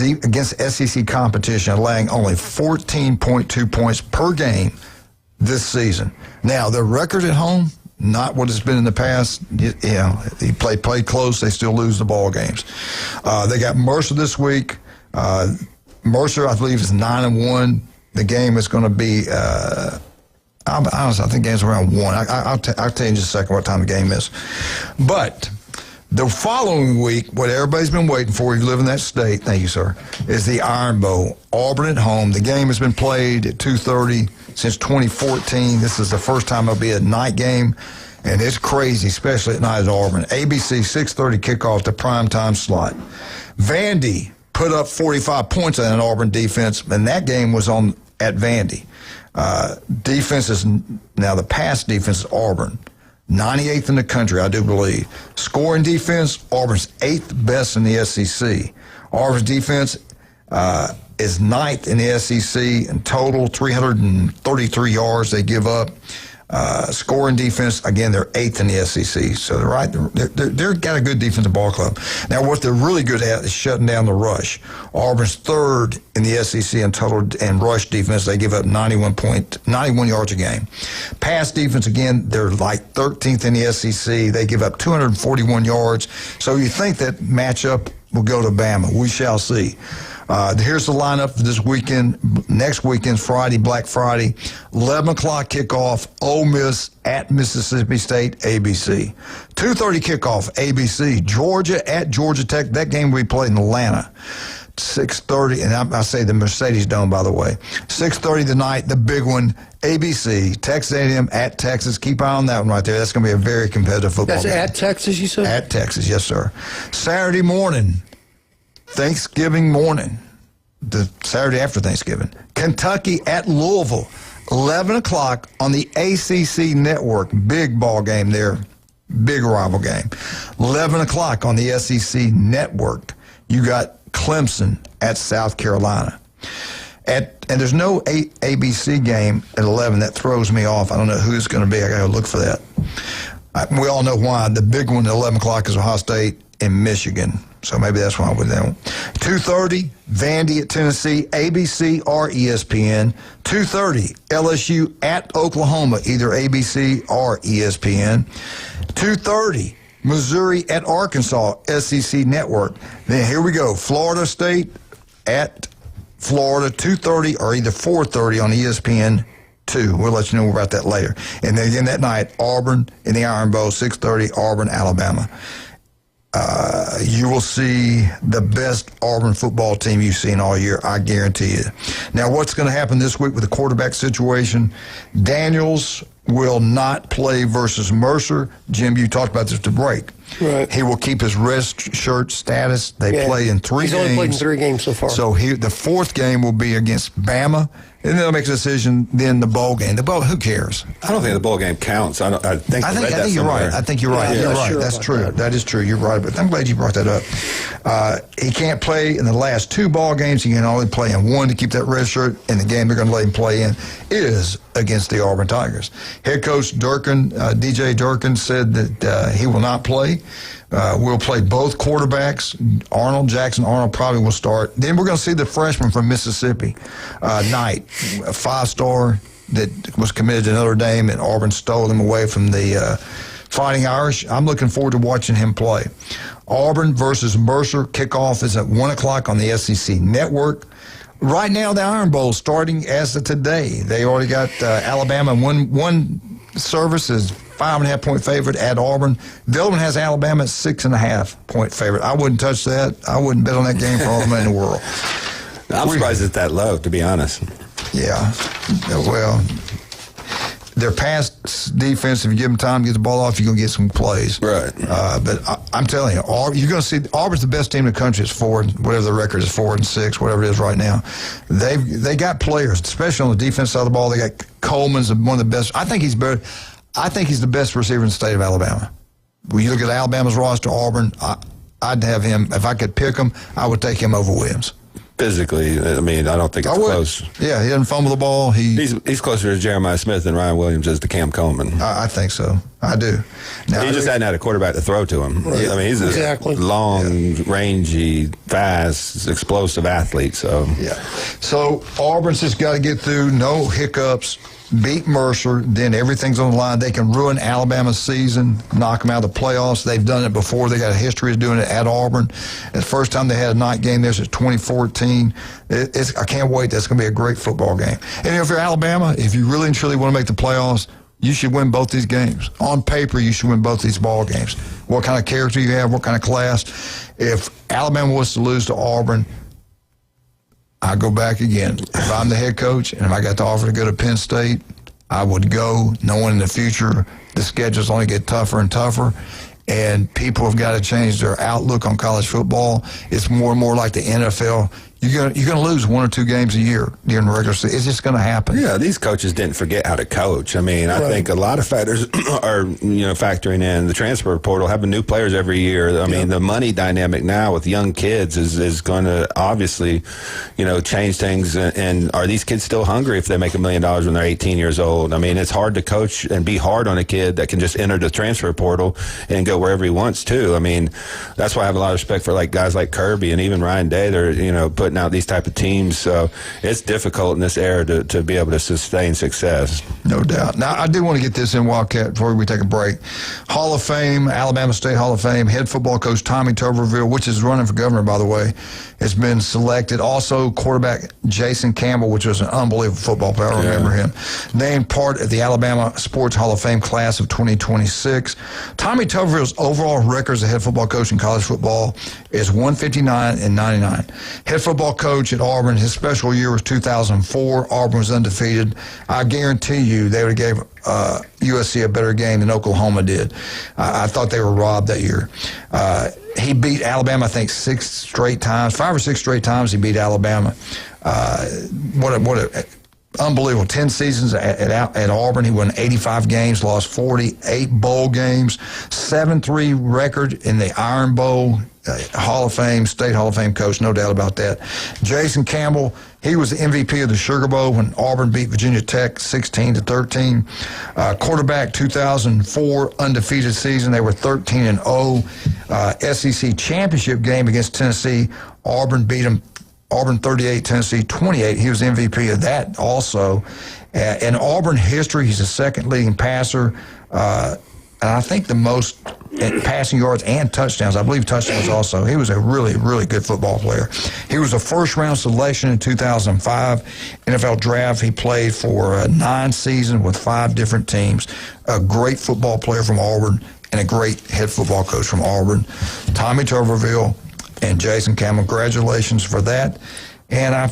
SEC competition, allowing only 14.2 points per game this season. Now, their record at home, not what it's been in the past. He played close. They still lose the ball games. They got Mercer this week. Mercer, I believe, is 9-1. The game is going to be. I'm honest, I think the game's around 1. I'll tell you in just a second what time the game is. But the following week, what everybody's been waiting for, if you live in that state, thank you, sir, is the Iron Bowl. Auburn at home. The game has been played at 2:30 since 2014. This is the first time it'll be a night game, and it's crazy, especially at night at Auburn. ABC, 6:30 kickoff, the primetime slot. Vandy put up 45 points on an Auburn defense, and that game was on at Vandy. Defense is now the pass defense is Auburn, 98th in the country, I do believe. Scoring defense, Auburn's 8th best in the SEC. Auburn's defense is 9th in the SEC in total, 333 yards they give up. Scoring defense, again, they're 8th in the SEC. So they're right. They've got a good defensive ball club. Now, what they're really good at is shutting down the rush. Auburn's 3rd in the SEC in total and rush defense. They give up 91 yards a game. Pass defense, again, they're like 13th in the SEC. They give up 241 yards. So you think that matchup will go to Bama. We shall see. Here's the lineup for this weekend. Next weekend, Friday, Black Friday, 11 o'clock kickoff, Ole Miss at Mississippi State, ABC. 2:30 kickoff, ABC, Georgia at Georgia Tech. That game will be played in Atlanta. 6:30, and I say the Mercedes Dome, by the way. 6:30 tonight, the big one, ABC, Texas A&M at Texas. Keep an eye on that one right there. That's going to be a very competitive football game. That's at Texas, you said? At Texas, yes, sir. Saturday morning, Thanksgiving morning, the Saturday after Thanksgiving, Kentucky at Louisville, 11 o'clock on the ACC network. Big ball game there, big rival game. 11 o'clock on the SEC network. You got Clemson at South Carolina. And there's no ABC game at 11. That throws me off. I don't know who it's going to be. I got to look for that. We all know why. The big one at 11 o'clock is Ohio State in Michigan. So maybe that's why we're there. 2:30, Vandy at Tennessee, ABC or ESPN. 2:30, LSU at Oklahoma, either ABC or ESPN. 2:30, Missouri at Arkansas, SEC Network. Then here we go, Florida State at Florida, 2:30 or either 4:30 on ESPN 2. We'll let you know about that later. And then again that night, Auburn in the Iron Bowl, 6:30, Auburn, Alabama. You will see the best Auburn football team you've seen all year, I guarantee you. Now, what's going to happen this week with the quarterback situation? Daniels will not play versus Mercer. Jim, you talked about this to break. Right. He will keep his red shirt status. They play in 3 games. He's only played in 3 games so far. So the 4th game will be against Bama, and then they'll make a decision. Then the bowl game. The bowl, who cares? I don't think the bowl game counts. I think you're right. I think you're right. Yeah, you're right. sure That's true. That is true. You're right. But I'm glad you brought that up. He can't play in the last 2 ball games. He can only play in 1 to keep that red shirt. And the game they're going to let him play in is against the Auburn Tigers. Head coach Durkin, DJ Durkin, said that he will not play. We'll play both quarterbacks. Jackson Arnold probably will start. Then we're going to see the freshman from Mississippi, Knight, a 5-star that was committed to Notre Dame, and Auburn stole him away from the Fighting Irish. I'm looking forward to watching him play. Auburn versus Mercer. Kickoff is at 1 o'clock on the SEC Network. Right now, the Iron Bowl starting as of today. They already got Alabama. One service is 5.5-point favorite at Auburn. The other one has Alabama at 6.5-point favorite. I wouldn't touch that. I wouldn't bet on that game for all the money in the world. I'm surprised it's that low, to be honest. Yeah. Well, their pass defense, if you give them time to get the ball off, you're going to get some plays. Right. But I'm telling you, you're going to see Auburn's the best team in the country. It's 4, whatever the record is, 4-6, whatever it is right now. They got players, especially on the defense side of the ball. They got Coleman's one of the best. I think he's better. I think he's the best receiver in the state of Alabama. When you look at Alabama's roster, Auburn, I'd have him. If I could pick him, I would take him over Williams. Physically, I mean, I don't think it's close. Yeah, he doesn't fumble the ball. He's closer to Jeremiah Smith than Ryan Williams is to Cam Coleman. I think so. I do. Now, he just hadn't had a quarterback to throw to him. Right. I mean, he's a long, rangy, fast, explosive athlete. So So Auburn's just got to get through. No hiccups. beat Mercer, then everything's on the line. They can ruin Alabama's season, knock them out of the playoffs. They've done it before. They got a history of doing it at Auburn. The first time they had a night game there was 2014. I can't wait. That's going to be a great football game. And if you're Alabama, if you really and truly want to make the playoffs, you should win both these games. On paper, you should win both these ball games. What kind of character you have, what kind of class. If Alabama was to lose to Auburn, I go back again. If I'm the head coach and if I got the offer to go to Penn State, I would go, knowing in the future the schedules only get tougher and tougher, and people have got to change their outlook on college football. It's more and more like the NFL. You're gonna lose 1 or 2 games a year during the regular season. It's just going to happen. Yeah, these coaches didn't forget how to coach. I mean, I think a lot of factors are factoring in the transfer portal, having new players every year. I mean, the money dynamic now with young kids is going to obviously, change things. And are these kids still hungry if they make $1 million when they're 18 years old? I mean, it's hard to coach and be hard on a kid that can just enter the transfer portal and go wherever he wants to. I mean, that's why I have a lot of respect for guys like Kirby and even Ryan Day. They're putting out these type of teams. So it's difficult in this era to be able to sustain success. No doubt. Now, I do want to get this in, Wildcat, before we take a break. Hall of Fame, Alabama State Hall of Fame, head football coach Tommy Tuberville, which is running for governor, by the way, has been selected. Also, quarterback Jason Campbell, which was an unbelievable football player. I remember him. Named part of the Alabama Sports Hall of Fame class of 2026. Tommy Tuberville's overall record as a head football coach in college football is 159 and 99. Head football coach at Auburn, his special year was 2004. Auburn was undefeated. I guarantee you they would have gave USC a better game than Oklahoma did. I thought they were robbed that year. He beat Alabama, I think, 5 or 6 straight times he beat Alabama. What a unbelievable. 10 seasons at Auburn. He won 85 games, lost 48 bowl games, 7-3 record in the Iron Bowl. Hall of Fame, State Hall of Fame coach, no doubt about that. Jason Campbell, he was the MVP of the Sugar Bowl when Auburn beat Virginia Tech 16-13. Quarterback 2004 undefeated season. They were 13-0. SEC championship game against Tennessee. Auburn beat them. Auburn 38, Tennessee 28. He was MVP of that also. In Auburn history, he's the second leading passer. And I think the most passing yards and touchdowns. I believe touchdowns also. He was a really, really good football player. He was a first-round selection in 2005 NFL draft. He played for 9 seasons with 5 different teams. A great football player from Auburn and a great head football coach from Auburn. Tommy Tuberville and Jason Campbell, congratulations for that. And I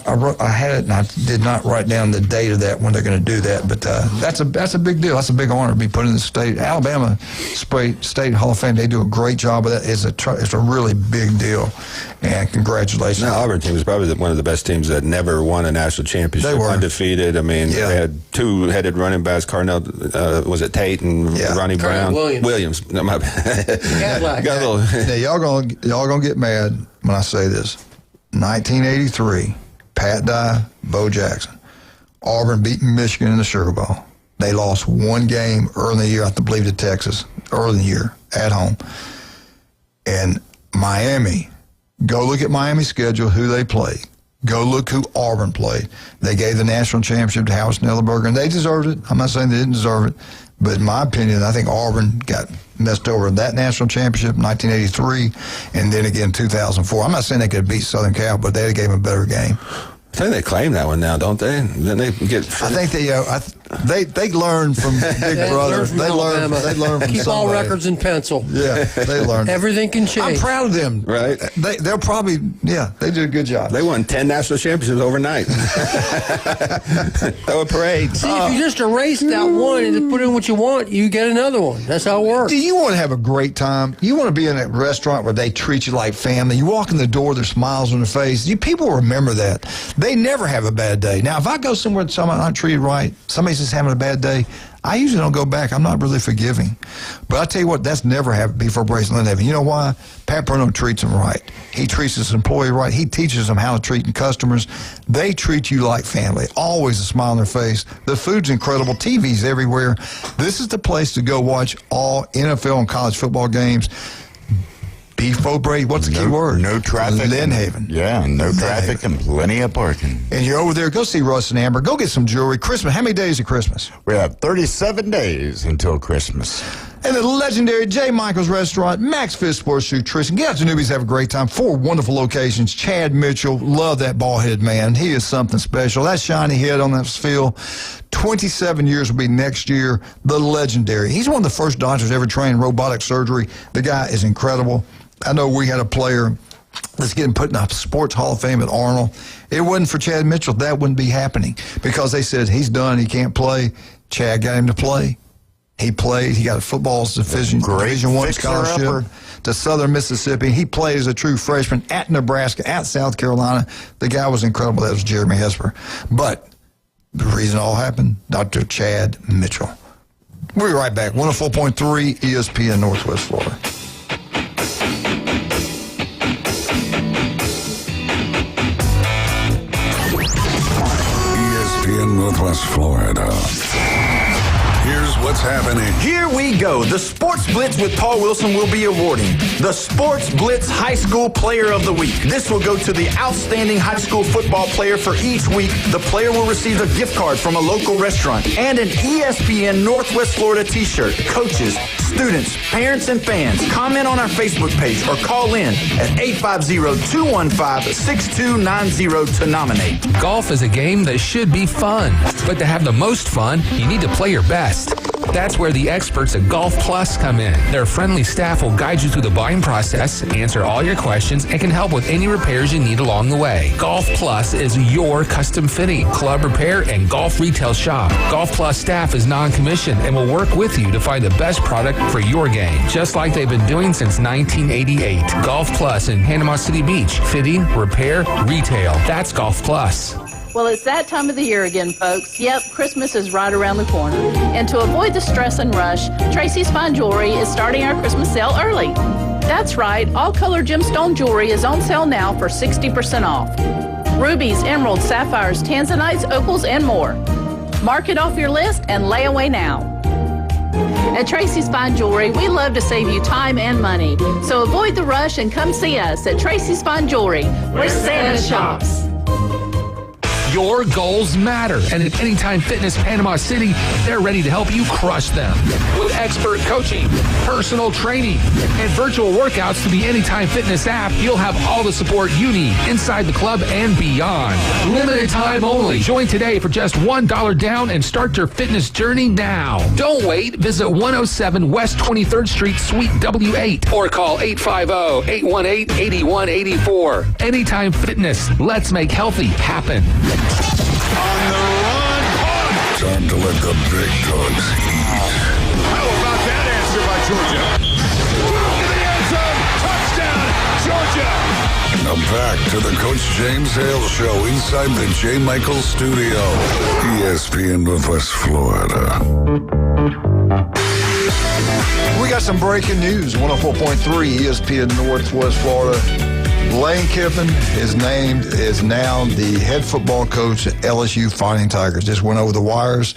had it, and I did not write down the date of that when they're going to do that. But that's a big deal. That's a big honor to be put in the state. Alabama State Hall of Fame. They do a great job of that. It's a really big deal. And congratulations. The Auburn team was probably one of the best teams that never won a national championship. They were undefeated. I mean, they had 2-headed running backs. Carnell, was it Tate and Ronnie Brown? Williams. No, my bad. Now, y'all gonna get mad when I say this. 1983, Pat Dye, Bo Jackson. Auburn beating Michigan in the Sugar Bowl. They lost 1 game early in the year, I believe, to Texas, early in the year, at home. And Miami, go look at Miami's schedule, who they played. Go look who Auburn played. They gave the national championship to Howard Snellenberger, and they deserved it. I'm not saying they didn't deserve it. But in my opinion, I think Auburn got messed over in that national championship in 1983 and then again 2004. I'm not saying they could beat Southern Cal, but they gave them a better game. I think they claim that one now, don't they? Then they get. I think they learned from Big Brother. They learned from Keep all records in pencil. Yeah, they learned. Everything can change. I'm proud of them. Right? They'll probably they did a good job. They won 10 national championships overnight. Throw a parade. See, if you just erased that one and put in what you want, you get another one. That's how it works. Do you want to have a great time? You want to be in a restaurant where they treat you like family. You walk in the door, there's smiles on their face. People remember that. They never have a bad day. Now, if I go somewhere and someone's not treated right, somebody's just having a bad day, I usually don't go back. I'm not really forgiving. But I tell you what, that's never happened before Bracelet Heaven. You know why? Pat Bruno treats them right. He treats his employee right. He teaches them how to treat customers. They treat you like family. Always a smile on their face. The food's incredible. TV's everywhere. This is the place to go watch all NFL and college football games. P4 Brady, what's the key word? No traffic. Lynn Haven. Yeah, no traffic and plenty of parking. And you're over there, go see Russ and Amber. Go get some jewelry. Christmas, how many days of Christmas? We have 37 days until Christmas. And the legendary J. Michael's Restaurant, Max Fit Sports Nutrition. Get out to newbies, have a great time. 4 wonderful locations. Chad Mitchell, love that ball head man. He is something special. That shiny head on that field, 27 years will be next year. The legendary. He's one of the first doctors ever trained in robotic surgery. The guy is incredible. I know we had a player that's getting put in the Sports Hall of Fame at Arnold. It wasn't for Chad Mitchell, that wouldn't be happening because they said he's done, he can't play. Chad got him to play. He played. He got a football Division I scholarship to Southern Mississippi. He played as a true freshman at Nebraska, at South Carolina. The guy was incredible. That was Jeremy Hesper. But the reason it all happened, Dr. Chad Mitchell. We'll be right back. 104.3 ESPN Northwest Florida. ESPN Northwest Florida. Here's what's happening. Here we go. The Sports Blitz with Paul Wilson will be awarding the Sports Blitz High School Player of the Week. This will go to the outstanding high school football player for each week. The player will receive a gift card from a local restaurant and an ESPN Northwest Florida t-shirt. Coaches, students, parents, and fans, comment on our Facebook page or call in at 850-215-6290 to nominate. Golf is a game that should be fun, but to have the most fun, you need to play your best. That's where the experts at Golf Plus come in. Their friendly staff will guide you through the buying process, answer all your questions, and can help with any repairs you need along the way. Golf Plus is your custom fitting, club repair, and golf retail shop. Golf Plus staff is non-commissioned and will work with you to find the best product for your game, just like they've been doing since 1988. Golf Plus in Panama City Beach. Fitting, repair, retail. That's Golf Plus. Well, it's that time of the year again, folks. Yep, Christmas is right around the corner. And to avoid the stress and rush, Tracy's Fine Jewelry is starting our Christmas sale early. That's right, all color gemstone jewelry is on sale now for 60% off. Rubies, emeralds, sapphires, tanzanites, opals, and more. Mark it off your list and lay away now. At Tracy's Fine Jewelry, we love to save you time and money. So avoid the rush and come see us at Tracy's Fine Jewelry, where Santa shops. Your goals matter, and at Anytime Fitness Panama City, they're ready to help you crush them. With expert coaching, personal training, and virtual workouts through the Anytime Fitness app, you'll have all the support you need inside the club and beyond. Limited time only. Join today for just $1 down and start your fitness journey now. Don't wait. Visit 107 West 23rd Street, Suite W8, or call 850-818-8184. Anytime Fitness. Let's make healthy happen. On the run. Time to let the big dogs eat. How about that answer by Georgia? To the end zone. Touchdown, Georgia. Now back to the Coach James Hale Show inside the J. Michaels Studio. ESPN Northwest Florida. We got some breaking news. 104.3 ESPN Northwest Florida. Lane Kiffin is now the head football coach at LSU Fighting Tigers. Just went over the wires.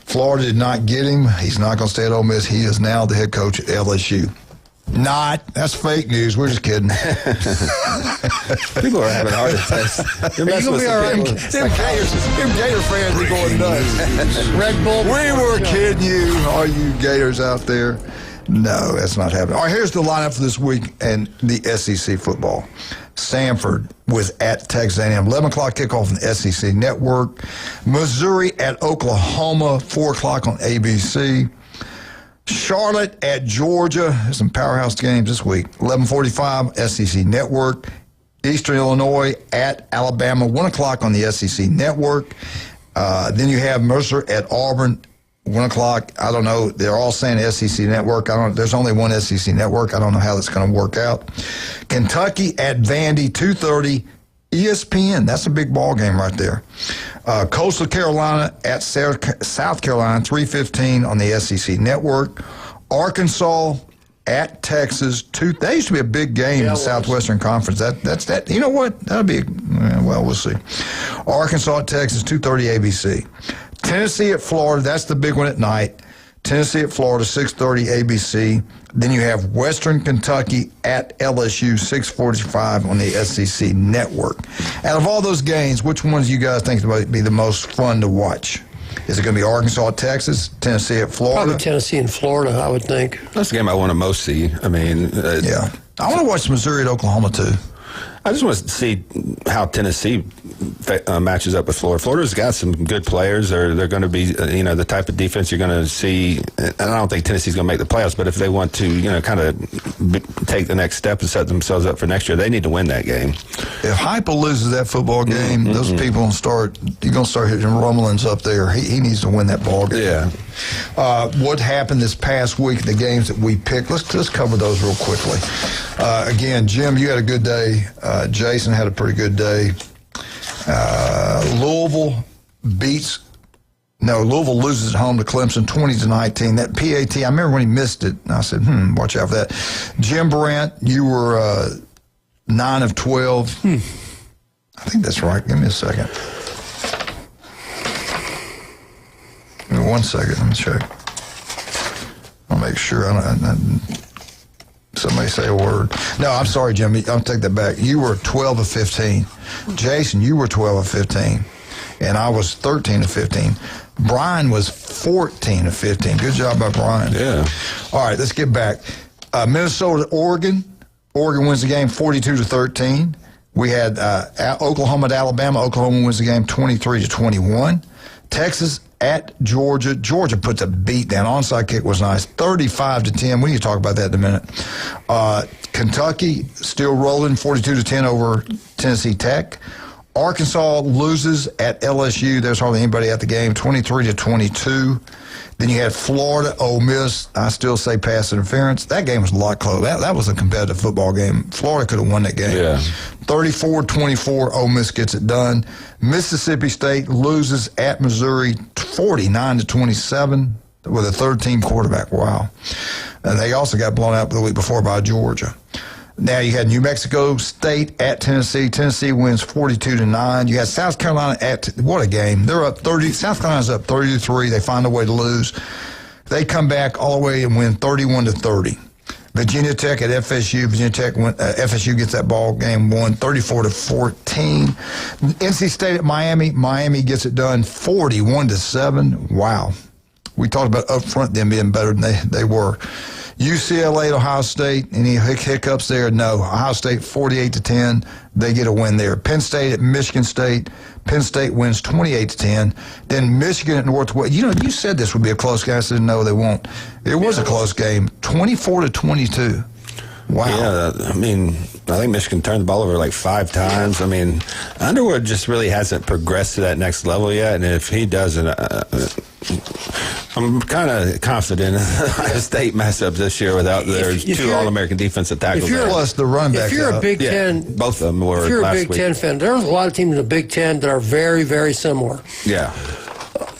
Florida did not get him. He's not going to stay at Ole Miss. He is now the head coach at LSU. That's fake news. We're just kidding. People are having heart attacks. You're messing with some people. Them Gator fans are going nuts. Red Bull. We were kidding you, all you Gators out there. No, that's not happening. All right, here's the lineup for this week and the SEC football. Samford was at Texas A&M. 11 o'clock kickoff on the SEC Network. Missouri at Oklahoma, 4 o'clock on ABC. Charlotte at Georgia. There's some powerhouse games this week. 11:45 SEC Network. Eastern Illinois at Alabama, 1 o'clock on the SEC Network. Then you have Mercer at Auburn, 1 o'clock. I don't know. They're all saying SEC Network. There's only one SEC Network. I don't know how that's going to work out. Kentucky at Vandy, 2:30. ESPN. That's a big ball game right there. Coastal Carolina at South Carolina, 3:15 on the SEC Network. Arkansas at Texas. That used to be a big game in the Southwestern Conference. That's that. You know what? That'll be. Well, we'll see. Arkansas at Texas, 2:30 ABC. Tennessee at Florida. That's the big one at night. Tennessee at Florida, 6:30 ABC. Then you have Western Kentucky at LSU, 6:45 on the SEC Network. Out of all those games, which ones do you guys think would be the most fun to watch? Is it going to be Arkansas at Texas, Tennessee at Florida? Probably Tennessee and Florida, I would think. That's the game I want to most see. I mean, yeah. I want to watch Missouri at Oklahoma, too. I just want to see how Tennessee matches up with Florida. Florida's got some good players. They're going to be, the type of defense you're going to see. And I don't think Tennessee's going to make the playoffs, but if they want to, kind of take the next step and set themselves up for next year, they need to win that game. If Heupel loses that football game, those people you're going to start hitting rumblings up there. He needs to win that ball game. Yeah. What happened this past week, the games that we picked, let's cover those real quickly. Again, Jim, you had a good day. Jason had a pretty good day. Louisville loses at home to Clemson 20-19. That PAT, I remember when he missed it, and I said, watch out for that. Jim Brandt, you were 9 of 12. I think that's right. Give me a second. Give me 1 second. Let me check. I'll make sure somebody say a word. No, I'm sorry, Jimmy. I'll take that back. You were 12 of 15. Jason, you were 12 of 15. And I was 13 of 15. Brian was 14 of 15. Good job by Brian. Yeah. All right, let's get back. Minnesota, Oregon. Oregon wins the game 42-13. We had Oklahoma at Alabama. Oklahoma wins the game 23-21. Texas at Georgia. Georgia puts a beat down. Onside kick was nice. 35-10. We need to talk about that in a minute. Kentucky still rolling 42-10 over Tennessee Tech. Arkansas loses at LSU. There's hardly anybody at the game. 23-22. Then you had Florida, Ole Miss. I still say pass interference. That game was a lot closer. That was a competitive football game. Florida could have won that game. Yeah. 34-24, Ole Miss gets it done. Mississippi State loses at Missouri 49-27 with a third-team quarterback. Wow. And they also got blown out the week before by Georgia. Now you had New Mexico State at Tennessee. Tennessee wins 42-9. You had South Carolina what a game. They're up 30. South Carolina's up 30-3. They find a way to lose. They come back all the way and win 31-30. Virginia Tech at FSU. FSU gets that ball game won 34-14. NC State at Miami. Miami gets it done 41-7. Wow. We talked about up front them being better than they were. UCLA at Ohio State. Any hiccups there? No. Ohio State 48-10. They get a win there. Penn State at Michigan State. Penn State wins 28-10. Then Michigan at Northwest. You said this would be a close game. I said no, they won't. It was a close game. 24-22. Wow. Yeah, I think Michigan turned the ball over like 5 times. Underwood just really hasn't progressed to that next level yet, and if he doesn't, I'm kind of confident Ohio State mess up this year without their 2 All-American defensive tackles. Plus the run back. If you're a Big Ten, both of them were. If you're a last Big week. Ten fan, there's a lot of teams in the Big Ten that are very, very similar. Yeah.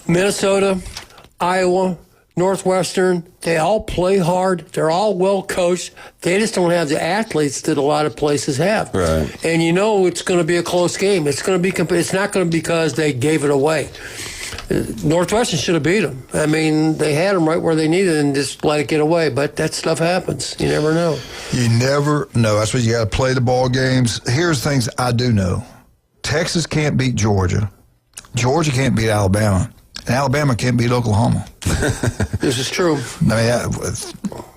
Minnesota, Iowa, Northwestern, they all play hard. They're all well coached. They just don't have the athletes that a lot of places have. Right. And it's going to be a close game. It's going to be. It's not going to be because they gave it away. Northwestern should have beat them. They had them right where they needed and just let it get away. But that stuff happens. You never know. You never know. That's why you got to play the ball games. Here's things I do know. Texas can't beat Georgia. Georgia can't beat Alabama. And Alabama can't beat Oklahoma. This is true.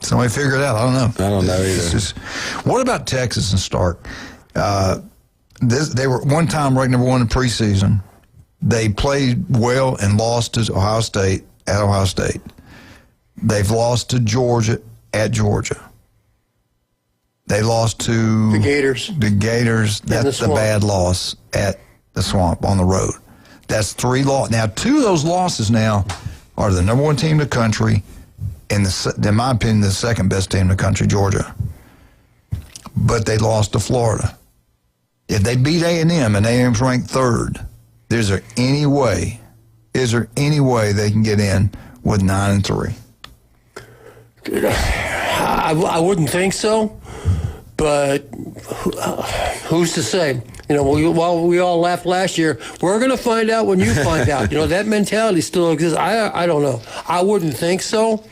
Somebody figure it out. I don't know. I don't know either. What about Texas and Stark? They were one time ranked number 1 in preseason. They played well and lost to Ohio State at Ohio State. They've lost to Georgia at Georgia. They lost to the Gators. That's the bad loss at the Swamp on the road. That's 3 losses. Now, 2 of those losses now are the number 1 team in the country, and in my opinion, the second best team in the country, Georgia. But they lost to Florida. If they beat A&M and A&M's ranked 3rd, is there any way they can get in with 9-3? I wouldn't think so. But who's to say? You know, while we all laughed last year, we're going to find out when you find out. You know, that mentality still exists. I don't know. I wouldn't think so,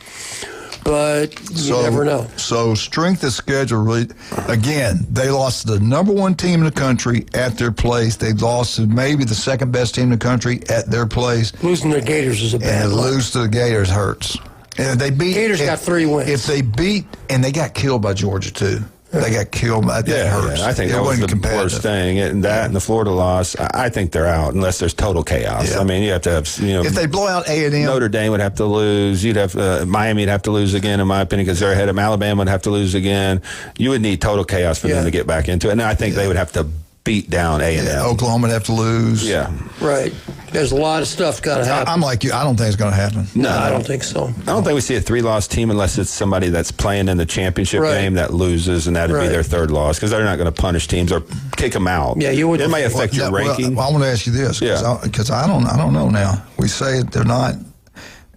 but you never know. So strength of schedule, really, again, they lost to the number one team in the country at their place. They lost to maybe the second best team in the country at their place. Losing to the Gators is a bad And lose to the Gators hurts. And they beat. Gators got 3 wins. If they beat, and they got killed by Georgia too. They got killed. That hurts. Yeah, I think that was the worst thing. And that and the Florida loss, I think they're out unless there's total chaos. Yeah. I mean, you have to have, you know. If they blow out A&M. Notre Dame would have to lose. You'd have Miami would have to lose again, in my opinion, because they're ahead of them. Alabama would have to lose again. You would need total chaos for them to get back into it. And I think they would have to beat down A&M. Yeah, Oklahoma would have to lose. Yeah. Right. There's a lot of stuff got to happen. I'm like you. I don't think it's going to happen. No, I don't think so. I don't think we see a 3-loss team unless it's somebody that's playing in the championship game that loses, and that would be their 3rd loss, because they're not going to punish teams or kick them out. Yeah, you would. It may affect your ranking. I want to ask you this, because I don't know now. We say they're not.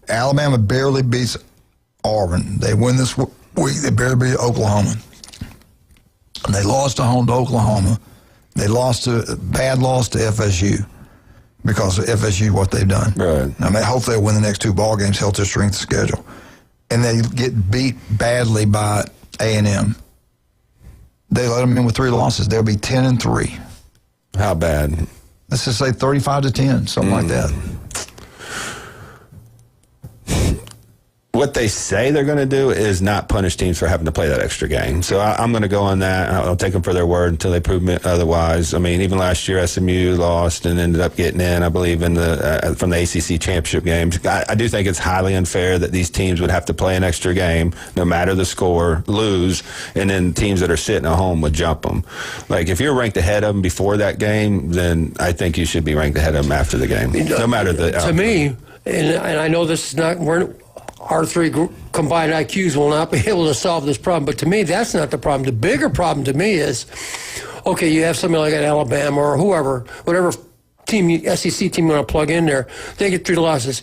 Alabama barely beats Auburn. They win this week. They barely beat Oklahoma. And they lost at home to Oklahoma. They lost bad loss to FSU. Because of FSU, what they've done. Right. I mean, hopefully they'll win the next 2 ball games, help their strength of schedule. And they get beat badly by A&M. They let them in with 3 losses. They'll be 10-3. How bad? Let's just say 35-10, something like that. What they say they're going to do is not punish teams for having to play that extra game. So I'm going to go on that. I'll take them for their word until they prove me otherwise. I mean, even last year, SMU lost and ended up getting in, I believe, in the from the ACC championship games. I do think it's highly unfair that these teams would have to play an extra game, no matter the score, lose, and then teams that are sitting at home would jump them. Like, if you're ranked ahead of them before that game, then I think you should be ranked ahead of them after the game, no matter the outcome. To me, and I know this is not... Our 3 combined IQs will not be able to solve this problem. But to me, that's not the problem. The bigger problem to me is, okay, you have somebody like an Alabama or whoever, whatever team, SEC team you want to plug in there, they get 3 losses.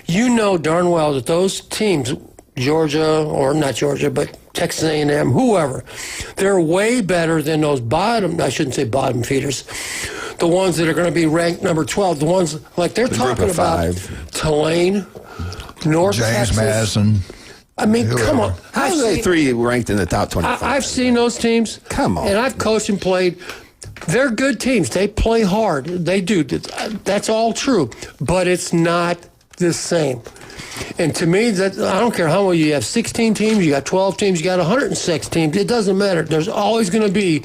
You know darn well that those teams, Georgia, or not Georgia, but Texas A&M, whoever, they're way better than those bottom, I shouldn't say bottom feeders, the ones that are going to be ranked number 12, the ones, like they're talking about Tulane, North James Texas. Madison. I mean, come on. How are they 3 ranked in the top 25? I've seen those teams. Come on. And I've coached and played. They're good teams. They play hard. They do. That's all true. But it's not the same. And to me, I don't care how many you have, 16 teams, you got 12 teams, you got 106 teams. It doesn't matter. There's always going to be,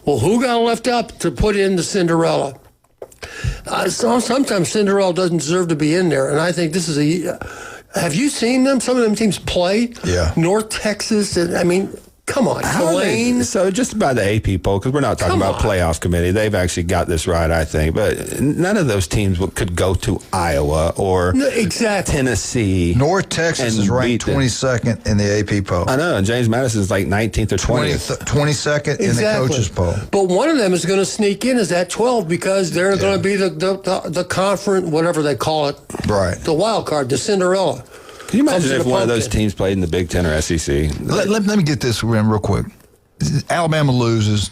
well, who got left up to put in the Cinderella? So sometimes Cinderella doesn't deserve to be in there. And I think this is have you seen them? Some of them teams play. Yeah. North Texas. I mean, come on. Tulane. So just by the AP poll, because we're not talking about playoff committee. They've actually got this right, I think. But none of those teams could go to Iowa or Tennessee. North Texas is ranked 22nd in the AP poll. I know. And James Madison is like 19th or 20th. 22nd in the coaches poll. But one of them is going to sneak in as that 12 because they're going to be the conference, whatever they call it. Right. The wild card, the Cinderella. Can you imagine if one of those teams played in the Big Ten or SEC? Let me get this real quick. Alabama loses.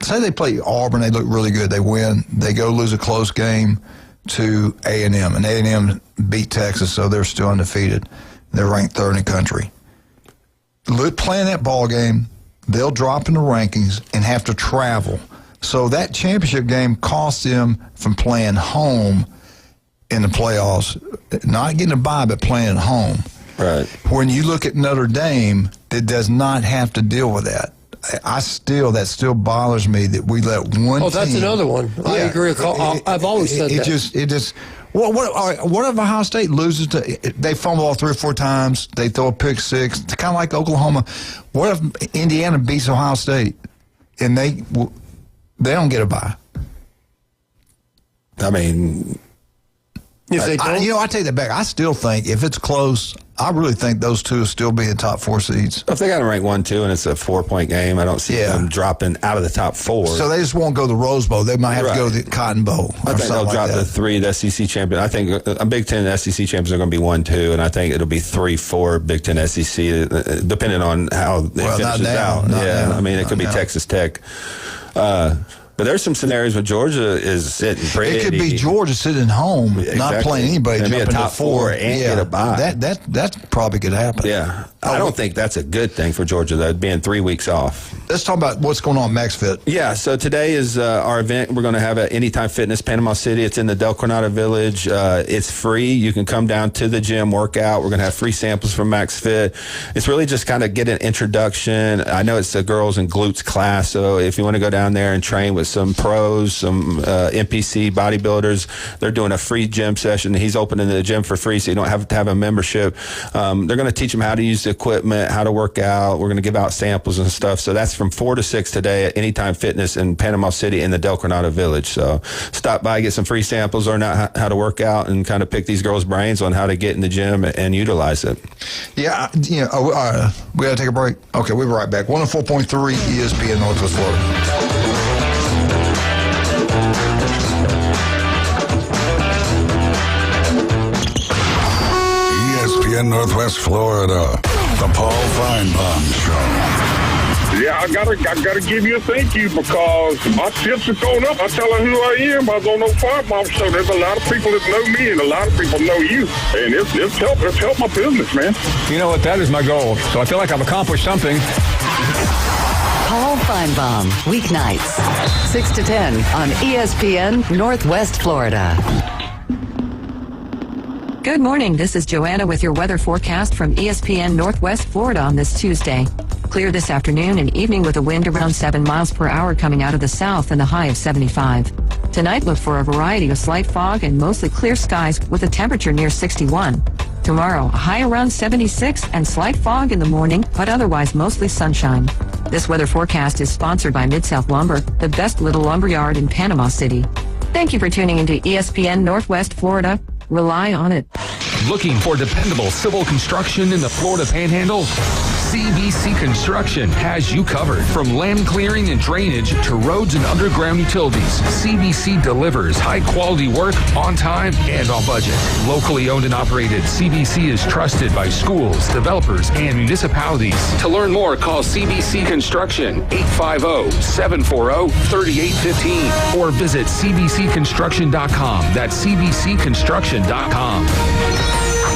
Say they play Auburn. They look really good. They win. They go lose a close game to A&M. And A&M beat Texas, so they're still undefeated. They're ranked 3rd in the country. Playing that ball game, they'll drop in the rankings and have to travel. So that championship game cost them from playing home in the playoffs, not getting a bye, but playing home. Right. When you look at Notre Dame, it does not have to deal with that. That still bothers me that we let one. Oh, that's another one. I agree. I've always said that. What if Ohio State loses they fumble all 3 or 4 times, they throw a pick 6, it's kind of like Oklahoma. What if Indiana beats Ohio State and they don't get a bye? I mean, I take that back. I still think if it's close, I really think those two will still be in top 4 seeds. If they got to rank 1-2 and it's a 4-point game, I don't see them dropping out of the top 4. So they just won't go to the Rose Bowl. They might have to go to the Cotton Bowl. I think they'll drop the 3, the SEC champion. I think a Big Ten SEC champions are going to be 1-2, and I think it'll be 3-4 Big Ten SEC, depending on how it finishes out. I mean, it could be Texas Tech. But there's some scenarios where Georgia is sitting pretty. It could be Georgia sitting home, not playing anybody, be a top 4 and get a bye. That probably could happen. Yeah. I don't think that's a good thing for Georgia, though, being 3 weeks off. Let's talk about what's going on at MaxFit. Yeah, so today is our event. We're going to have at Anytime Fitness, Panama City. It's in the Del Coronado Village. It's free. You can come down to the gym, work out. We're going to have free samples from MaxFit. It's really just kind of get an introduction. I know it's a girls and glutes class, so if you want to go down there and train with some pros, some NPC bodybuilders, they're doing a free gym session. He's opening the gym for free, so you don't have to have a membership. They're going to teach them how to use the equipment, how to work out. We're going to give out samples and stuff. So that's from 4 to 6 today at Anytime Fitness in Panama City in the Del Coronado Village. So stop by, get some free samples, learn out how to work out, and kind of pick these girls' brains on how to get in the gym and utilize it. Yeah, we got to take a break. Okay, we'll be right back. 104.3 ESPN Northwest Florida. ESPN Northwest Florida, the Paul Feinbaum Show. Yeah, I gotta give you a thank you because my chips are going up. I tell her who I am. I was on no Feinbaum Show. There's a lot of people that know me, and a lot of people know you, and it's helped my business, man. You know what? That is my goal. So I feel like I've accomplished something. Paul Feinbaum, weeknights, 6 to 10 on ESPN Northwest Florida. Good morning. This is Joanna with your weather forecast from ESPN Northwest Florida on this Tuesday. Clear this afternoon and evening with a wind around 7 miles per hour coming out of the south and the high of 75. Tonight, look for a variety of slight fog and mostly clear skies with a temperature near 61. Tomorrow, a high around 76 and slight fog in the morning, but otherwise mostly sunshine. This weather forecast is sponsored by Mid-South Lumber, the best little lumber yard in Panama City. Thank you for tuning into ESPN Northwest Florida. Rely on it. Looking for dependable civil construction in the Florida Panhandle? CBC Construction has you covered. From land clearing and drainage to roads and underground utilities, CBC delivers high-quality work on time and on budget. Locally owned and operated, CBC is trusted by schools, developers, and municipalities. To learn more, call CBC Construction, 850-740-3815, or visit cbcconstruction.com. That's cbcconstruction.com.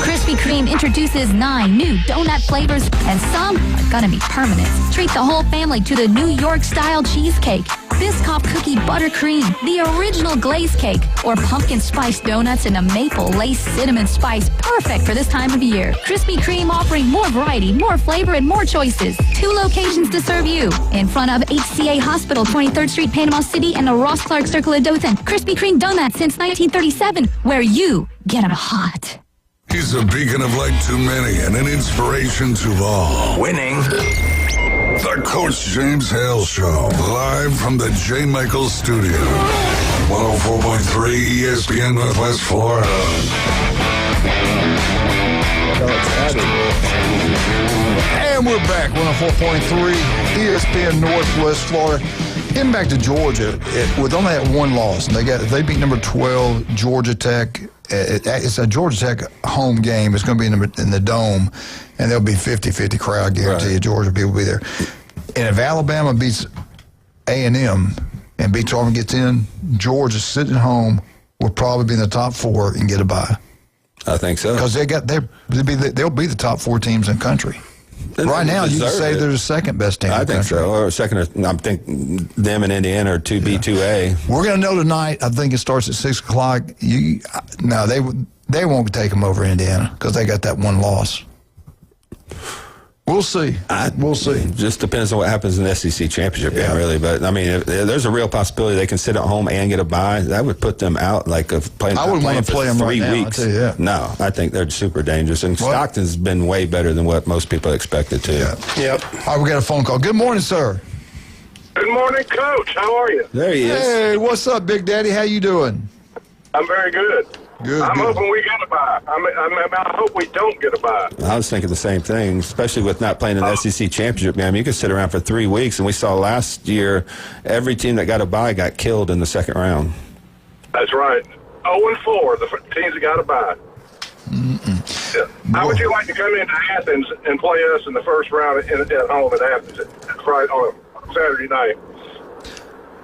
Krispy Kreme introduces 9 new donut flavors, and some are gonna be permanent. Treat the whole family to the New York-style cheesecake, Biscoff cookie buttercream, the original glaze cake, or pumpkin spice donuts in a maple lace cinnamon spice, perfect for this time of year. Krispy Kreme offering more variety, more flavor, and more choices. 2 locations to serve you. In front of HCA Hospital, 23rd Street, Panama City, and the Ross Clark Circle of Dothan. Krispy Kreme donuts since 1937, where you get them hot. He's a beacon of light to many and an inspiration to all. Winning. The Coach James Hale Show, live from the J. Michaels Studio. 104.3 ESPN Northwest Florida. And we're back, 104.3 ESPN Northwest Florida. Getting back to Georgia, with only that one loss, and they beat number 12 Georgia Tech. It's a Georgia Tech home game. It's going to be in the Dome, and there'll be 50-50 crowd, guarantee you. Georgia people will be there. And if Alabama beats A&M and beats Auburn, gets in, Georgia sitting home will probably be in the top 4 and get a bye. I think so. Because they'll be the top 4 teams in the country. Right now, you can say they're the second best team. I think so. Or second, I think them and Indiana are 2B, 2A. We're going to know tonight. I think it starts at 6 o'clock. No, they won't take them over Indiana because they got that one loss. We'll see. We'll see. Just depends on what happens in the SEC championship game, really. But I mean, if there's a real possibility they can sit at home and get a bye. That would put them out like playing. I wouldn't want to play them 3 right weeks. Now, I tell you, No, I think they're super dangerous. And Stockton's been way better than what most people expected to. Yep. All right, we got a phone call. Good morning, sir. Good morning, Coach. How are you? There he is. Hey, what's up, Big Daddy? How you doing? I'm very good. I'm hoping we get a bye. I hope we don't get a bye. I was thinking the same thing, especially with not playing an SEC championship game. You could sit around for 3 weeks, and we saw last year every team that got a bye got killed in the second round. That's right. 0-4, the teams that got a bye. Yeah. How would you like to come into Athens and play us in the first round at home at Athens Friday on Saturday night?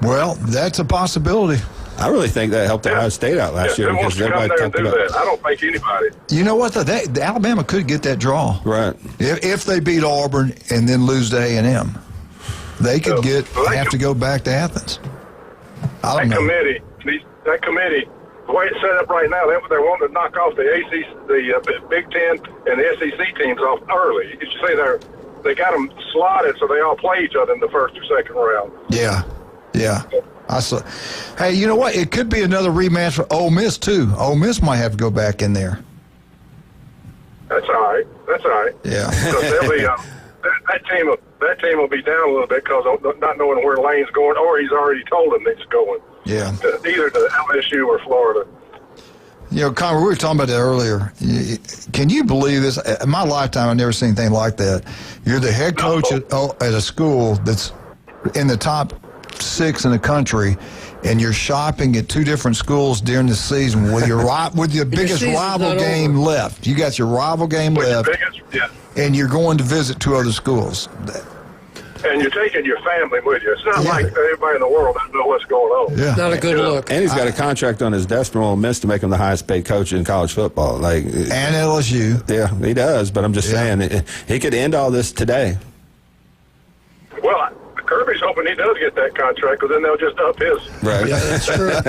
Well, that's a possibility. I really think that helped Ohio State out last year because everybody talked about that. I don't think anybody. You know what? The Alabama could get that draw. Right. If they beat Auburn and then lose to A&M, they could have to go back to Athens. I don't know. That committee, the way it's set up right now, they're wanting to knock off the Big Ten and the SEC teams off early. You should say they got them slotted so they all play each other in the first or second round. Yeah. Hey, you know what? It could be another rematch for Ole Miss, too. Ole Miss might have to go back in there. That's all right. Yeah. So that team will be down a little bit because of not knowing where Lane's going, or he's already told them he's going. Yeah. Either to LSU or Florida. You know, Conrad, we were talking about that earlier. Can you believe this? In my lifetime, I've never seen anything like that. You're the head coach at a school that's in the top 6 in the country, and you're shopping at 2 different schools during the season with your biggest rival game left. You got your rival game left, and you're going to visit 2 other schools. And you're taking your family with you. It's not like everybody in the world doesn't know what's going on. Yeah. Not a good look. And he's got a contract on his desk from Ole Miss to make him the highest paid coach in college football. And LSU. Yeah, he does. But I'm just saying, he could end all this today. Well, Kirby's hoping he does get that contract because then they'll just up his. Right. Yeah, that's true.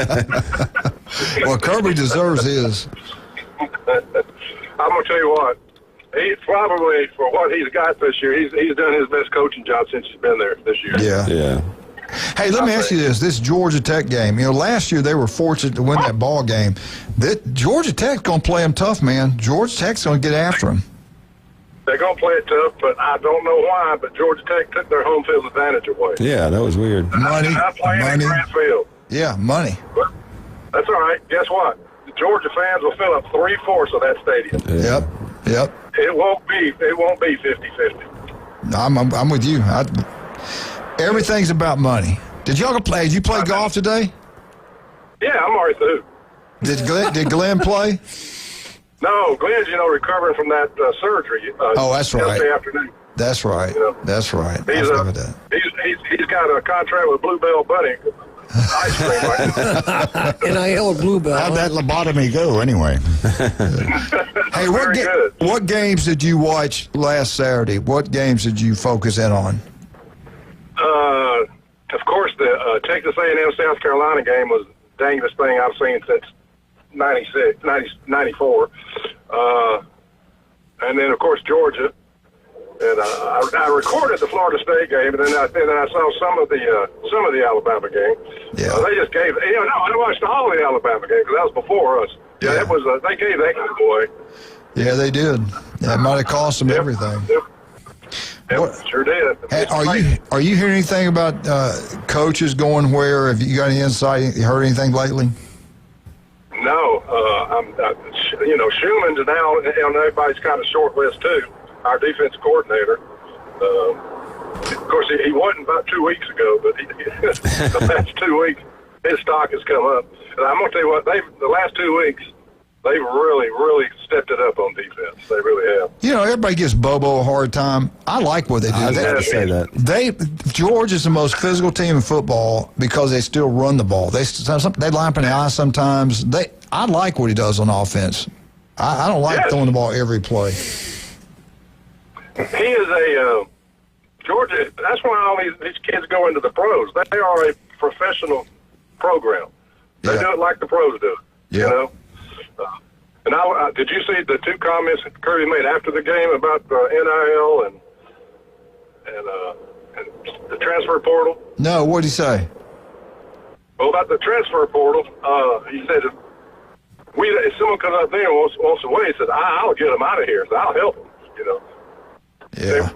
Well, Kirby deserves his. I'm going to tell you what. He's probably, for what he's got this year, he's done his best coaching job since he's been there this year. Yeah. Hey, let me ask you this Georgia Tech game. You know, last year they were fortunate to win that ball game. Georgia Tech's going to play them tough, man. Georgia Tech's going to get after them. They're going to play it tough, but I don't know why, but Georgia Tech took their home field advantage away. Yeah, that was weird. Money. In Grant Field. Yeah, money. But that's all right. Guess what? The Georgia fans will fill up 3/4 of that stadium. Yep. It won't be 50-50. I'm with you. Everything's about money. Did y'all play? Did you play golf today? Yeah, I'm already through. Did Glenn play? No, Glenn's recovering from that surgery. That's right. Yesterday afternoon. That's right. That's right. He's got a contract with Bluebell Bunny. Ice cream right now. NIL Bluebell. How'd that lobotomy go anyway? Hey, what games did you watch last Saturday? What games did you focus in on? Of course, the Texas A&M South Carolina game was the dangest thing I've seen since 94. And then, of course, Georgia. And I recorded the Florida State game, and then I saw some of the Alabama game. Yeah. They just gave. I watched all the Alabama game because that was before us. Yeah, it was. They gave that guy away. Yeah, they did. That might have cost them everything. Yep, sure did. Are you hearing anything about coaches going where? Have you got any insight? You heard anything lately? No. Schumann's now, and everybody's got a short list too. Our defense coordinator. Of course, he wasn't about 2 weeks ago, but the last 2 weeks, his stock has come up. And I'm going to tell you what, the last 2 weeks, they've really, really stepped it up on defense. They really have. Everybody gives Bobo a hard time. I like what they do. I have to say that. Georgia's the most physical team in football because they still run the ball. They line up in the eye sometimes. I like what he does on offense. I don't like throwing the ball every play. He is a Georgia. That's why all these kids go into the pros. They are a professional program. They do it like the pros do. Yeah. And did you see the 2 comments that Kirby made after the game about NIL and the transfer portal? No, what did he say? Well, about the transfer portal, he said if someone comes up there and wants away, he said, I'll get them out of here. So I'll help them. Yeah. They think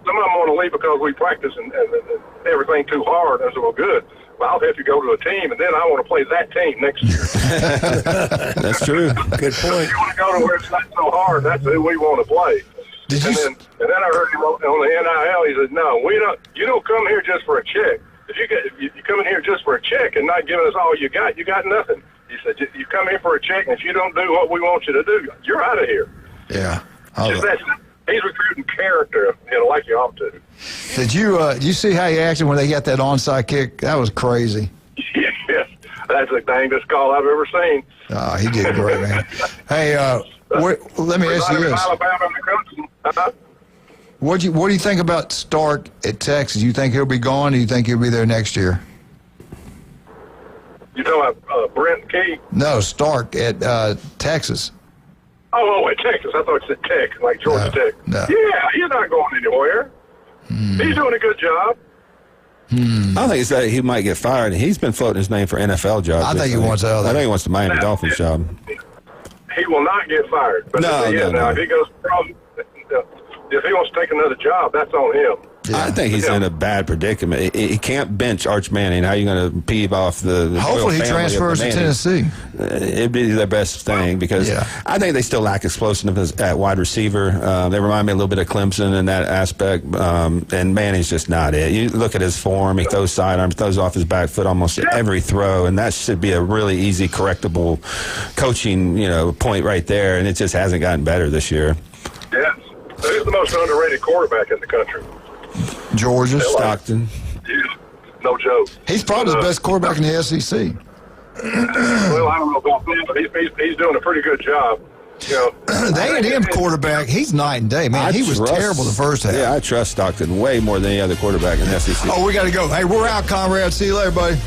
some of them want to leave because we practice and everything too hard. I said, well, good. well, I'll help you go to a team, and then I want to play that team next year. That's true. Good point. If you want to go to where it's not so hard, that's who we want to play. And then I heard him on the NIL. He said, "No, you don't come here just for a check. If you come in here just for a check and not giving us all you got nothing." He said, "You come here for a check, and if you don't do what we want you to do, you're out of here." Yeah. He's recruiting character, like you ought to. Did you see how he acted when they got that onside kick? That was crazy. Yes, that's the dangest call I've ever seen. Oh, he did great, man. Hey, let me ask you this. Alabama and Clemson. What do you think about Stark at Texas? You think he'll be gone, or you think he'll be there next year? You talking about Brent Key? No, Stark at Texas. Oh, at Texas. I thought you said Tech, like Georgia Tech. No. Yeah, he's not going anywhere. He's doing a good job. I think it's that he might get fired. He's been floating his name for NFL jobs. I think he wants out. I think he wants the Miami Dolphins job. He will not get fired. But No. If he goes if he wants to take another job, that's on him. I think he's in a bad predicament. He can't bench Arch Manning. How are you going to peeve off the Hopefully he transfers to Tennessee. It'd be their best thing because I think they still lack explosiveness at wide receiver. They remind me a little bit of Clemson in that aspect, and Manning's just not it. You look at his form. He throws sidearms, throws off his back foot almost every throw, and that should be a really easy correctable coaching point right there, and it just hasn't gotten better this year. Yes. Who's the most underrated quarterback in the country? Georgia. Stockton. Yeah, no joke. He's probably the best quarterback in the SEC. Well, I don't know about that, but he's doing a pretty good job. The A&M quarterback, he's night and day, man. He was terrible the first half. Yeah, I trust Stockton way more than any other quarterback in the SEC. Oh, we got to go. Hey, we're out, Conrad. See you later, buddy.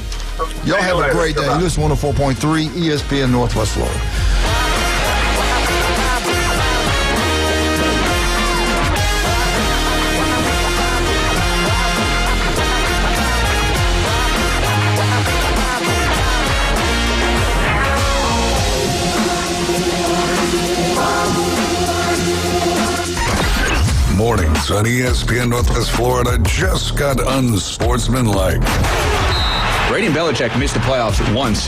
Y'all have a great day. You listen to 104.3 ESPN Northwest Florida. Mornings on ESPN Northwest Florida just got unsportsmanlike. Brady and Belichick missed the playoffs once.